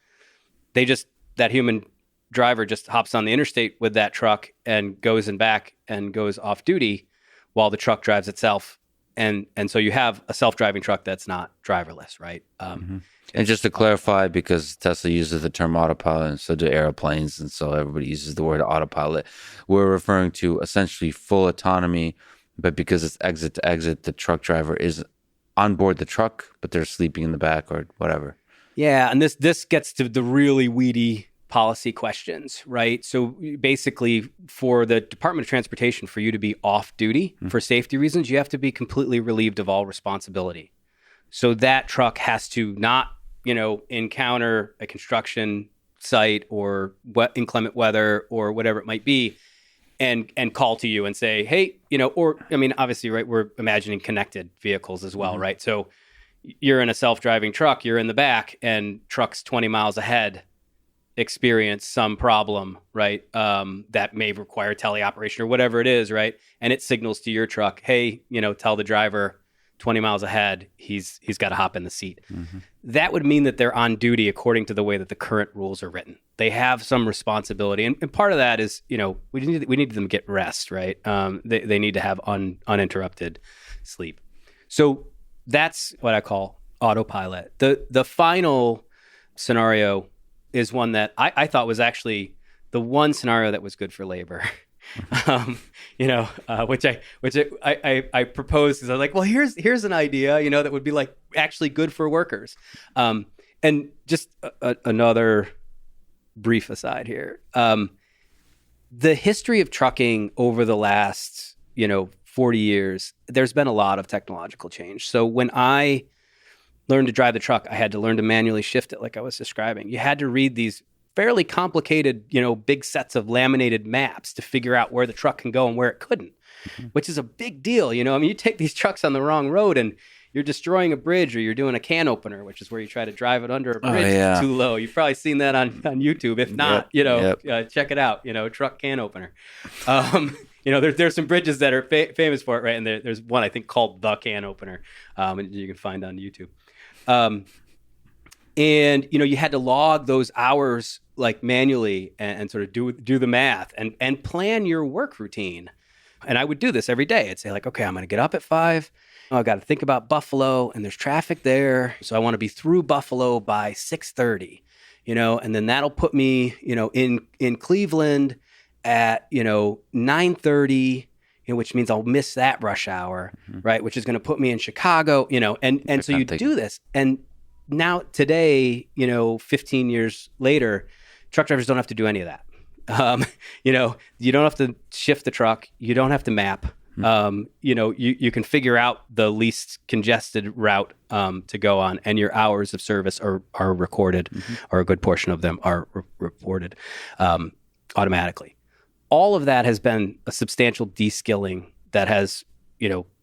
that human driver just hops on the interstate with that truck and goes in back and goes off duty while the truck drives itself. And so you have a self-driving truck that's not driverless, right? And just to clarify, because Tesla uses the term autopilot and so do airplanes, and so everybody uses the word autopilot, we're referring to essentially full autonomy, but because it's exit to exit, the truck driver is on board the truck, but they're sleeping in the back or whatever. Yeah, and this gets to the really weedy policy questions, right? So basically, for the Department of Transportation, for you to be off duty for safety reasons, you have to be completely relieved of all responsibility. So that truck has to not, encounter a construction site or inclement weather or whatever it might be, and call to you and say, hey, obviously, right, we're imagining connected vehicles as well, right? So you're in a self-driving truck, you're in the back, and truck's 20 miles ahead experience some problem, right? That may require teleoperation or whatever it is, right? And it signals to your truck, hey, tell the driver 20 miles ahead, he's got to hop in the seat. That would mean that they're on duty according to the way that the current rules are written. They have some responsibility. And part of that is, we need them to get rest, right? They need to have uninterrupted sleep. So that's what I call autopilot. The final scenario is one that I thought was actually the one scenario that was good for labor. Which I proposed because I was like, well, here's an idea, that would be like actually good for workers. And just another brief aside here. The history of trucking over the last, 40 years, there's been a lot of technological change. So when I learned to drive the truck, I had to learn to manually shift it like I was describing. You had to read these fairly complicated, big sets of laminated maps to figure out where the truck can go and where it couldn't, which is a big deal. You take these trucks on the wrong road and you're destroying a bridge, or you're doing a can opener, which is where you try to drive it under a bridge too low. You've probably seen that on YouTube. If not, check it out, truck can opener. There's some bridges that are famous for it, right? And there's one I think called the can opener, and you can find on YouTube. And, you had to log those hours like manually and sort of do the math and plan your work routine. And I would do this every day. I'd say like, okay, I'm going to get up at 5. I've got to think about Buffalo and there's traffic there. So I want to be through Buffalo by 6:30, and then that'll put me, in Cleveland at, 9:30, which means I'll miss that rush hour, right? Which is going to put me in Chicago, and so you do this. And now today, 15 years later, truck drivers don't have to do any of that. You don't have to shift the truck. You don't have to map. You can figure out the least congested route to go on, and your hours of service are recorded, or a good portion of them are reported automatically. All of that has been a substantial de-skilling that has,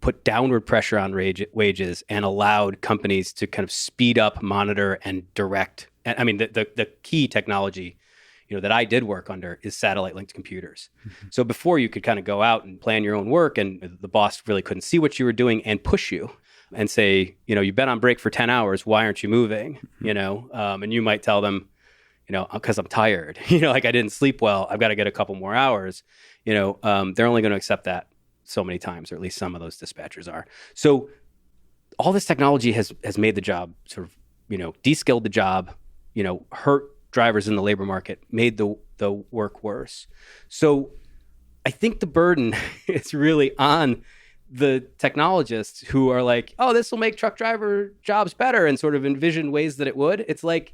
put downward pressure on wages and allowed companies to kind of speed up, monitor, and direct. And I mean, the key technology, that I did work under is satellite-linked computers. So before, you could kind of go out and plan your own work, and the boss really couldn't see what you were doing and push you and say, you've been on break for 10 hours. Why aren't you moving? And you might tell them, because I'm tired, like I didn't sleep well. I've got to get a couple more hours. They're only going to accept that so many times, or at least some of those dispatchers are. So all this technology has made the job sort of, de-skilled the job, hurt drivers in the labor market, made the work worse. So I think the burden is really on the technologists who are like, oh, this will make truck driver jobs better, and sort of envision ways that it would. It's like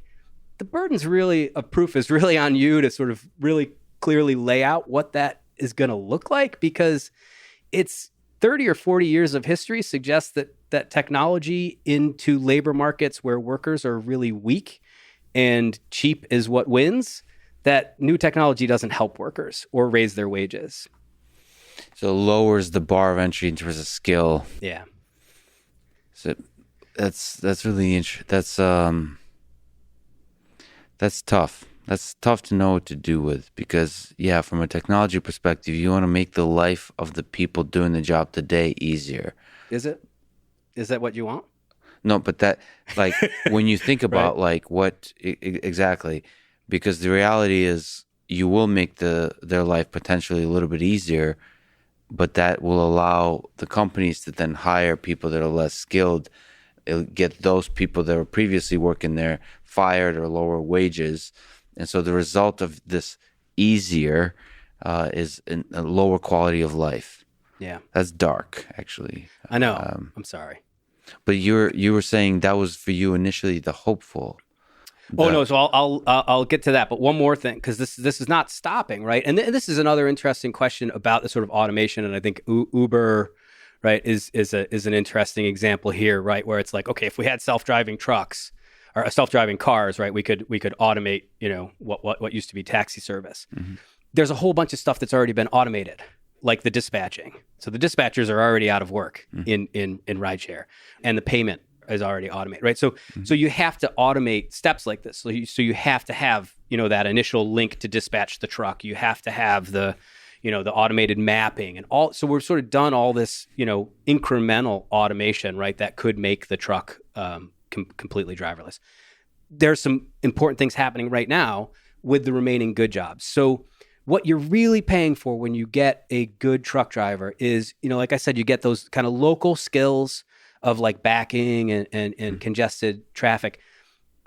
the burden's really of proof is really on you to sort of really clearly lay out what that is going to look like, because it's 30 or 40 years of history suggests that technology into labor markets where workers are really weak and cheap is what wins, that new technology doesn't help workers or raise their wages. So it lowers the bar of entry in terms of skill. Yeah. So that's really interesting. That's tough. That's tough to know what to do with, because, from a technology perspective, you want to make the life of the people doing the job today easier. Is it? Is that what you want? No, but that, like, when you think about, Right. like, what exactly, because the reality is you will make their life potentially a little bit easier, but that will allow the companies to then hire people that are less skilled. It'll get those people that were previously working there fired or lower wages. And so the result of this easier is a lower quality of life. Yeah. That's dark, actually. I know. I'm sorry. But you were saying that was for you initially the hopeful. Oh no! So I'll get to that, but one more thing, because this is not stopping, right? And this is another interesting question about the sort of automation, and I think Uber, right, is an interesting example here, right, where it's like, okay, if we had self-driving trucks or self-driving cars, right, we could automate, what used to be taxi service. Mm-hmm. There's a whole bunch of stuff that's already been automated, like the dispatching. So the dispatchers are already out of work in rideshare, and the payment is already automated, right? So so you have to automate steps like this. So you have to have, that initial link to dispatch the truck. You have to have the automated mapping and all. So we've sort of done all this, incremental automation, right, that could make the truck completely driverless. There's some important things happening right now with the remaining good jobs. So what you're really paying for when you get a good truck driver is, like I said, you get those kind of local skills of like backing and congested traffic.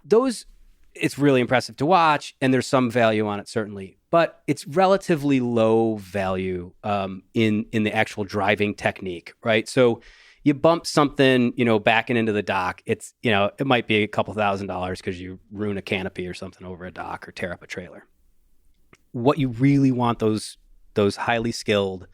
Those, it's really impressive to watch, and there's some value on it, certainly, but it's relatively low value in the actual driving technique, right? So you bump something, backing into the dock, it's, it might be a couple $1,000s because you ruin a canopy or something over a dock or tear up a trailer. What you really want, those highly skilled,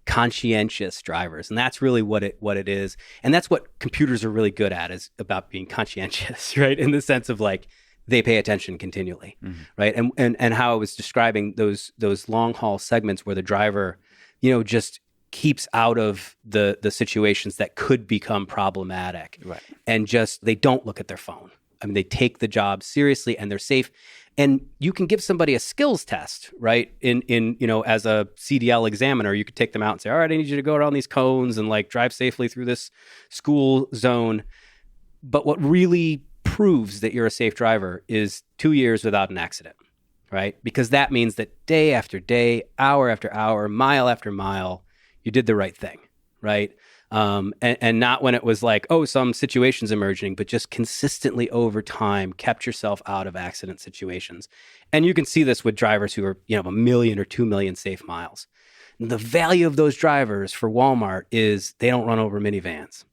conscientious drivers, and that's really what it is, and that's what computers are really good at, is about being conscientious, right? In the sense of like they pay attention continually, right? And how I was describing those long haul segments where the driver, just keeps out of the situations that could become problematic, right? And just they don't look at their phone. I mean, they take the job seriously and they're safe. And you can give somebody a skills test, right? In as a CDL examiner, you could take them out and say, all right, I need you to go around these cones and like drive safely through this school zone. But what really proves that you're a safe driver is 2 years without an accident, right? Because that means that day after day, hour after hour, mile after mile, you did the right thing, right? And not when it was like, oh, some situations emerging, but just consistently over time kept yourself out of accident situations. And you can see this with drivers who are, 1 million or 2 million safe miles. And the value of those drivers for Walmart is they don't run over minivans.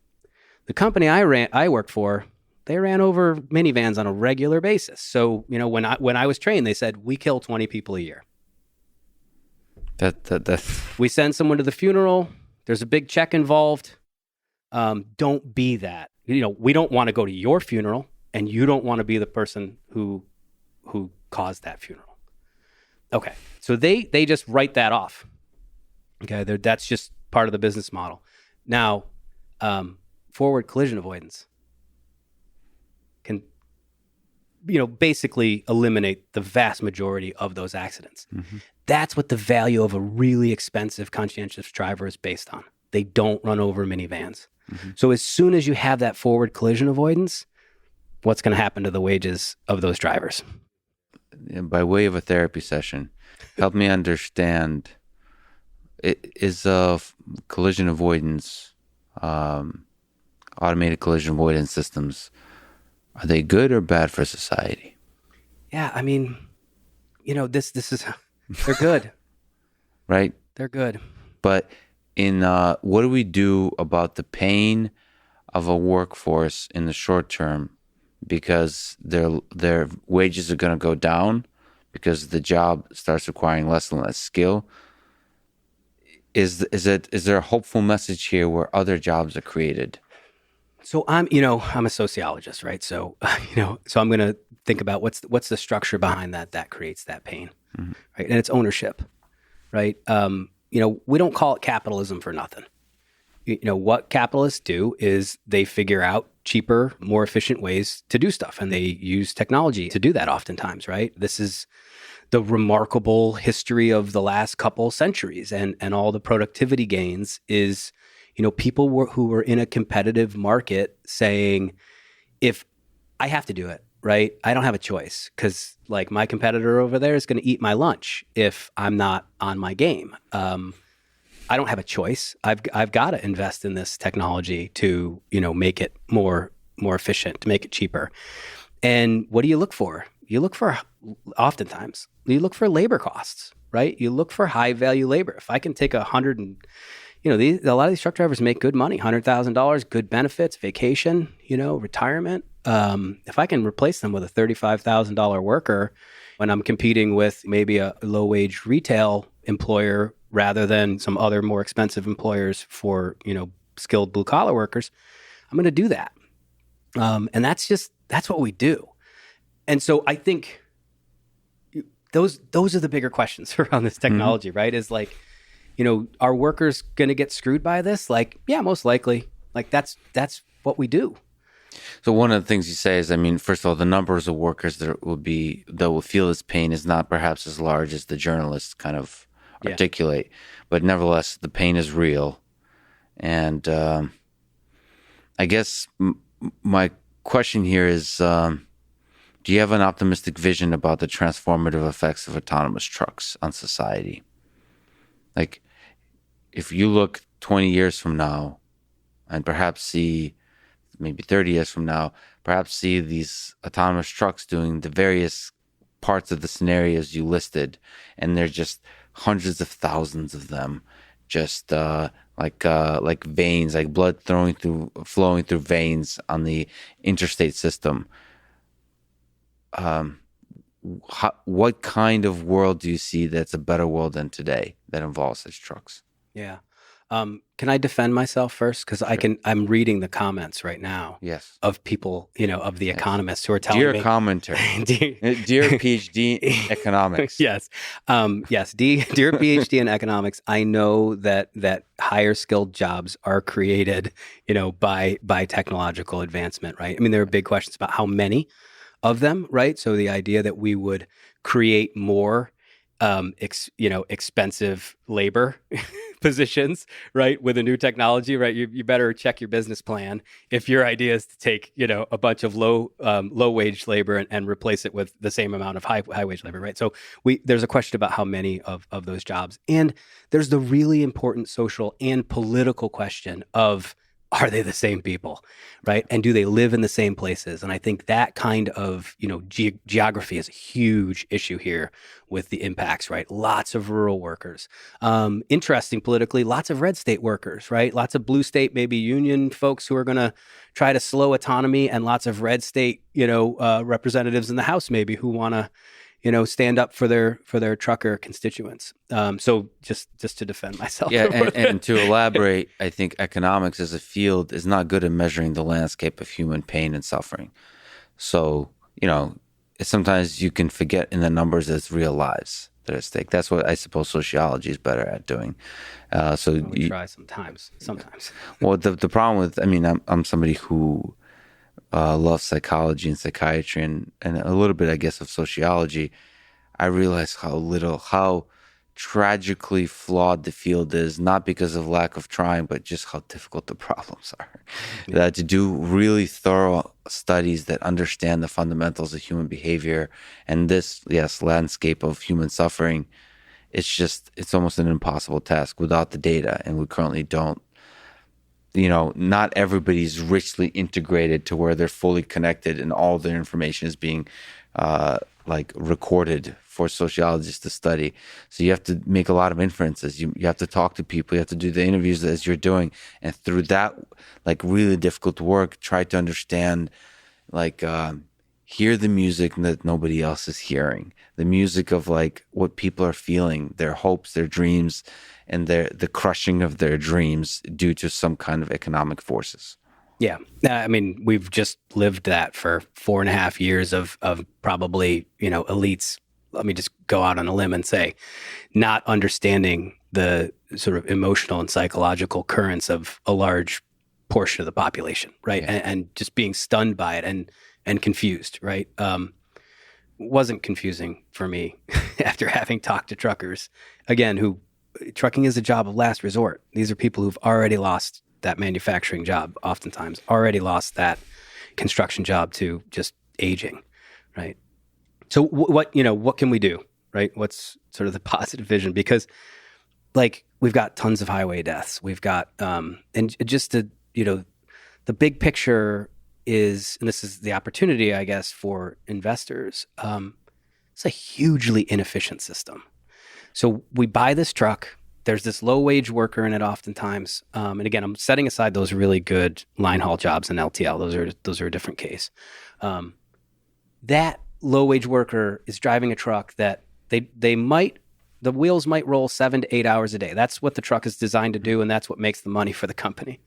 The company I worked for, they ran over minivans on a regular basis. So, when I was trained, they said, we kill 20 people a year. That We send someone to the funeral, There's a big check involved. Don't be that. We don't want to go to your funeral, and you don't want to be the person who caused that funeral. Okay, so they just write that off. Okay, that's just part of the business model. Now, forward collision avoidance can, basically eliminate the vast majority of those accidents. Mm-hmm. That's what the value of a really expensive conscientious driver is based on. They don't run over minivans. Mm-hmm. So as soon as you have that forward collision avoidance, what's going to happen to the wages of those drivers? By way of a therapy session, help me understand, is collision avoidance, automated collision avoidance systems, are they good or bad for society? Yeah, I mean, this is, they're good. Right? They're good. But what do we do about the pain of a workforce in the short term, because their wages are going to go down because the job starts requiring less and less skill? Is there a hopeful message here where other jobs are created? So I'm a sociologist, right? So so I'm going to think about what's the structure behind that creates that pain, mm-hmm. right? And it's ownership, right? We don't call it capitalism for nothing. What capitalists do is they figure out cheaper, more efficient ways to do stuff, and they use technology to do that oftentimes, right? This is the remarkable history of the last couple centuries, and all the productivity gains is, people who were in a competitive market saying, if I have to do it, right? I don't have a choice, because like my competitor over there is going to eat my lunch if I'm not on my game. I don't have a choice. I've got to invest in this technology to, make it more efficient, to make it cheaper. And what do you look for? Oftentimes, you look for labor costs, right? You look for high value labor. If I can take 100 and, a lot of these truck drivers make good money, $100,000, good benefits, vacation, retirement. If I can replace them with a $35,000 worker when I'm competing with maybe a low wage retail employer rather than some other more expensive employers for, skilled blue collar workers, I'm going to do that. And that's what we do. And so I think those are the bigger questions around this technology, mm-hmm. right? Is like, are workers going to get screwed by this? Like, yeah, most likely. Like that's what we do. So one of the things you say is, first of all, the numbers of workers that will feel this pain is not perhaps as large as the journalists kind of articulate, but nevertheless, the pain is real. And I guess my question here is, do you have an optimistic vision about the transformative effects of autonomous trucks on society? Like, if you look 20 years from now and perhaps see, maybe 30 years from now, perhaps see these autonomous trucks doing the various parts of the scenarios you listed, and they're just hundreds of thousands of them, just like veins, like blood flowing through veins on the interstate system. What kind of world do you see that's a better world than today that involves such trucks? Yeah. Can I defend myself first? Because sure. I'm reading the comments right now. Yes. Of people, of the economists who are telling me. Dear commenter. Dear PhD in economics. Yes. Yes. Dear PhD in economics. I know that higher skilled jobs are created, by technological advancement, right? There are big questions about how many of them, right? So the idea that we would create more expensive labor positions, right, with a new technology, right? You better check your business plan if your idea is to take, a bunch of low wage labor and replace it with the same amount of high wage labor, right? So there's a question about how many of those jobs, and there's the really important social and political question of, are they the same people, right? And do they live in the same places? And I think that kind of, geography is a huge issue here with the impacts, right? Lots of rural workers. Interesting politically, lots of red state workers, right? Lots of blue state, maybe union folks who are going to try to slow autonomy, and lots of red state, representatives in the House maybe who want to, stand up for their trucker constituents. So just to defend myself. Yeah, and to elaborate, I think economics as a field is not good at measuring the landscape of human pain and suffering. So, sometimes you can forget in the numbers as real lives that are at stake. That's what I suppose sociology is better at doing. We try sometimes. Well, the problem with, I'm somebody who loves psychology and psychiatry and a little bit, I guess, of sociology. I realize how tragically flawed the field is, not because of lack of trying, but just how difficult the problems are. Yeah. That to do really thorough studies that understand the fundamentals of human behavior and this, landscape of human suffering, it's almost an impossible task without the data. And we currently don't, not everybody's richly integrated to where they're fully connected and all their information is being recorded for sociologists to study. So you have to make a lot of inferences. You have to talk to people. You have to do the interviews as you're doing. And through that, really difficult work, try to understand, hear the music that nobody else is hearing. The music of what people are feeling, their hopes, their dreams, and the crushing of their dreams due to some kind of economic forces. Yeah. We've just lived that for 4.5 years of probably, elites. Let me just go out on a limb and say, not understanding the sort of emotional and psychological currents of a large portion of the population, right? Yeah. And just being stunned by it and confused, right? Wasn't confusing for me after having talked to truckers, again, who trucking is a job of last resort. These are people who've already lost that manufacturing job, oftentimes already lost that construction job to just aging, right? So what can we do, right? What's sort of the positive vision? Because we've got tons of highway deaths. We've got, and just to, the big picture is, and this is the opportunity, I guess, for investors. It's a hugely inefficient system. So we buy this truck. There's this low wage worker in it oftentimes. And again, I'm setting aside those really good line haul jobs in LTL. Those are a different case. That low wage worker is driving a truck that the wheels might roll 7 to 8 hours a day. That's what the truck is designed to do. And that's what makes the money for the company.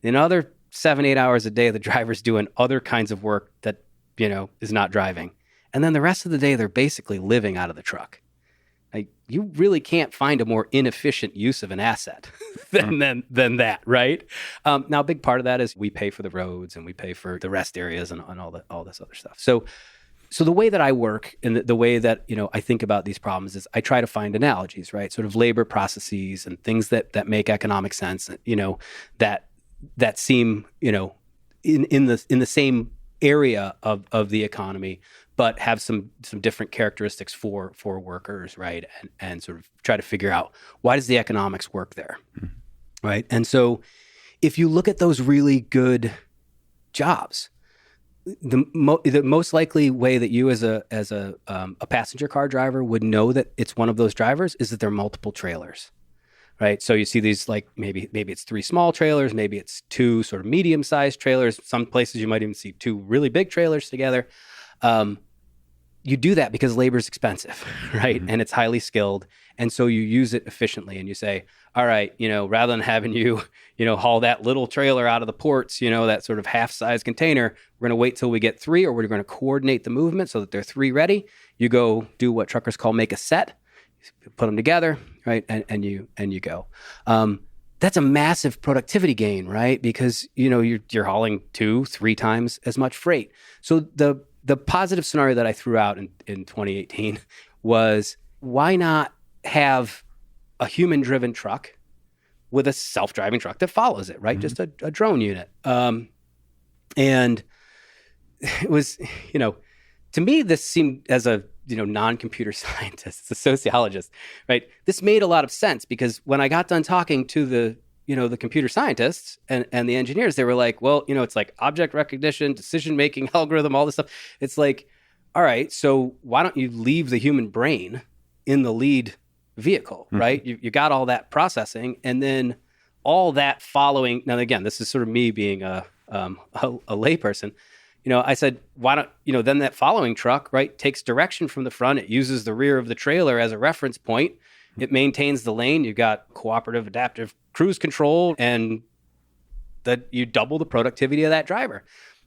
In other 7, 8 hours a day, the driver's doing other kinds of work that, is not driving. And then the rest of the day, they're basically living out of the truck. You really can't find a more inefficient use of an asset than that, right? Now, a big part of that is we pay for the roads and we pay for the rest areas and all this other stuff. So the way that I work and the way that I think about these problems is I try to find analogies, right? Sort of labor processes and things that make economic sense, that seem in the same area of the economy, but have some different characteristics for workers, right? And sort of try to figure out, why does the economics work there, right? And so if you look at those really good jobs, the most likely way that you as a passenger car driver would know that it's one of those drivers is that there are multiple trailers, right? So you see these maybe it's 3 small trailers, maybe it's 2 sort of medium-sized trailers. Some places you might even see 2 really big trailers together. You do that because labor is expensive, right? Mm-hmm. And it's highly skilled. And so you use it efficiently and you say, all right, rather than having you, haul that little trailer out of the ports, that sort of half-size container, we're going to wait till we get 3, or we're going to coordinate the movement so that they're 3 ready. You go do what truckers call make a set, put them together, right? And you go. That's a massive productivity gain, right? Because, you're hauling 2, 3 times as much freight. So the positive scenario that I threw out in 2018 was, why not have a human-driven truck with a self-driving truck that follows it, right? Mm-hmm. Just a drone unit. And it was, to me, this seemed, as a non-computer scientist, a sociologist, right? This made a lot of sense, because when I got done talking to the computer scientists and the engineers, they were like, well, it's like object recognition, decision-making algorithm, all this stuff. It's like, all right, so why don't you leave the human brain in the lead vehicle, mm-hmm. right? You got all that processing, and then all that following. Now, again, this is sort of me being a layperson. I said, why don't, then that following truck, right, takes direction from the front. It uses the rear of the trailer as a reference point. It maintains the lane. You've got cooperative adaptive cruise control, and that you double the productivity of that driver.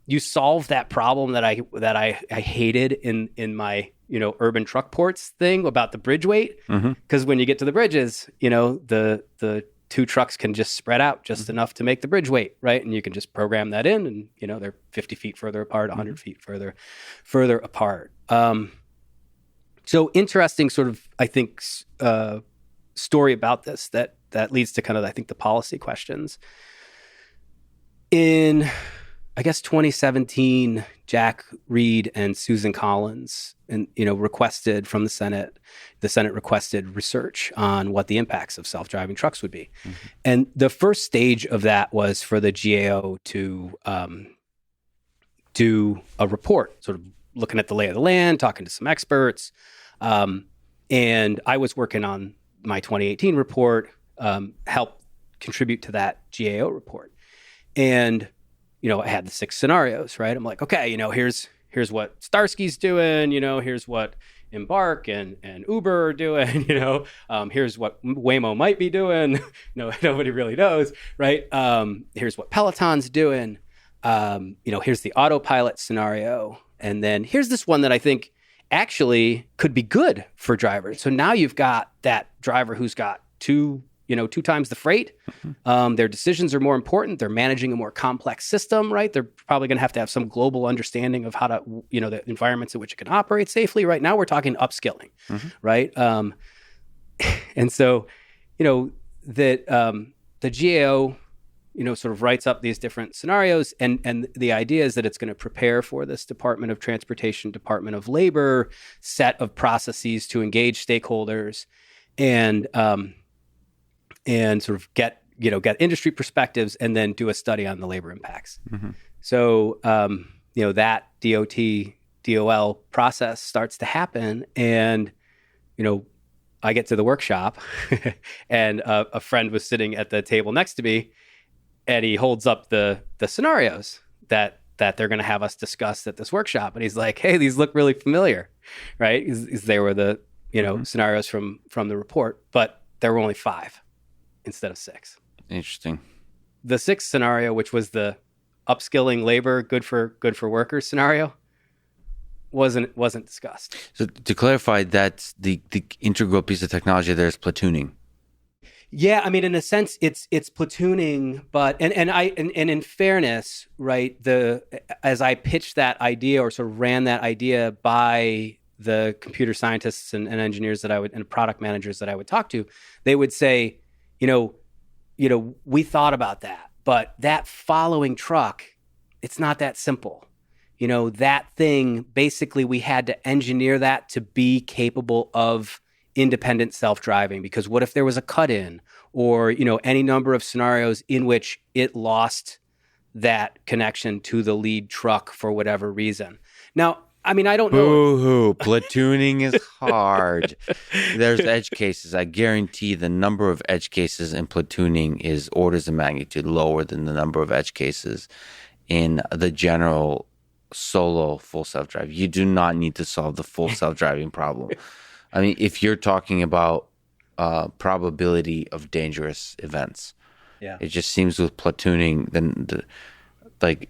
You solve that problem that I hated in my urban truck ports thing about the bridge weight, because when you get to the bridges, the two trucks can just spread out just enough to make the bridge weight, right? And you can just program that in, and they're 50 feet further apart, 100 feet further apart. So interesting sort of, I think, story about this that leads to kind of, I think, the policy questions. In, I guess, 2017, Jack Reed and Susan Collins requested from the Senate requested research on what the impacts of self-driving trucks would be. And the first stage of that was for the GAO to do a report, sort of looking at the lay of the land, talking to some experts. And I was working on my 2018 report, helped contribute to that GAO report. And, I had the 6 scenarios, right? I'm like, okay, here's what Starsky's doing, here's what Embark and Uber are doing, here's what Waymo might be doing. Nobody really knows, right? Here's what Peloton's doing. Here's the autopilot scenario. And then here's this one that I think actually could be good for drivers. So now you've got that driver who's got two times the freight. Their decisions are more important. They're managing a more complex system, right? They're probably going to have some global understanding of how to, the environments in which it can operate safely. Right now, we're talking upskilling, right? And so, that the GAO, sort of writes up these different scenarios, and the idea is that it's going to prepare for this Department of Transportation, Department of Labor set of processes to engage stakeholders and sort of get industry perspectives, and then do a study on the labor impacts. So, that DOL process starts to happen, and, I get to the workshop and a friend was sitting at the table next to me, and he holds up the scenarios that they're going to have us discuss at this workshop. And he's like, hey, these look really familiar, right? Because they were the, scenarios from the report, but there were only 5 instead of 6. Interesting. The 6th scenario, which was the upskilling labor, good for workers scenario, wasn't discussed. So to clarify, that's the integral piece of technology there is platooning. Yeah, I mean, in a sense, it's platooning, but and in fairness, right? As I pitched that idea, or sort of ran that idea by the computer scientists and engineers and product managers that I would talk to, they would say, we thought about that, but that following truck, it's not that simple. That thing, basically, we had to engineer that to be capable of independent self-driving, because what if there was a cut-in or, any number of scenarios in which it lost that connection to the lead truck for whatever reason. Now, I mean, I don't know. Boo-hoo. Platooning is hard. There's edge cases. I guarantee the number of edge cases in platooning is orders of magnitude lower than the number of edge cases in the general solo full self-drive. You do not need to solve the full self-driving problem. I mean, if you're talking about probability of dangerous events, it just seems with platooning, then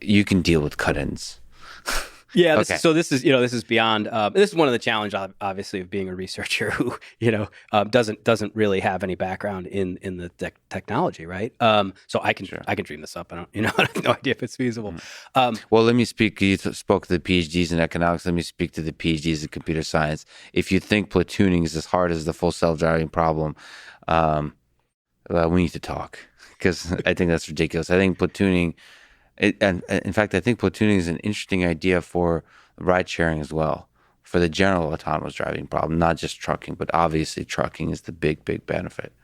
you can deal with cut-ins. Yeah. This is beyond. This is one of the challenges, obviously, of being a researcher who, doesn't really have any background in the technology, right? So I can dream this up. I have no idea if it's feasible. Well, let me speak. You spoke to the PhDs in economics. Let me speak to the PhDs in computer science. If you think platooning is as hard as the full self-driving problem, we need to talk, because I think that's ridiculous. I think platooning. And in fact, I think platooning is an interesting idea for ride sharing as well, for the general autonomous driving problem, not just trucking, but obviously trucking is the big benefit,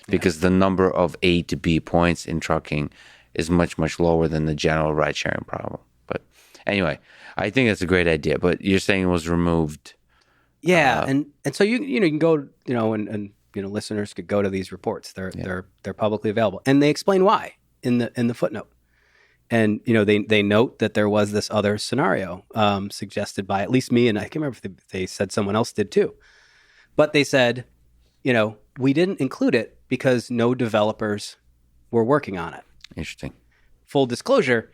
because the number of A to B points in trucking is much, much lower than the general ride sharing problem. But anyway, I think that's a great idea, but you're saying it was removed. Yeah. And so you can go, and listeners could go to these reports. They're publicly available, and they explain why in the footnote. And they note that there was this other scenario suggested by at least me, and I can't remember if they said someone else did too. But they said, we didn't include it because no developers were working on it. Interesting. Full disclosure,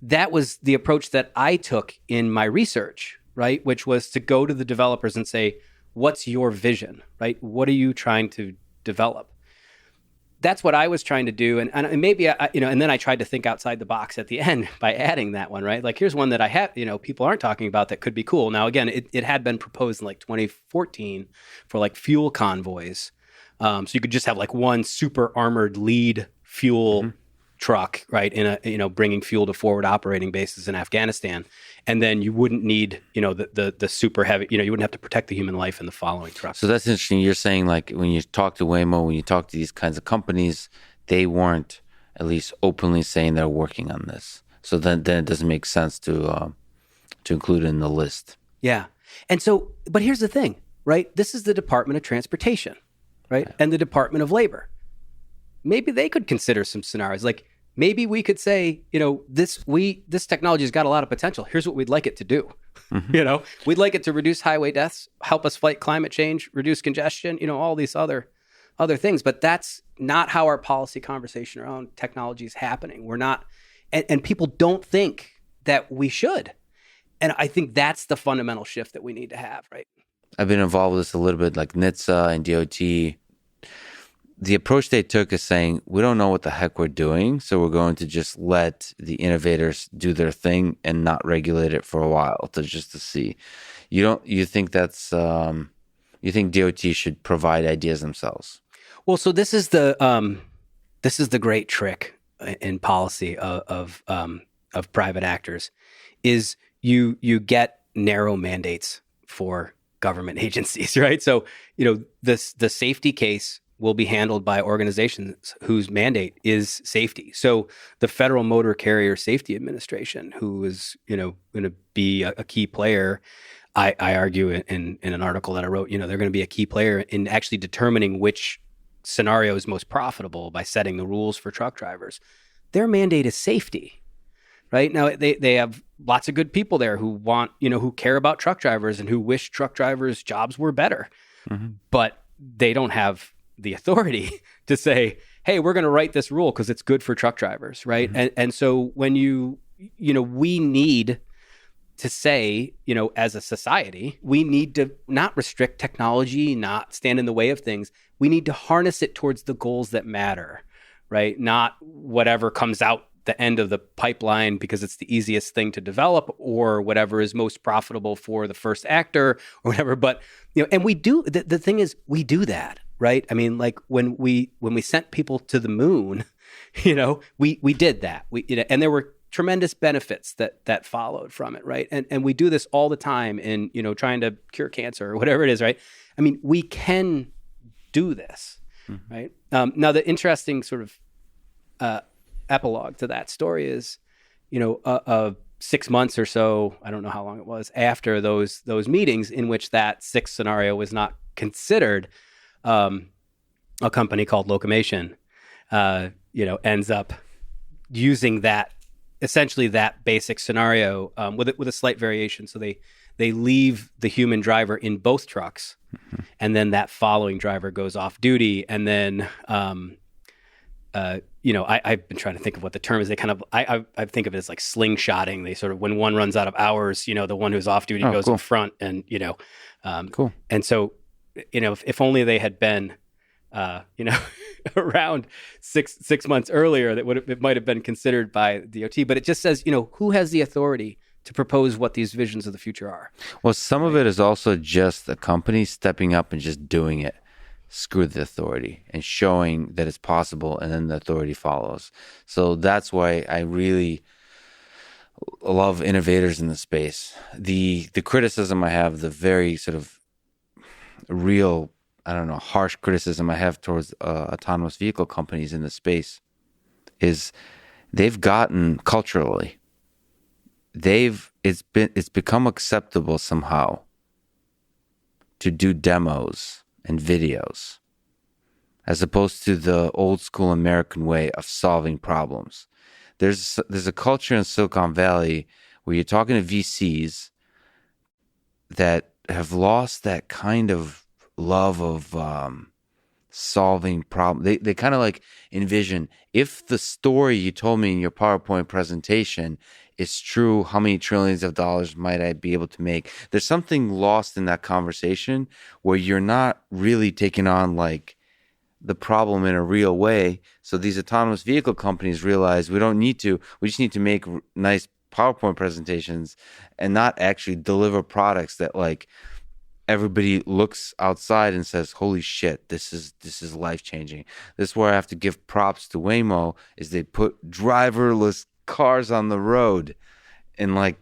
that was the approach that I took in my research, right? Which was to go to the developers and say, what's your vision, right? What are you trying to develop? That's what I was trying to do. And maybe, and then I tried to think outside the box at the end by adding that one, right? Like, here's one that I have, people aren't talking about that could be cool. Now, again, it had been proposed in like 2014 for like fuel convoys. So you could just have like one super armored lead fuel truck, right, in a bringing fuel to forward operating bases in Afghanistan, and then you wouldn't need the super heavy, you wouldn't have to protect the human life in the following trucks. So that's interesting. You're saying, like, when you talk to Waymo, when you talk to these kinds of companies, they weren't at least openly saying they're working on this. So then it doesn't make sense to include it in the list. Yeah, and so, but here's the thing, right? This is the Department of Transportation, right, and the Department of Labor. Maybe they could consider some scenarios. Like, maybe we could say, this technology has got a lot of potential. Here's what we'd like it to do. We'd like it to reduce highway deaths, help us fight climate change, reduce congestion, all these other things. But that's not how our policy conversation around technology is happening. We're not, and people don't think that we should. And I think that's the fundamental shift that we need to have, right? I've been involved with this a little bit, like NHTSA and DOT. The approach they took is saying, we don't know what the heck we're doing, so we're going to just let the innovators do their thing and not regulate it for a while to see. You think that's you think DOT should provide ideas themselves? Well, so this is the great trick in policy of private actors, is you get narrow mandates for government agencies, right? So the safety case will be handled by organizations whose mandate is safety. So the Federal Motor Carrier Safety Administration, who is, going to be a key player, I argue in an article that I wrote, they're going to be a key player in actually determining which scenario is most profitable by setting the rules for truck drivers. Their mandate is safety, right? Now, they have lots of good people there who want, who care about truck drivers and who wish truck drivers' jobs were better, but they don't have the authority to say, hey, we're going to write this rule because it's good for truck drivers, right? And so when we need to say, as a society, we need to not restrict technology, not stand in the way of things. We need to harness it towards the goals that matter, right? Not whatever comes out the end of the pipeline because it's the easiest thing to develop, or whatever is most profitable for the first actor or whatever. But, and we do, the thing is, we do that. Right. I mean, like when we sent people to the moon, we did that. And there were tremendous benefits that followed from it. Right. And we do this all the time in, trying to cure cancer or whatever it is. Right. I mean, we can do this. Right. Now, the interesting sort of epilogue to that story is, 6 months or so, I don't know how long it was, after those meetings in which that sixth scenario was not considered, a company called Locomation, ends up using that, essentially that basic scenario, with a slight variation. So they leave the human driver in both trucks, and then that following driver goes off duty. And then, I've been trying to think of what the term is. They kind of, I think of it as like slingshotting. They sort of, when one runs out of hours, the one who's off duty goes in front, and, cool. And so, if only they had been, around six months earlier, it might have been considered by DOT. But it just says, who has the authority to propose what these visions of the future are? Well, some of it is also just the company stepping up and just doing it. Screw the authority and showing that it's possible, and then the authority follows. So that's why I really love innovators in the space. The criticism I have, the very sort of real, harsh criticism I have towards autonomous vehicle companies in the space is they've gotten culturally, it's become acceptable somehow to do demos and videos, as opposed to the old school American way of solving problems. There's a culture in Silicon Valley where you're talking to VCs that have lost that kind of love of solving problems. They kind of like envision, if the story you told me in your PowerPoint presentation is true, how many trillions of dollars might I be able to make? There's something lost in that conversation where you're not really taking on like the problem in a real way. So these autonomous vehicle companies realize we just need to make nice PowerPoint presentations and not actually deliver products that like everybody looks outside and says, "Holy shit, this is life changing." This is where I have to give props to Waymo, is they put driverless cars on the road, and like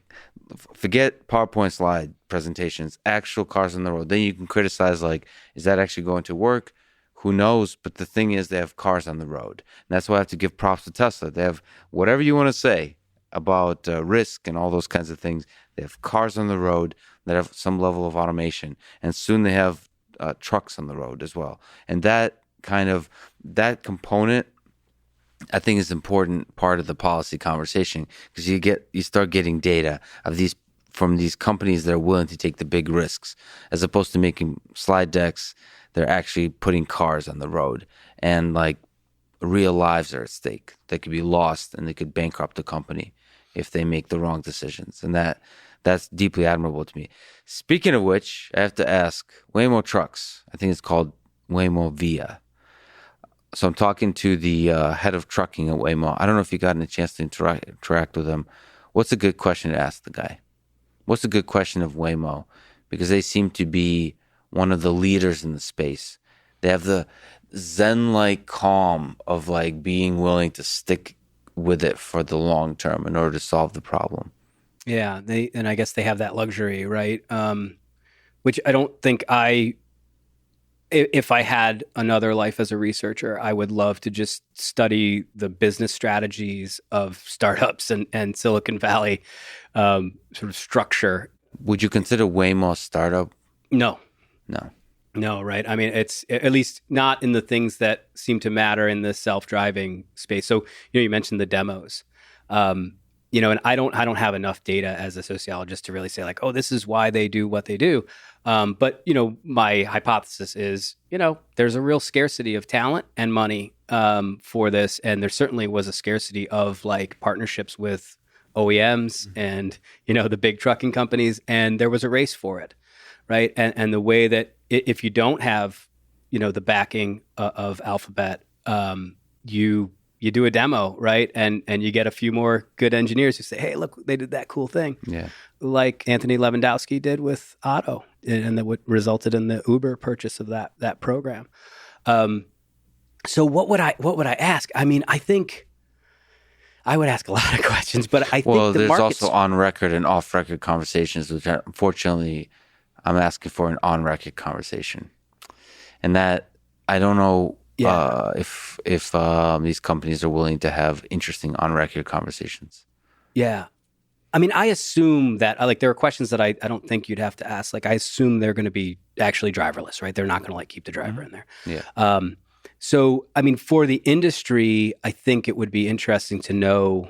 forget PowerPoint slide presentations, actual cars on the road. Then you can criticize like, is that actually going to work? Who knows? But the thing is, they have cars on the road, and that's why I have to give props to Tesla. They have whatever you want to say about risk and all those kinds of things. They have cars on the road that have some level of automation, and soon they have trucks on the road as well. And that component, I think, is an important part of the policy conversation, because you start getting data of these from these companies that are willing to take the big risks, as opposed to making slide decks. They're actually putting cars on the road, and like real lives are at stake. They could be lost, and they could bankrupt the company if they make the wrong decisions. And that's deeply admirable to me. Speaking of which, I have to ask, Waymo trucks, I think it's called Waymo Via. So I'm talking to the head of trucking at Waymo. I don't know if you got a chance to interact with him. What's a good question to ask the guy? What's a good question of Waymo? Because they seem to be one of the leaders in the space. They have the Zen-like calm of like being willing to stick with it for the long term in order to solve the problem. Yeah, and I guess they have that luxury, right? Which I don't think if I had another life as a researcher, I would love to just study the business strategies of startups and Silicon Valley sort of structure. Would you consider Waymo a startup? No. No. No, right? I mean, it's at least not in the things that seem to matter in the self-driving space. So, you mentioned the demos. And I don't have enough data as a sociologist to really say like, oh, this is why they do what they do. But my hypothesis is, there's a real scarcity of talent and money for this, and there certainly was a scarcity of like partnerships with OEMs and the big trucking companies, and there was a race for it, right? And the way that if you don't have the backing of Alphabet, you do a demo, right? And you get a few more good engineers who say, hey, look, they did that cool thing. Yeah. Like Anthony Lewandowski did with Otto, and that resulted in the Uber purchase of that program. So what would I ask? I mean, I think I would ask a lot of questions, but I think there's also on-record and off-record conversations, which unfortunately I'm asking for an on-record conversation. And that, I don't know if these companies are willing to have interesting on-record conversations. Yeah. I mean, I assume that there are questions that I don't think you'd have to ask. Like, I assume they're going to be actually driverless, right? They're not going to keep the driver in there. Yeah. So, I mean, for the industry, I think it would be interesting to know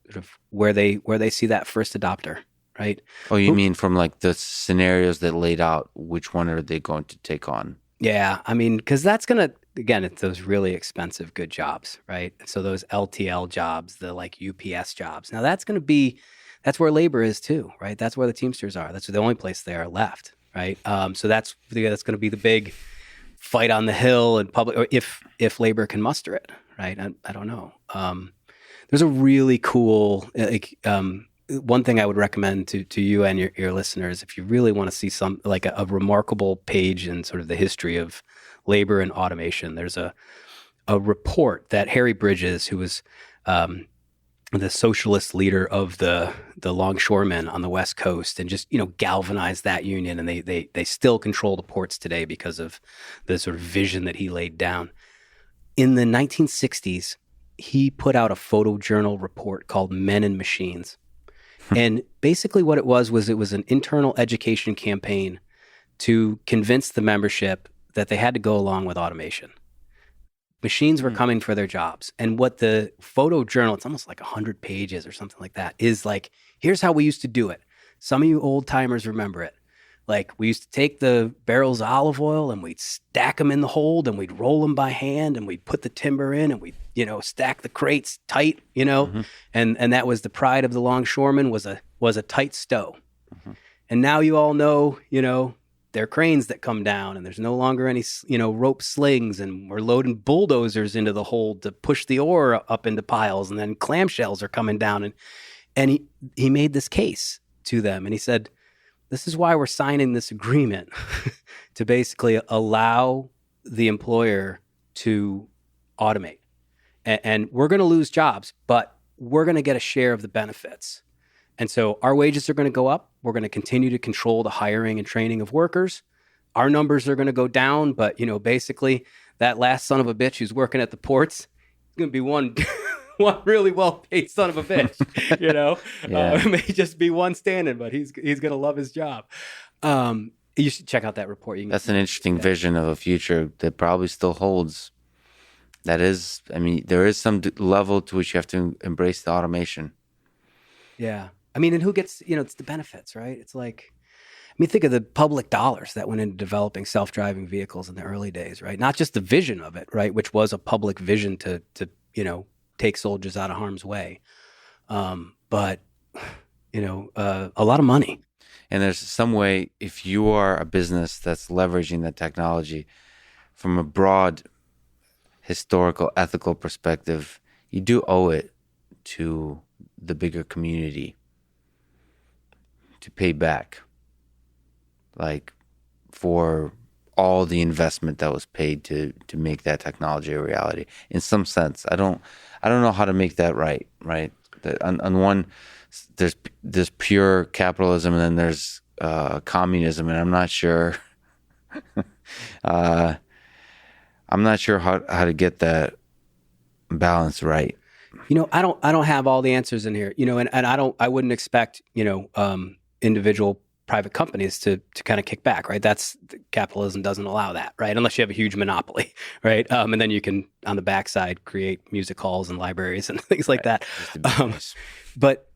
sort of where they see that first adopter, right? Oh, you mean from like the scenarios that laid out, which one are they going to take on? Yeah, I mean, because that's going to, again, it's those really expensive good jobs, right? So those LTL jobs, the like UPS jobs. Now that's where labor is too, right? That's where the Teamsters are. That's the only place they are left, right? So that's going to be the big fight on the Hill and public, or if labor can muster it, right? I don't know. There's a really cool, one thing I would recommend to you and your listeners, if you really want to see some like a remarkable page in sort of the history of labor and automation, there's a report that Harry Bridges, who was the socialist leader of the longshoremen on the West Coast, and just galvanized that union, and they still control the ports today because of the sort of vision that he laid down. In the 1960s, he put out a photojournal report called Men and Machines. And basically what it was an internal education campaign to convince the membership that they had to go along with automation. Machines were coming for their jobs. And what the photojournal, it's almost like 100 pages or something like that, is like, here's how we used to do it. Some of you old timers remember it. Like, we used to take the barrels of olive oil and we'd stack them in the hold and we'd roll them by hand and we'd put the timber in and we'd, stack the crates tight, and that was the pride of the longshoreman, was a tight stow. And now you all know, there are cranes that come down and there's no longer any, rope slings, and we're loading bulldozers into the hold to push the ore up into piles, and then clamshells are coming down. And he made this case to them, and he said, this is why we're signing this agreement to basically allow the employer to automate. And we're going to lose jobs, but we're going to get a share of the benefits. And so our wages are going to go up. We're going to continue to control the hiring and training of workers. Our numbers are going to go down, but basically that last son of a bitch who's working at the ports is going to be one really well-paid son of a bitch. It may just be one standing, but he's going to love his job. You should check out that report. That's an interesting vision of a future that probably still holds. That is, there is some level to which you have to embrace the automation. Yeah. And who gets, it's the benefits, right? It's like, think of the public dollars that went into developing self-driving vehicles in the early days, right? Not just the vision of it, right? Which was a public vision to take soldiers out of harm's way. But, a lot of money. And there's some way, if you are a business that's leveraging that technology from a broad historical, ethical perspective, you do owe it to the bigger community to pay back, like, for all the investment that was paid to make that technology a reality. In some sense, I don't know how to make that right. That on one, there's pure capitalism, and then there's communism, and I'm not sure. I'm not sure how to get that balance right. I don't have all the answers in here, and I wouldn't expect, individual private companies to kind of kick back, right? Capitalism doesn't allow that, right? Unless you have a huge monopoly, right? And then you can, on the backside, create music halls and libraries and things like that. But,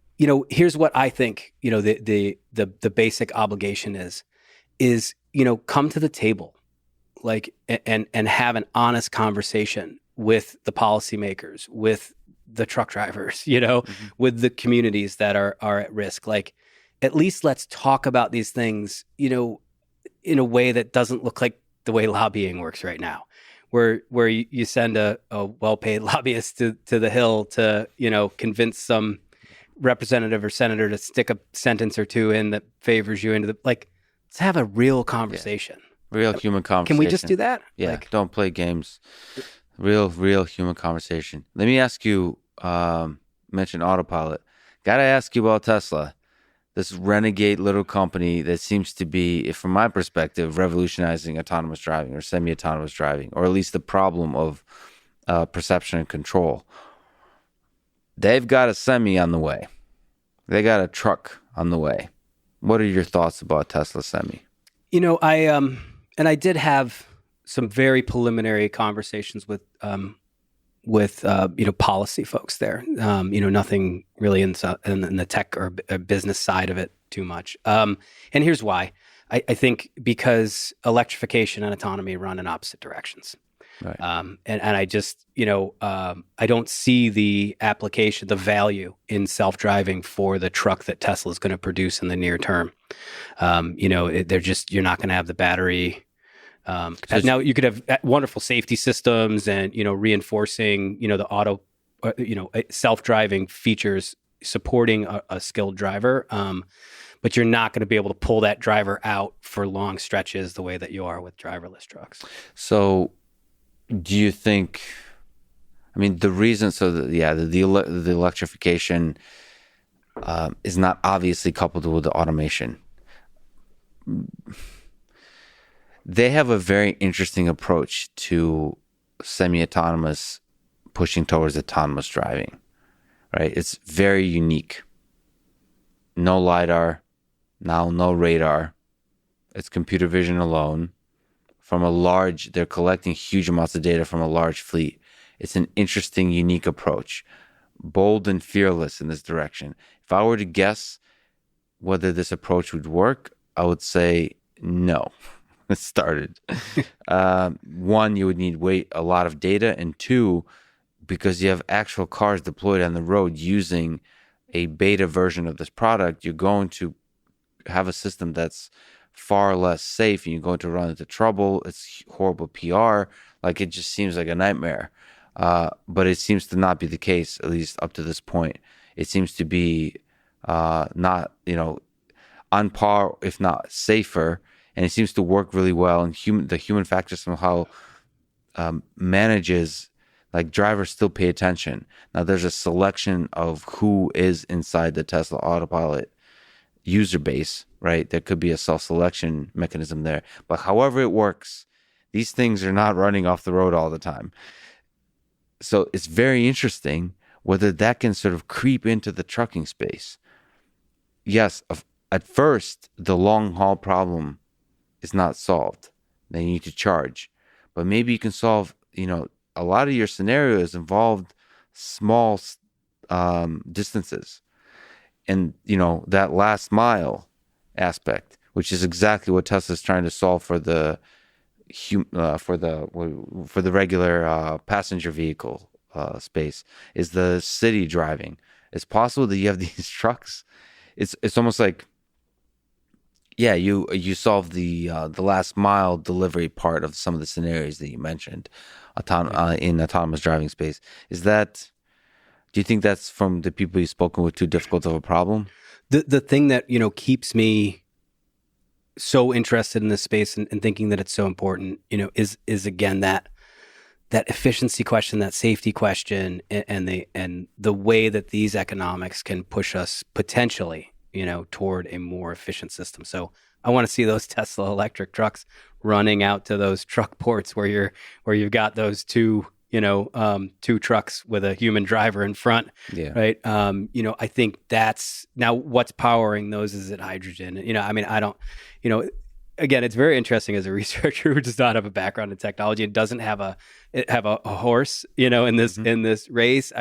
here's what I think, the basic obligation is, come to the table, like, and have an honest conversation with the policymakers, with the truck drivers, with the communities that are at risk. Like, at least let's talk about these things, in a way that doesn't look like the way lobbying works right now, where you send a well-paid lobbyist to the Hill to, convince some representative or senator to stick a sentence or two in that favors you into let's have a real conversation. Yeah. Real human conversation. Can we just do that? Yeah. Don't play games. Real human conversation. Let me ask you, mention autopilot. Got to ask you about Tesla, this renegade little company that seems to be, from my perspective, revolutionizing autonomous driving or semi-autonomous driving, or at least the problem of perception and control. They've got a semi on the way. They got a truck on the way. What are your thoughts about Tesla Semi? I did have some very preliminary conversations with policy folks there. Nothing really in the tech or business side of it too much. And here's why. I think because electrification and autonomy run in opposite directions. Right. And I just, I don't see the application, the value in self-driving for the truck that Tesla is going to produce in the near term. You're not going to have the battery. Now you could have wonderful safety systems and, reinforcing, the auto, self-driving features supporting a skilled driver. But you're not going to be able to pull that driver out for long stretches the way that you are with driverless trucks. So do you think, the reason, the electrification is not obviously coupled with the automation. They have a very interesting approach to semi-autonomous pushing towards autonomous driving, right? It's very unique. No LiDAR, now no radar. It's computer vision alone, from they're collecting huge amounts of data from a large fleet. It's an interesting, unique approach, bold and fearless in this direction. If I were to guess whether this approach would work, I would say no. It started. One, you would need a lot of data, and two, because you have actual cars deployed on the road using a beta version of this product, you're going to have a system that's far less safe, and you're going to run into trouble. It's horrible PR. Like, it just seems like a nightmare. But it seems to not be the case, at least up to this point. It seems to be not, on par, if not safer, and it seems to work really well. And the human factor somehow manages, like, drivers still pay attention. Now, there's a selection of who is inside the Tesla Autopilot user base, right? There could be a self-selection mechanism there. But however it works, these things are not running off the road all the time. So it's very interesting whether that can sort of creep into the trucking space. Yes, at first, the long-haul problem is not solved. They need to charge. But maybe you can solve, a lot of your scenarios involved small distances. And, that last mile aspect, which is exactly what Tesla's trying to solve for the regular passenger vehicle space, is the city driving. It's possible that you have these trucks. It's almost like, yeah, you solve the last mile delivery part of some of the scenarios that you mentioned, in autonomous driving space. Do you think that's, from the people you've spoken with, too difficult of a problem? The thing that keeps me so interested in this space and thinking that it's so important, is again that efficiency question, that safety question, and the way that these economics can push us potentially, toward a more efficient system. So I want to see those Tesla electric trucks running out to those truck ports where you've got those two trucks with a human driver in front. Yeah. Right. I think that's now what's powering those. Is it hydrogen? I don't, again, it's very interesting as a researcher who does not have a background in technology and doesn't have a horse, in this race.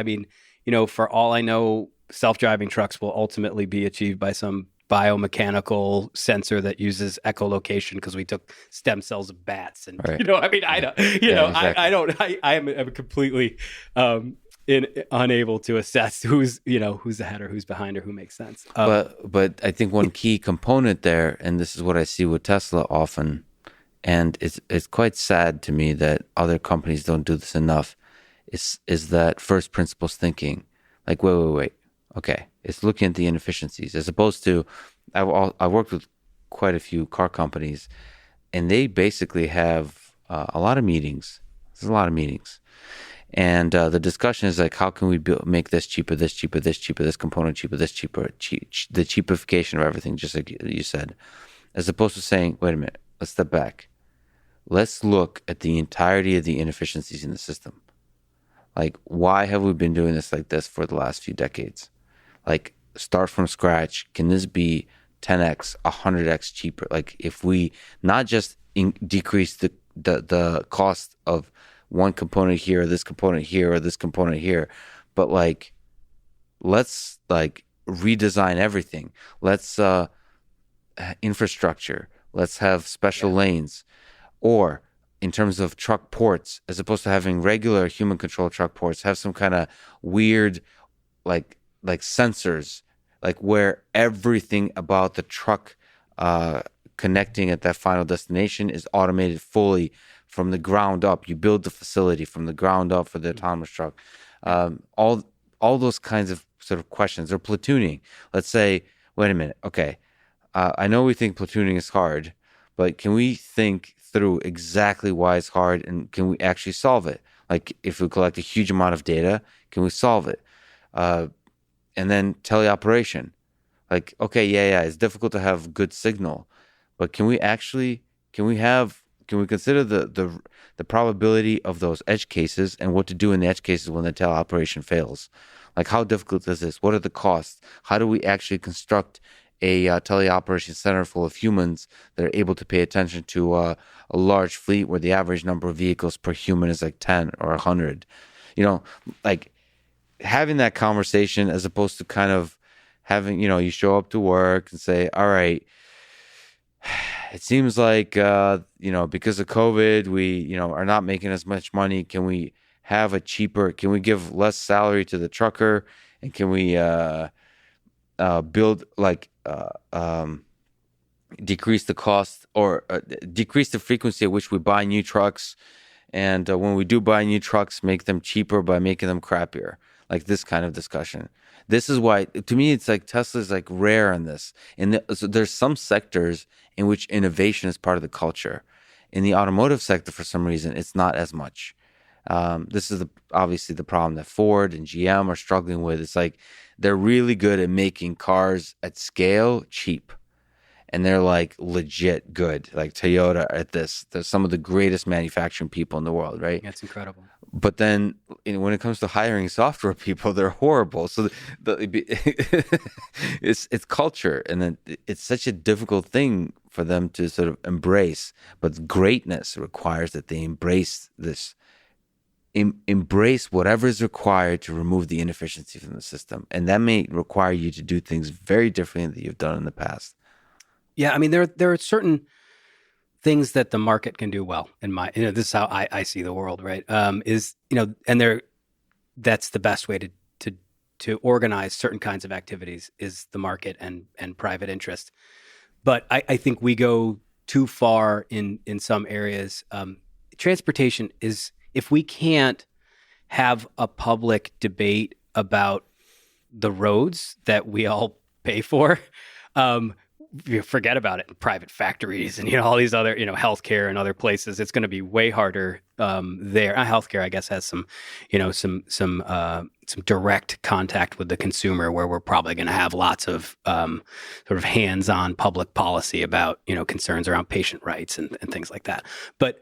For all I know, self-driving trucks will ultimately be achieved by some biomechanical sensor that uses echolocation, because we took stem cells of bats, and right. I don't, exactly. I am completely unable to assess who's ahead or who's behind or who makes sense. But I think one key component there, and this is what I see with Tesla often, and it's quite sad to me that other companies don't do this enough, is that first principles thinking. Like, wait. Okay, it's looking at the inefficiencies, as opposed to, I worked with quite a few car companies, and they basically have a lot of meetings. There's a lot of meetings. And the discussion is like, how can we make this cheaper, this cheaper, this cheaper, this component cheaper, this cheaper, the cheapification of everything, just like you said, as opposed to saying, wait a minute, let's step back. Let's look at the entirety of the inefficiencies in the system. Like, why have we been doing this like this for the last few decades? Like, start from scratch. Can this be 10x, 100x cheaper? Like, if we not just decrease the cost of one component here, or this component here, or this component here, but like, let's like redesign everything. Let's infrastructure. Let's have special lanes, or in terms of truck ports, as opposed to having regular human controlled truck ports, have some kind of weird like sensors, like where everything about the truck connecting at that final destination is automated fully from the ground up. You build the facility from the ground up for the autonomous truck. All those kinds of sort of questions, or platooning. Let's say, wait a minute, okay, I know we think platooning is hard, but can we think through exactly why it's hard, and can we actually solve it? Like, if we collect a huge amount of data, can we solve it? And then teleoperation. Like, okay, yeah, it's difficult to have good signal, but can we consider the probability of those edge cases, and what to do in the edge cases when the teleoperation fails? Like, how difficult is this? What are the costs? How do we actually construct a teleoperation center full of humans that are able to pay attention to a large fleet where the average number of vehicles per human is like 10 or 100. You know, like having that conversation as opposed to kind of having, you show up to work and say, all right, it seems like, because of COVID, we, are not making as much money. Can we can we give less salary to the trucker? And can we build decrease the cost or decrease the frequency at which we buy new trucks? And when we do buy new trucks, make them cheaper by making them crappier. Like this kind of discussion. This is why, to me, it's like Tesla's like rare in this. So there's some sectors in which innovation is part of the culture. In the automotive sector, for some reason, it's not as much. This is obviously the problem that Ford and GM are struggling with. It's like they're really good at making cars at scale cheap. And they're like legit good, like Toyota at this. They're some of the greatest manufacturing people in the world, right? That's incredible. But then when it comes to hiring software people, they're horrible. So it's culture, and then it's such a difficult thing for them to sort of embrace. But greatness requires that they embrace this, embrace whatever is required to remove the inefficiency from the system, and that may require you to do things very differently than you've done in the past. Yeah, I mean, there are certain things that the market can do well. This is how I see the world, right? That's the best way to organize certain kinds of activities is the market and private interest. But I think we go too far in some areas. Transportation is, if we can't have a public debate about the roads that we all pay for, you forget about it in private factories and all these other healthcare and other places. It's going to be way harder there. Healthcare, I guess, has some direct contact with the consumer, where we're probably going to have lots of sort of hands-on public policy about concerns around patient rights and things like that. But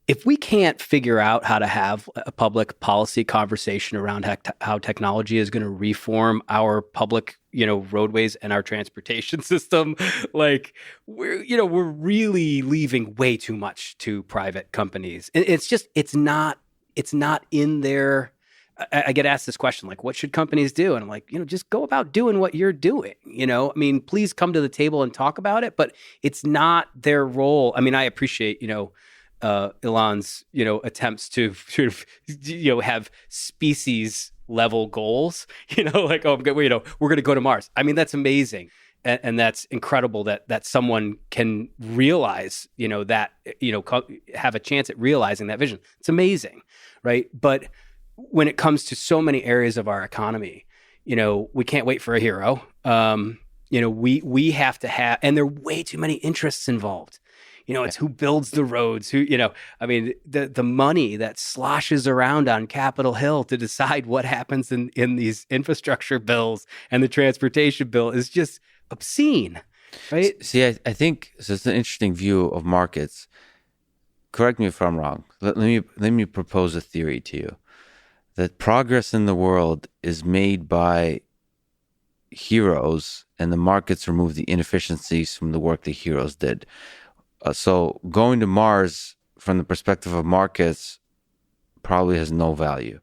if we can't figure out how to have a public policy conversation around how technology is going to reform our public, roadways and our transportation system, like we're really leaving way too much to private companies. It's not in their. I get asked this question, like, what should companies do? And I'm like, just go about doing what you're doing. I mean, please come to the table and talk about it, but it's not their role. I mean, I appreciate, Elon's, attempts to sort of, have species level goals, like, we're going to go to Mars. I mean, that's amazing. And that's incredible that someone can realize, that, have a chance at realizing that vision. It's amazing. Right. But when it comes to so many areas of our economy, we can't wait for a hero. We have to have, and there are way too many interests involved. It's who builds the roads, I mean, the money that sloshes around on Capitol Hill to decide what happens in these infrastructure bills and the transportation bill is just obscene, right? See, I think so. It's an interesting view of markets. Correct me if I'm wrong. Let me propose a theory to you that progress in the world is made by heroes, and the markets remove the inefficiencies from the work the heroes did. So going to Mars from the perspective of markets probably has no value.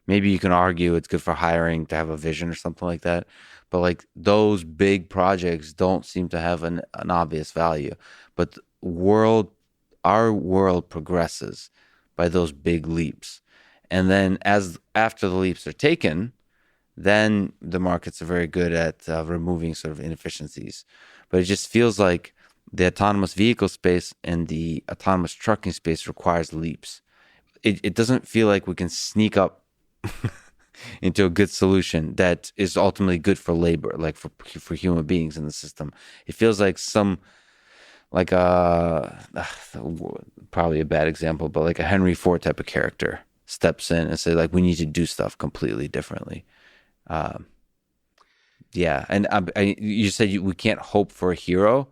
Maybe you can argue it's good for hiring to have a vision or something like that. But like those big projects don't seem to have an obvious value. But our world progresses by those big leaps. And then after the leaps are taken, then the markets are very good at removing sort of inefficiencies. But it just feels like the autonomous vehicle space and the autonomous trucking space requires leaps. It doesn't feel like we can sneak up into a good solution that is ultimately good for labor, like for human beings in the system. It feels like probably a bad example, but like a Henry Ford type of character steps in and say, like, we need to do stuff completely differently. Yeah, and you said we can't hope for a hero.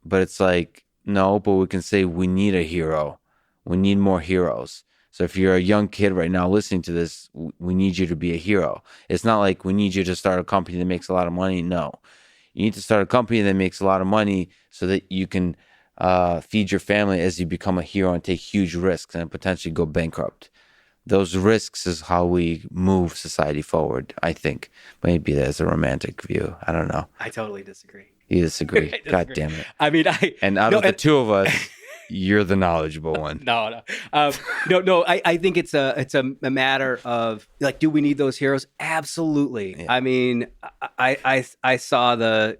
But it's like, no, but we can say we need a hero. We need more heroes. So if you're a young kid right now listening to this, we need you to be a hero. It's not like we need you to start a company that makes a lot of money. No. You need to start a company that makes a lot of money so that you can feed your family as you become a hero and take huge risks and potentially go bankrupt. Those risks is how we move society forward, I think. Maybe there's a romantic view. I don't know. I totally disagree. You disagree. I disagree. God damn it. I mean, And out of the two of us, you're the knowledgeable one. No. No. I think it's a matter of like, do we need those heroes? Absolutely. Yeah. I mean, I saw the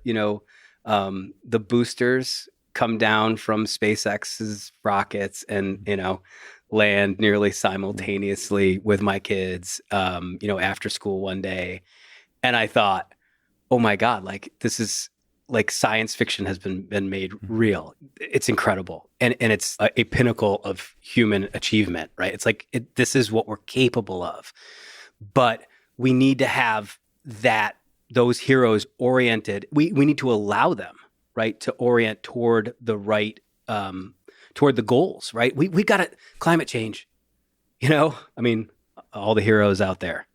boosters come down from SpaceX's rockets and land nearly simultaneously with my kids, after school one day, and I thought, oh my God, like this is. Like science fiction has been made real. It's incredible. And it's a pinnacle of human achievement, right? It's like, this is what we're capable of. But we need to have those heroes oriented. We need to allow them, right, to orient toward the right, toward the goals, right? We got to climate change, I mean, all the heroes out there.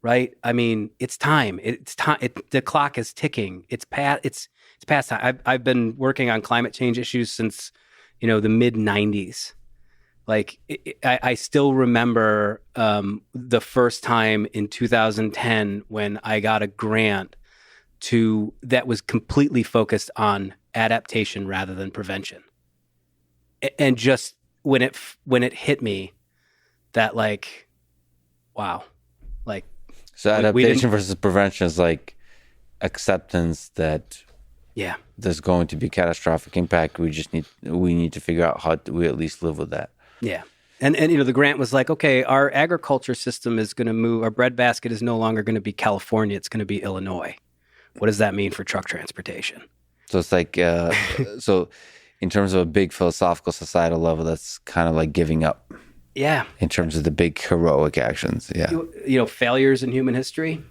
Right. I mean, it's time. It's time. The clock is ticking. It's past time. I've been working on climate change issues since, the mid '90s. Like I still remember the first time in 2010 when I got a grant that was completely focused on adaptation rather than prevention. And just when it hit me that like, wow, like. So adaptation versus prevention is like acceptance that there's going to be catastrophic impact. We need to figure out how we at least live with that. Yeah. And the grant was like, okay, our agriculture system is going to move. Our breadbasket is no longer going to be California. It's going to be Illinois. What does that mean for truck transportation? So it's like, so in terms of a big philosophical societal level, that's kind of like giving up. Yeah. In terms of the big heroic actions. Yeah. Failures in human history.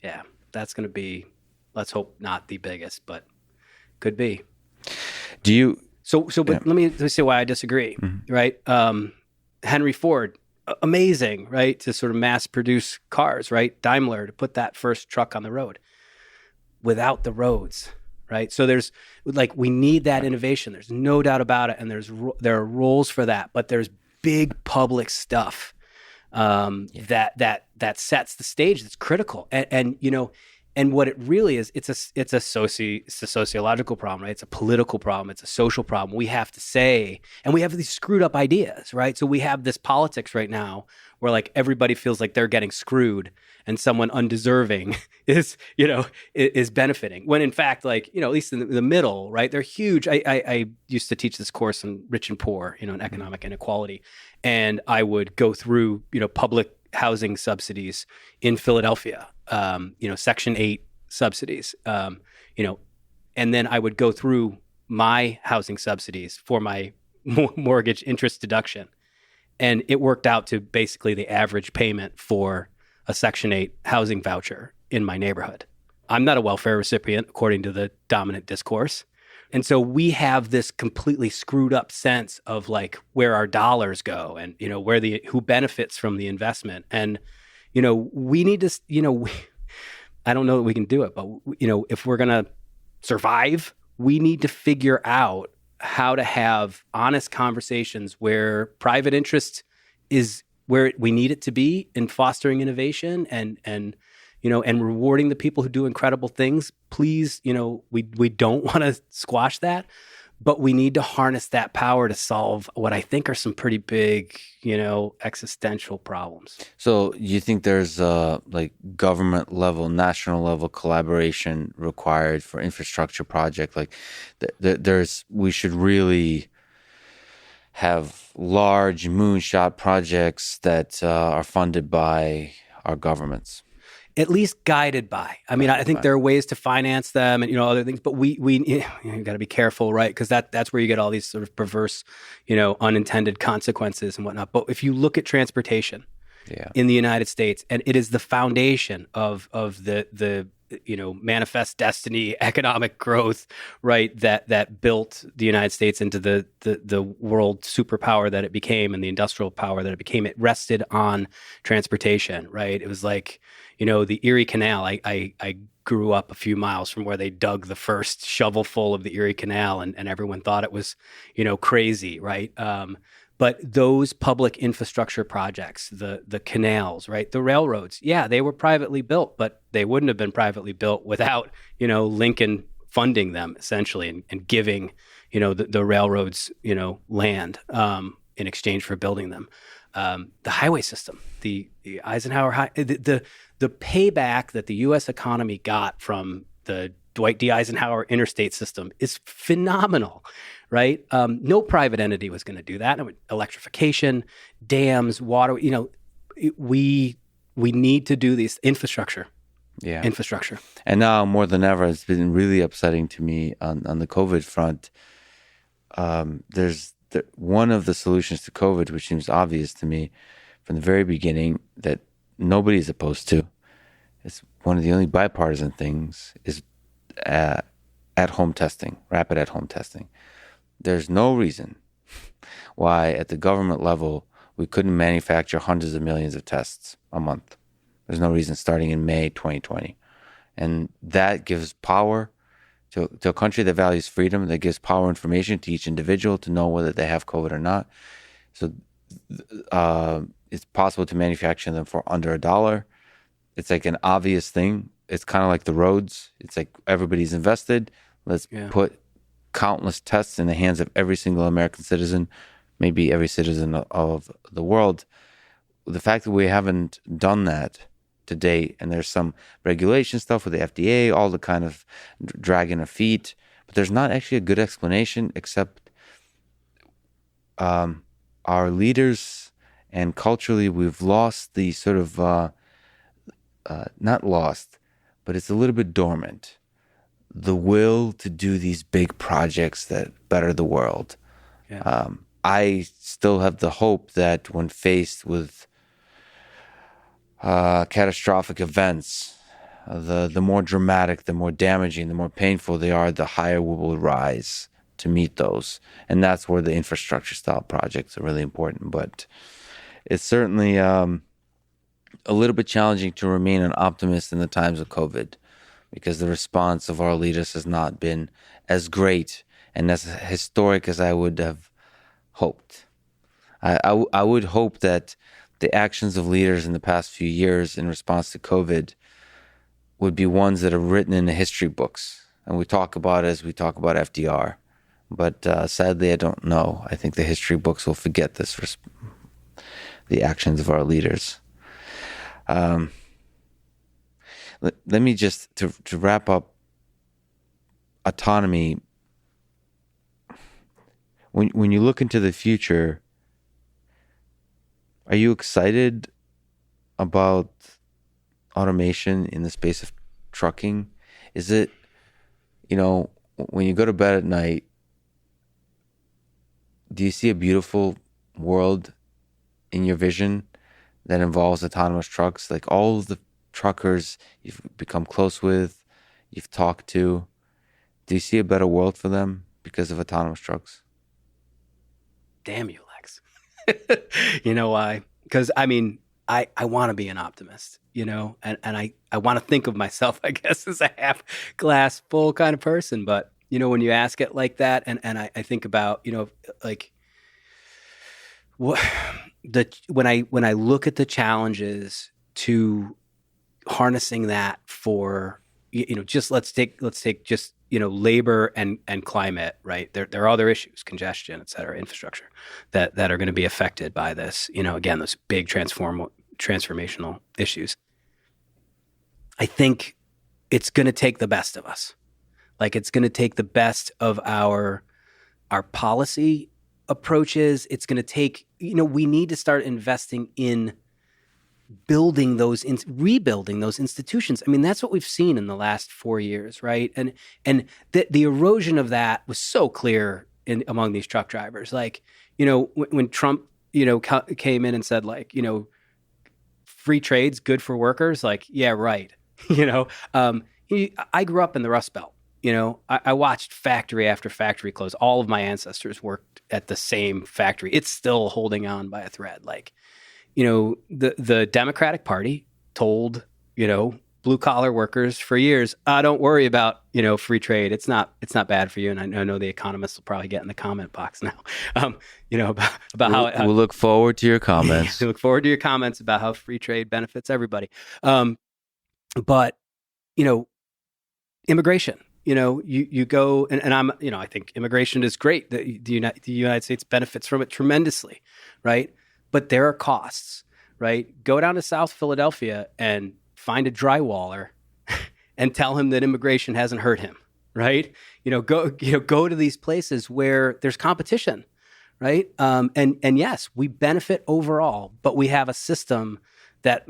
Yeah. That's going to be, let's hope not the biggest, but could be. Do you? But let me say why I disagree, right? Henry Ford, amazing, right? To sort of mass produce cars, right? Daimler to put that first truck on the road without the roads. Right. So there's like, we need that innovation. There's no doubt about it. And there are roles for that, but there's big public stuff that sets the stage. That's critical. And what it really is, it's a sociological problem, right? It's a political problem. It's a social problem. We have to say, and we have these screwed up ideas, right? So we have this politics right now where like everybody feels like they're getting screwed and someone undeserving is benefiting. When in fact, like, at least in the middle, right? They're huge. I used to teach this course on rich and poor, in economic inequality. And I would go through, public housing subsidies in Philadelphia, Section 8 subsidies, and then I would go through my housing subsidies for my mortgage interest deduction. And it worked out to basically the average payment for a Section 8 housing voucher in my neighborhood. I'm not a welfare recipient, according to the dominant discourse. And so we have this completely screwed up sense of like where our dollars go and, who benefits from the investment. And, we need to, I don't know that we can do it, but, if we're going to survive, we need to figure out how to have honest conversations where private interest is where we need it to be in fostering innovation and rewarding the people who do incredible things. Please, we don't want to squash that, but we need to harness that power to solve what I think are some pretty big, existential problems. So you think there's like government level, national level collaboration required for infrastructure project? Like we should really have large moonshot projects that are funded by our governments. At least guided by. I mean, I think there are ways to finance them and, other things, but we got to be careful, right? Because that's where you get all these sort of perverse, unintended consequences and whatnot. But if you look at transportation in the United States, and it is the foundation of the manifest destiny, economic growth, right? That built the United States into the world superpower that it became and the industrial power that it became. It rested on transportation, right? It was like, the Erie Canal. I grew up a few miles from where they dug the first shovelful of the Erie Canal, and everyone thought it was, crazy, right? But those public infrastructure projects, the canals, right, the railroads, yeah, they were privately built, but they wouldn't have been privately built without, Lincoln funding them essentially, and giving, the railroads, land in exchange for building them. The highway system, the Eisenhower the payback that the U.S. economy got from the Dwight D. Eisenhower interstate system is phenomenal, right? No private entity was going to do that. Electrification, dams, water. We need to do these infrastructure. Yeah. Infrastructure. And now more than ever, it's been really upsetting to me on the COVID front. There's one of the solutions to COVID, which seems obvious to me from the very beginning, that nobody's opposed to. It's one of the only bipartisan things, is at-home testing, rapid at-home testing. There's no reason why at the government level we couldn't manufacture hundreds of millions of tests a month. There's no reason starting in May 2020. And that gives power to a country that values freedom, that gives power information to each individual to know whether they have COVID or not. So it's possible to manufacture them for under $1. It's like an obvious thing. It's kind of like the roads. It's like everybody's invested. Let's put countless tests in the hands of every single American citizen, maybe every citizen of the world. The fact that we haven't done that to date, and there's some regulation stuff with the FDA, all the kind of dragging of feet, but there's not actually a good explanation, except our leaders, and culturally we've lost the sort of, not lost, but it's a little bit dormant, the will to do these big projects that better the world. Yeah. I still have the hope that when faced with catastrophic events, the more dramatic, the more damaging, the more painful they are, the higher we will rise to meet those. And that's where the infrastructure style projects are really important. But it's certainly a little bit challenging to remain an optimist in the times of COVID, because the response of our leaders has not been as great and as historic as I would have hoped. I would hope that the actions of leaders in the past few years in response to COVID would be ones that are written in the history books. And we talk about it as we talk about FDR. But sadly, I don't know. I think the history books will forget the actions of our leaders. Let me just, to wrap up autonomy, when you look into the future, are you excited about automation in the space of trucking? Is it, when you go to bed at night, do you see a beautiful world in your vision that involves autonomous trucks? Like all of the truckers you've become close with, you've talked to, do you see a better world for them because of autonomous trucks? Damn you, Lex. You know why? Because I want to be an optimist, and I want to think of myself, I guess, as a half glass full kind of person. But, when you ask it like that, and I think about, like what when I look at the challenges to harnessing that for, just let's take just, labor and climate, right? There are other issues, congestion, et cetera, infrastructure that are going to be affected by this, again, those big transformational issues. I think it's going to take the best of us. Like it's going to take the best of our policy approaches. It's going to take, we need to start investing in building rebuilding those institutions. I mean, that's what we've seen in the last 4 years, right? And the erosion of that was so clear among these truck drivers. Like, when Trump, came in and said, like, free trade's good for workers. Like, yeah, right. I grew up in the Rust Belt. I watched factory after factory close. All of my ancestors worked at the same factory. It's still holding on by a thread. Like, the Democratic Party told, blue collar workers for years. Don't worry about, free trade. It's not bad for you. And I know the economists will probably get in the comment box now, about how We'll look forward to your yeah, comments. look forward to your comments about how free trade benefits everybody. But, immigration, you go and I'm, I think immigration is great. The United States benefits from it tremendously, right? But there are costs, right? Go down to South Philadelphia and find a drywaller and tell him that immigration hasn't hurt him, right? Go to these places where there's competition, right? And yes, we benefit overall, but we have a system that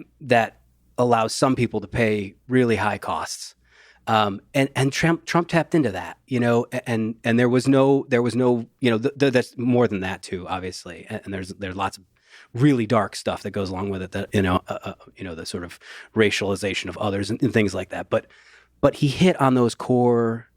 allows some people to pay really high costs. And Trump tapped into that, and there was no, that's more than that too, obviously. And there's lots of really dark stuff that goes along with it, that, the sort of racialization of others and things like that. But he hit on those core,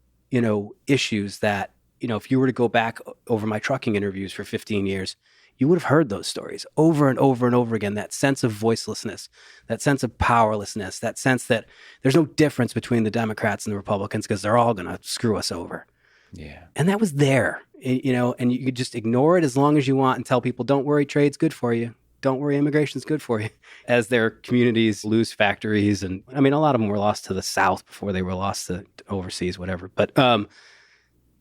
issues that, if you were to go back over my trucking interviews for 15 years, you would have heard those stories over and over and over again, that sense of voicelessness, that sense of powerlessness, that sense that there's no difference between the Democrats and the Republicans because they're all going to screw us over. Yeah. And that was there, and you could just ignore it as long as you want and tell people, don't worry, trade's good for you. Don't worry, immigration's good for you. As their communities lose factories. And I mean, a lot of them were lost to the South before they were lost to overseas, whatever. But,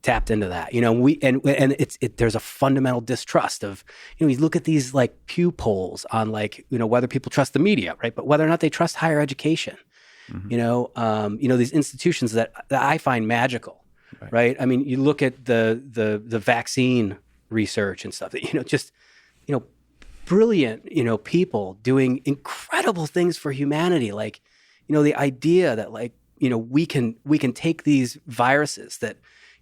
tapped into that, there's a fundamental distrust of, you look at these like Pew polls on whether people trust the media, right? But whether or not they trust higher education, these institutions that I find magical, right? I mean, you look at the vaccine research and stuff that, brilliant, people doing incredible things for humanity. Like, the idea that we can take these viruses that,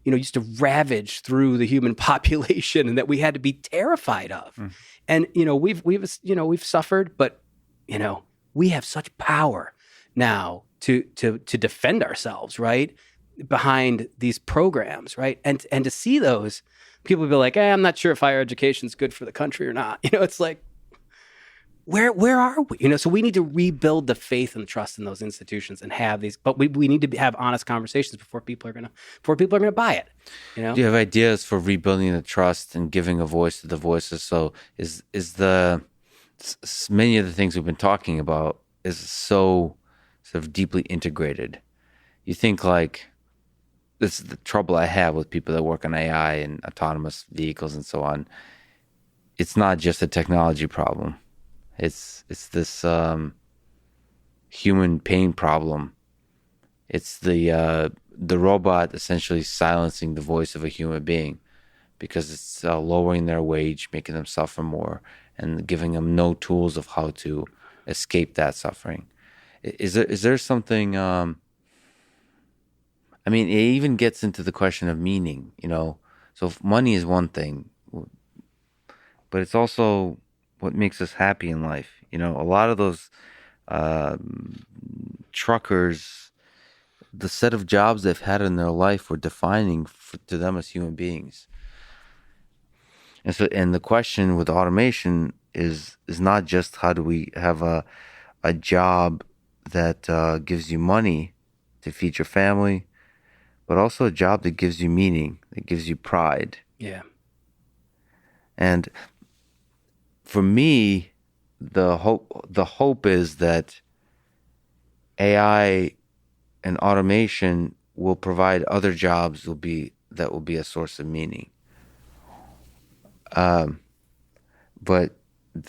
used to ravage through the human population and that we had to be terrified of. Mm. And, we've suffered, but, we have such power now to defend ourselves, right? Behind these programs, right? And to see those, people be like, I'm not sure if higher education is good for the country or not. It's like, where are we? So we need to rebuild the faith and trust in those institutions and have these, but we need to have honest conversations before people are gonna buy it. Do you have ideas for rebuilding the trust and giving a voice to the voices? So is many of the things we've been talking about is so sort of deeply integrated. You think like, this is the trouble I have with people that work on AI and autonomous vehicles and so on. It's not just a technology problem. It's this human pain problem. It's the robot essentially silencing the voice of a human being because it's lowering their wage, making them suffer more, and giving them no tools of how to escape that suffering. Is there something? I mean, it even gets into the question of meaning. So if money is one thing, but it's also what makes us happy in life. A lot of those truckers, the set of jobs they've had in their life were defining to them as human beings. And the question with automation is not just how do we have a job that gives you money to feed your family, but also a job that gives you meaning, that gives you pride. Yeah. And for me, the hope is that AI and automation will provide other jobs that will be a source of meaning. But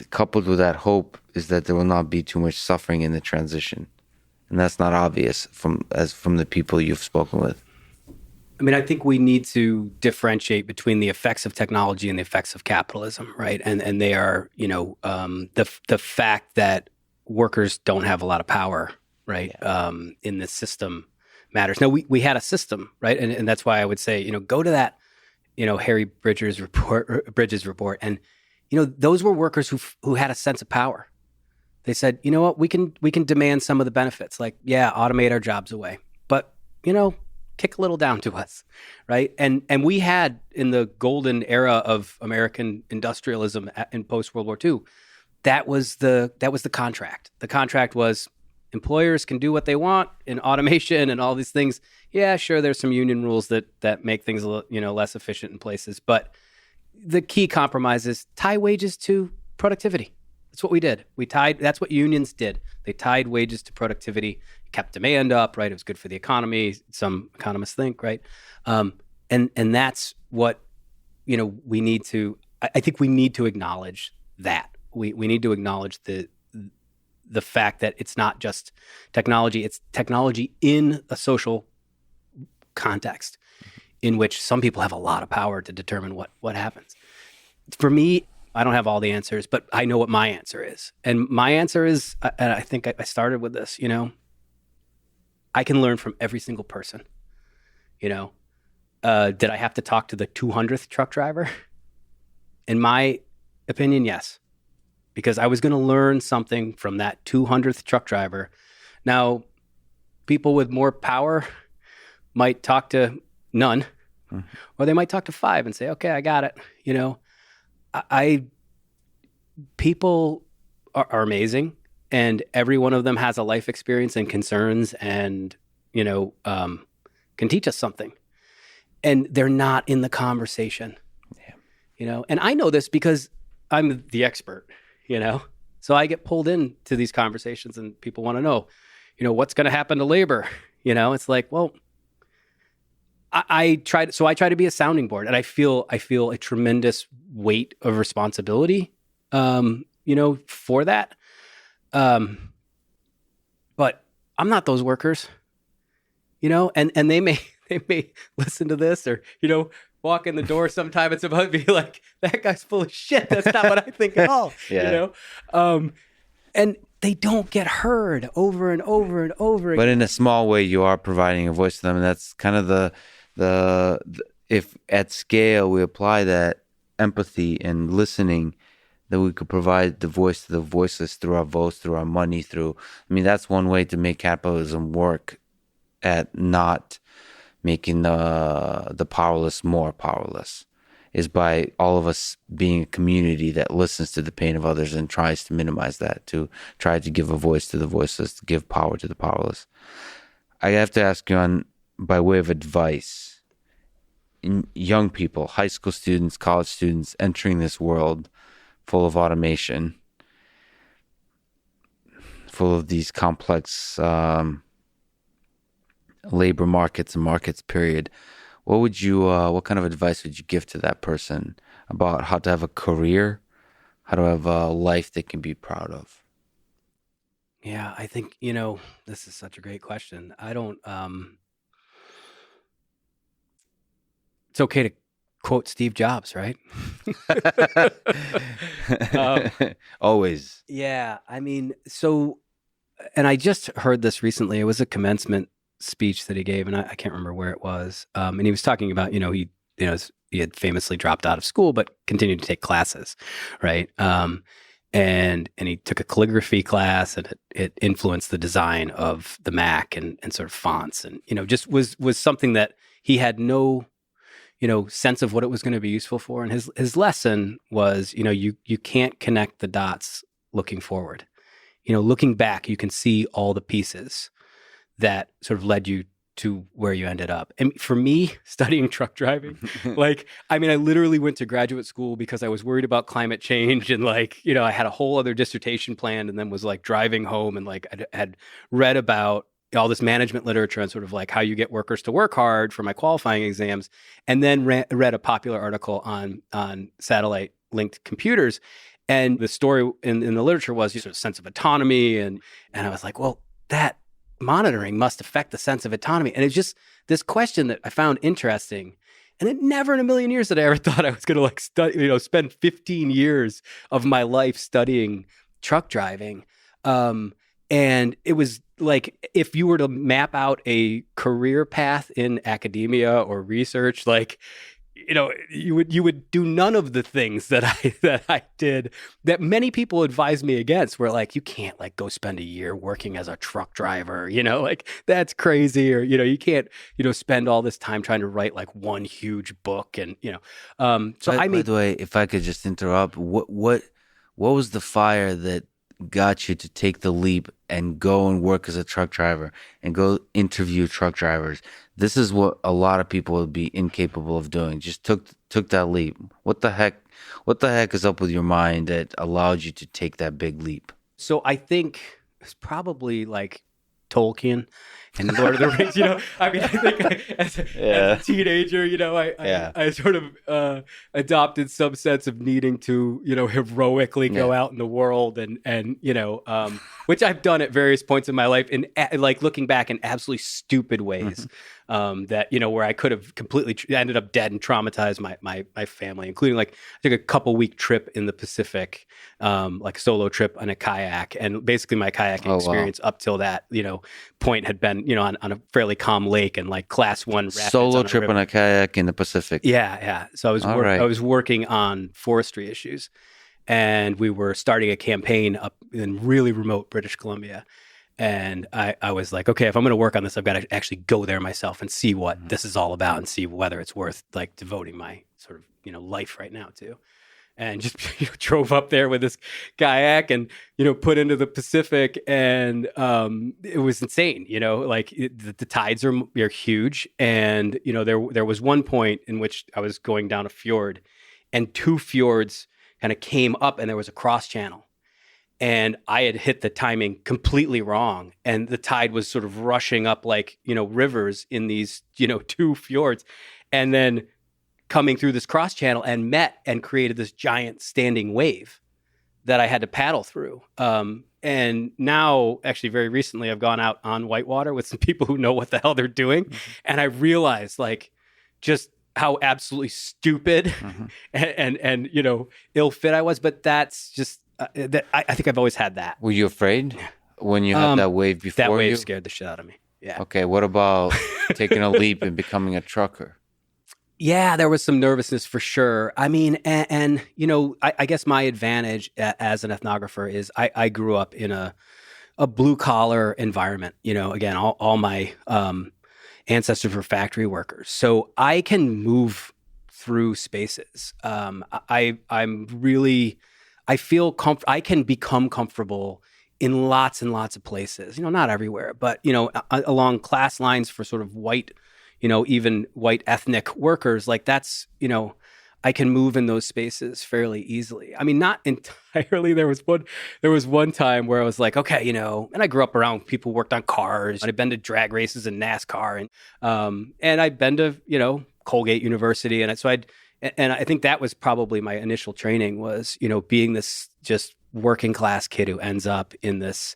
coupled with that hope is that there will not be too much suffering in the transition, and that's not obvious from the people you've spoken with. I mean, I think we need to differentiate between the effects of technology and the effects of capitalism, right? And they are, the fact that workers don't have a lot of power, right? Yeah. In this system matters. Now, we had a system, right? And that's why I would say, go to that, Harry Bridges report, and those were workers who had a sense of power. They said, you know what, we can demand some of the benefits, like automate our jobs away, but kick a little down to us, right? And we had, in the golden era of American industrialism in post World War II, that was the contract. The contract was, employers can do what they want in automation and all these things. Yeah, sure, there's some union rules that make things a little, less efficient in places, but the key compromise is tie wages to productivity. That's what we did. That's what unions did. They tied wages to productivity, kept demand up, right? It was good for the economy. Some economists think, right? And that's what, we need to, I think we need to acknowledge that. We need to acknowledge the fact that it's not just technology, it's technology in a social context in which some people have a lot of power to determine what happens. For me, I don't have all the answers, but I know what my answer is. And my answer is, and I think I started with this, I can learn from every single person. Did I have to talk to the 200th truck driver? In my opinion, yes. Because I was going to learn something from that 200th truck driver. Now, people with more power might talk to none, or they might talk to 5 and say, okay, I got it. People are amazing, and every one of them has a life experience and concerns and, can teach us something. And they're not in the conversation, and I know this because I'm the expert, so I get pulled into these conversations and people want to know, what's going to happen to labor? It's like, well, I try to be a sounding board, and I feel a tremendous weight of responsibility, for that. But I'm not those workers, and they may listen to this or, walk in the door sometime. It's about to be like, that guy's full of shit. That's not what I think at all, and they don't get heard over and over and over again. But in a small way, you are providing a voice to them. And that's kind of the if at scale we apply that empathy and listening, that we could provide the voice to the voiceless through our votes, through our money, that's one way to make capitalism work at not making the powerless more powerless, is by all of us being a community that listens to the pain of others and tries to minimize that, to try to give a voice to the voiceless, to give power to the powerless. I have to ask you by way of advice, in young people, high school students, college students entering this world full of automation, full of these complex labor markets and markets, period. What kind of advice would you give to that person about how to have a career, how to have a life they can be proud of? Yeah, I think, this is such a great question. I don't, it's okay to quote Steve Jobs, right? Always. Yeah. And I just heard this recently. It was a commencement speech that he gave, and I can't remember where it was. And he was talking about, he had famously dropped out of school, but continued to take classes, right? And he took a calligraphy class, and it influenced the design of the Mac and sort of fonts, and just was something that he had no sense of what it was going to be useful for. And his lesson was, you can't connect the dots looking forward. Looking back, you can see all the pieces that sort of led you to where you ended up. And for me, studying truck driving, I literally went to graduate school because I was worried about climate change, and I had a whole other dissertation planned, and then was driving home and I had read about all this management literature and sort of how you get workers to work hard for my qualifying exams, and then read a popular article on satellite linked computers. And the story in the literature was sort of sense of autonomy. And I was like, well, that monitoring must affect the sense of autonomy. And it's just this question that I found interesting. And it never in a million years that I ever thought I was going to study, spend 15 years of my life studying truck driving. And it was if you were to map out a career path in academia or research, you would do none of the things that I did that many people advised me against, where you can't go spend a year working as a truck driver, that's crazy. Or, you can't, spend all this time trying to write one huge book. And, by the way, if I could just interrupt, what was the fire that got you to take the leap and go and work as a truck driver and go interview truck drivers? This is what a lot of people would be incapable of doing. Just took that leap. What the heck? What the heck is up with your mind that allowed you to take that big leap? So I think it's probably like Tolkien and Lord of the Rings. I mean, I think as a teenager, I sort of adopted some sense of needing to, heroically go out in the world and which I've done at various points in my life, in like looking back in absolutely stupid ways. That where I could have completely ended up dead and traumatized my family, including like I took a couple week trip in the Pacific, like a solo trip on a kayak, and basically my kayaking experience up till that point had been on a fairly calm lake and like class 1 rapids solo trip on a kayak in the Pacific. Yeah. So I was working on forestry issues, and we were starting a campaign up in really remote British Columbia. And I was like, okay, if I'm going to work on this, I've got to actually go there myself and see what this is all about and see whether it's worth like devoting my sort of, life right now to. And just drove up there with this kayak and, put into the Pacific. And it was insane, like the tides are huge. And, there was one point in which I was going down a fjord and 2 fjords kind of came up and there was a cross channel. And I had hit the timing completely wrong. And the tide was sort of rushing up like, rivers in these, 2 fjords. And then coming through this cross channel and met and created this giant standing wave that I had to paddle through. And now, actually, very recently, I've gone out on whitewater with some people who know what the hell they're doing. And I realized like just how absolutely stupid and ill fit I was. But that's just, I think I've always had that. Were you afraid when you had that wave before you? That wave scared the shit out of me. Yeah. Okay. What about taking a leap and becoming a trucker? Yeah, there was some nervousness for sure. I mean, and I guess my advantage as an ethnographer is I grew up in a blue collar environment. Again, all my ancestors were factory workers, so I can move through spaces. I feel I can become comfortable in lots and lots of places, not everywhere, but, along class lines for sort of white, even white ethnic workers, like that's, I can move in those spaces fairly easily. I mean, not entirely. There was one time where I was like, okay, and I grew up around people who worked on cars, and I'd been to drag races and NASCAR, and I'd been to, Colgate University. And I think that was probably my initial training was, being this just working class kid who ends up in this,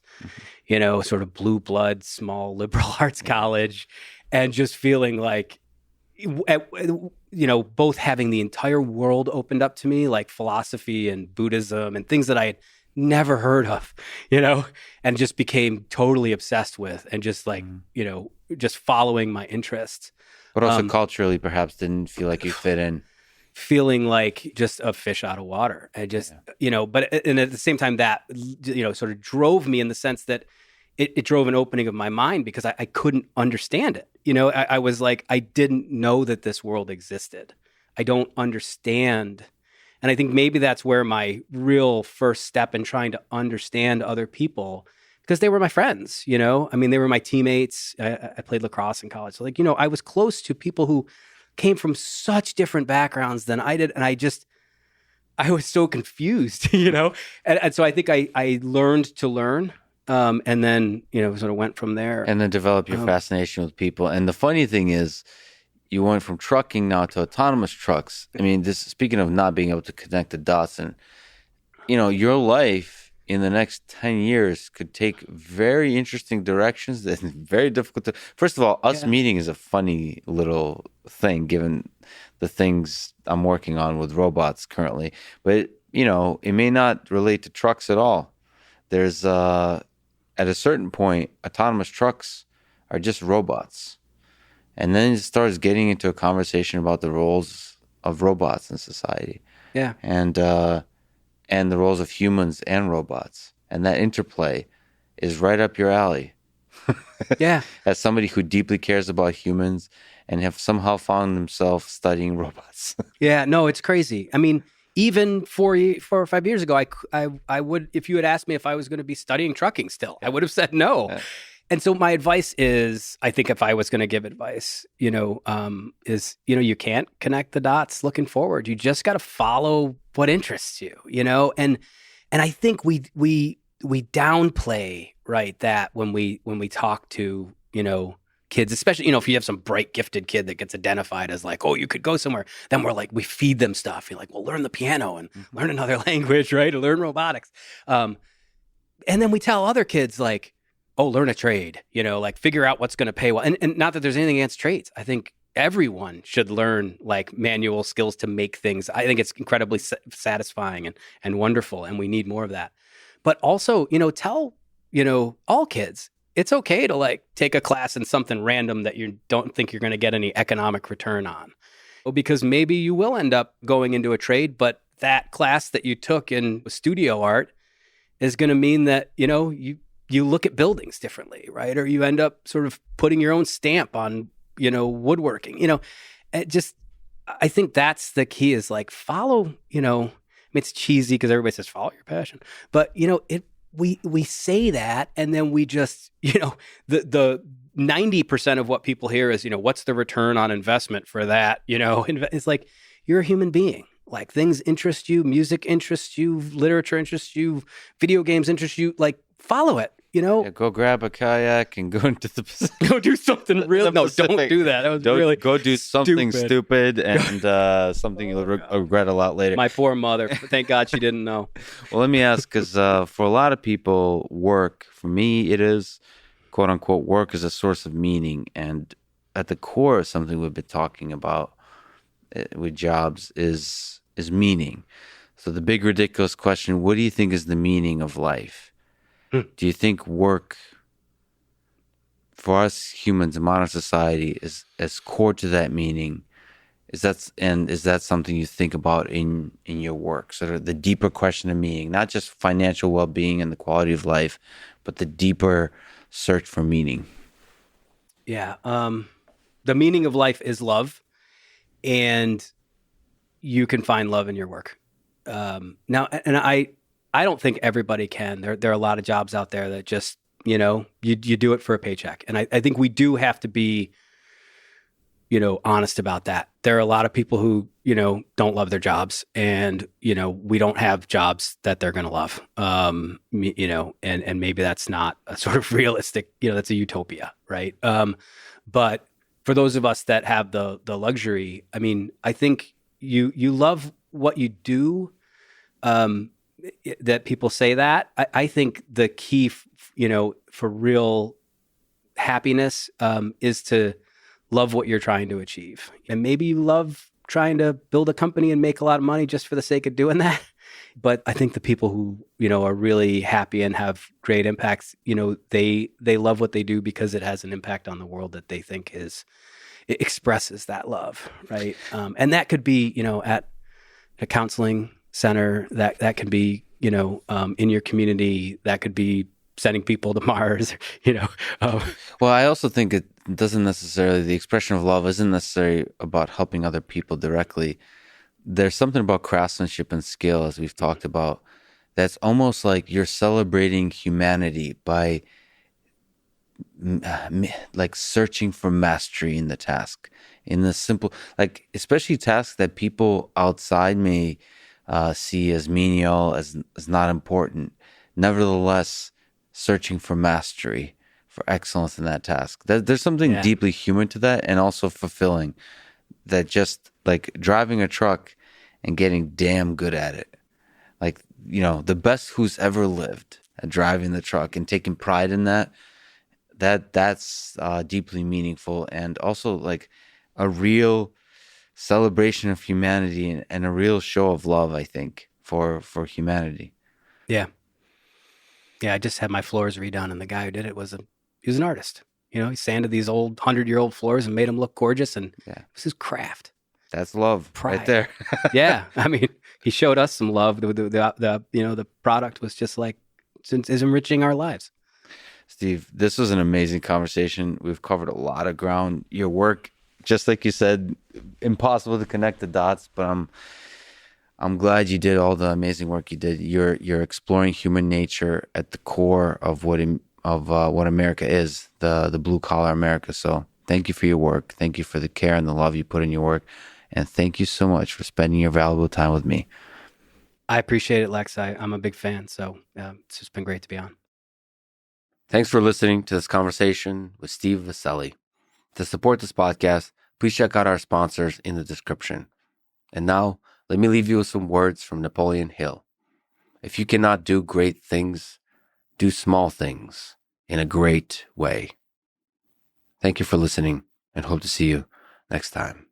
sort of blue blood, small liberal arts college, and just feeling like, both having the entire world opened up to me, like philosophy and Buddhism and things that I had never heard of, and just became totally obsessed with, and just like, just following my interests. But also culturally, perhaps didn't feel like you fit in. Feeling like just a fish out of water. I just, and at the same time that, sort of drove me in the sense that it drove an opening of my mind because I couldn't understand it. I was like, I didn't know that this world existed. I don't understand. And I think maybe that's where my real first step in trying to understand other people, because they were my friends, they were my teammates. I played lacrosse in college. So like, I was close to people who came from such different backgrounds than I did. And I was so confused, And so I think I learned to learn. And then, sort of went from there. And then develop your fascination with people. And the funny thing is, you went from trucking now to autonomous trucks. I mean, speaking of not being able to connect the dots, and, your life in the next 10 years could take very interesting directions that very difficult to. First of all, us meeting is a funny little thing, given the things I'm working on with robots currently. But, it may not relate to trucks at all. There's, at a certain point, autonomous trucks are just robots. And then it starts getting into a conversation about the roles of robots in society. Yeah. And the roles of humans and robots. And that interplay is right up your alley. Yeah. As somebody who deeply cares about humans and have somehow found themselves studying robots. Yeah, no, it's crazy. I mean, even 4 or 5 years ago, I would, if you had asked me if I was going to be studying trucking still, I would have said no. Yeah. And so my advice is, I think if I was going to give advice, is, you can't connect the dots looking forward. You just got to follow what interests you, and I think we downplay, right, that when we talk to, kids, especially, if you have some bright, gifted kid that gets identified as like, oh, you could go somewhere, then we're like, we feed them stuff. You're like, well, learn the piano and learn another language, right? Or learn robotics. And then we tell other kids like, oh, learn a trade, like figure out what's going to pay well. And not that there's anything against trades. I think everyone should learn like manual skills to make things. I think it's incredibly satisfying and wonderful. And we need more of that. But also, tell, all kids, it's okay to like take a class in something random that you don't think you're going to get any economic return on. Well, because maybe you will end up going into a trade, but that class that you took in studio art is going to mean that, you look at buildings differently, right? Or you end up sort of putting your own stamp on, woodworking, I think that's the key is like follow, I mean, it's cheesy because everybody says follow your passion, but we say that and then we just, the 90% of what people hear is, what's the return on investment for that? It's like, you're a human being. Like things interest you, music interests you, literature interests you, video games interest you, like follow it. Yeah, go grab a kayak and go into the Pacific. Go do something real. No, don't do that. That was really go do something stupid and something you'll regret a lot later. My poor mother. Thank God she didn't know. Well, let me ask, because for a lot of people, work, for me, it is, quote unquote, work is a source of meaning. And at the core of something we've been talking about with jobs is meaning. So the big ridiculous question, what do you think is the meaning of life? Do you think work for us humans in modern society is as core to that meaning? Is that something you think about in your work? Sort of the deeper question of meaning, not just financial well-being and the quality of life, but the deeper search for meaning. Yeah. The meaning of life is love, and you can find love in your work. Now, and I don't think everybody can. There are a lot of jobs out there that just, you do it for a paycheck. And I think we do have to be, honest about that. There are a lot of people who, don't love their jobs, and, we don't have jobs that they're going to love. And maybe that's not a sort of realistic, that's a utopia, right? But for those of us that have the luxury, I mean, I think you love what you do. That people say that. I think the key, for real happiness is to love what you're trying to achieve. And maybe you love trying to build a company and make a lot of money just for the sake of doing that. But I think the people who, are really happy and have great impacts, they love what they do because it has an impact on the world that they think it expresses that love, right? And that could be, at a counseling center, that could be, in your community, that could be sending people to Mars, Well, I also think it doesn't necessarily, the expression of love isn't necessarily about helping other people directly. There's something about craftsmanship and skill, as we've talked about, that's almost like you're celebrating humanity by like searching for mastery in the task, in the simple, like especially tasks that people outside may see as menial, as not important. Nevertheless, searching for mastery, for excellence in that task. There's something deeply human to that, and also fulfilling. That just like driving a truck and getting damn good at it. Like, the best who's ever lived at driving the truck and taking pride in that's deeply meaningful, and also like a real celebration of humanity and a real show of love, I think, for humanity. Yeah. Yeah, I just had my floors redone, and the guy who did it he was an artist. He sanded these old 100-year-old floors and made them look gorgeous, and it was his craft. That's love. Pride. Right there. Yeah, I mean, he showed us some love. The product was just like is enriching our lives. Steve, this was an amazing conversation. We've covered a lot of ground. Your work, just like you said, impossible to connect the dots, but I'm glad you did all the amazing work you did. You're exploring human nature at the core of what America is, the blue collar America. So thank you for your work. Thank you for the care and the love you put in your work, and thank you so much for spending your valuable time with me. I appreciate it, Lex. I'm a big fan, so it's just been great to be on. Thanks for listening to this conversation with Steve Viscelli. To support this podcast, please check out our sponsors in the description. And now, let me leave you with some words from Napoleon Hill. If you cannot do great things, do small things in a great way. Thank you for listening and hope to see you next time.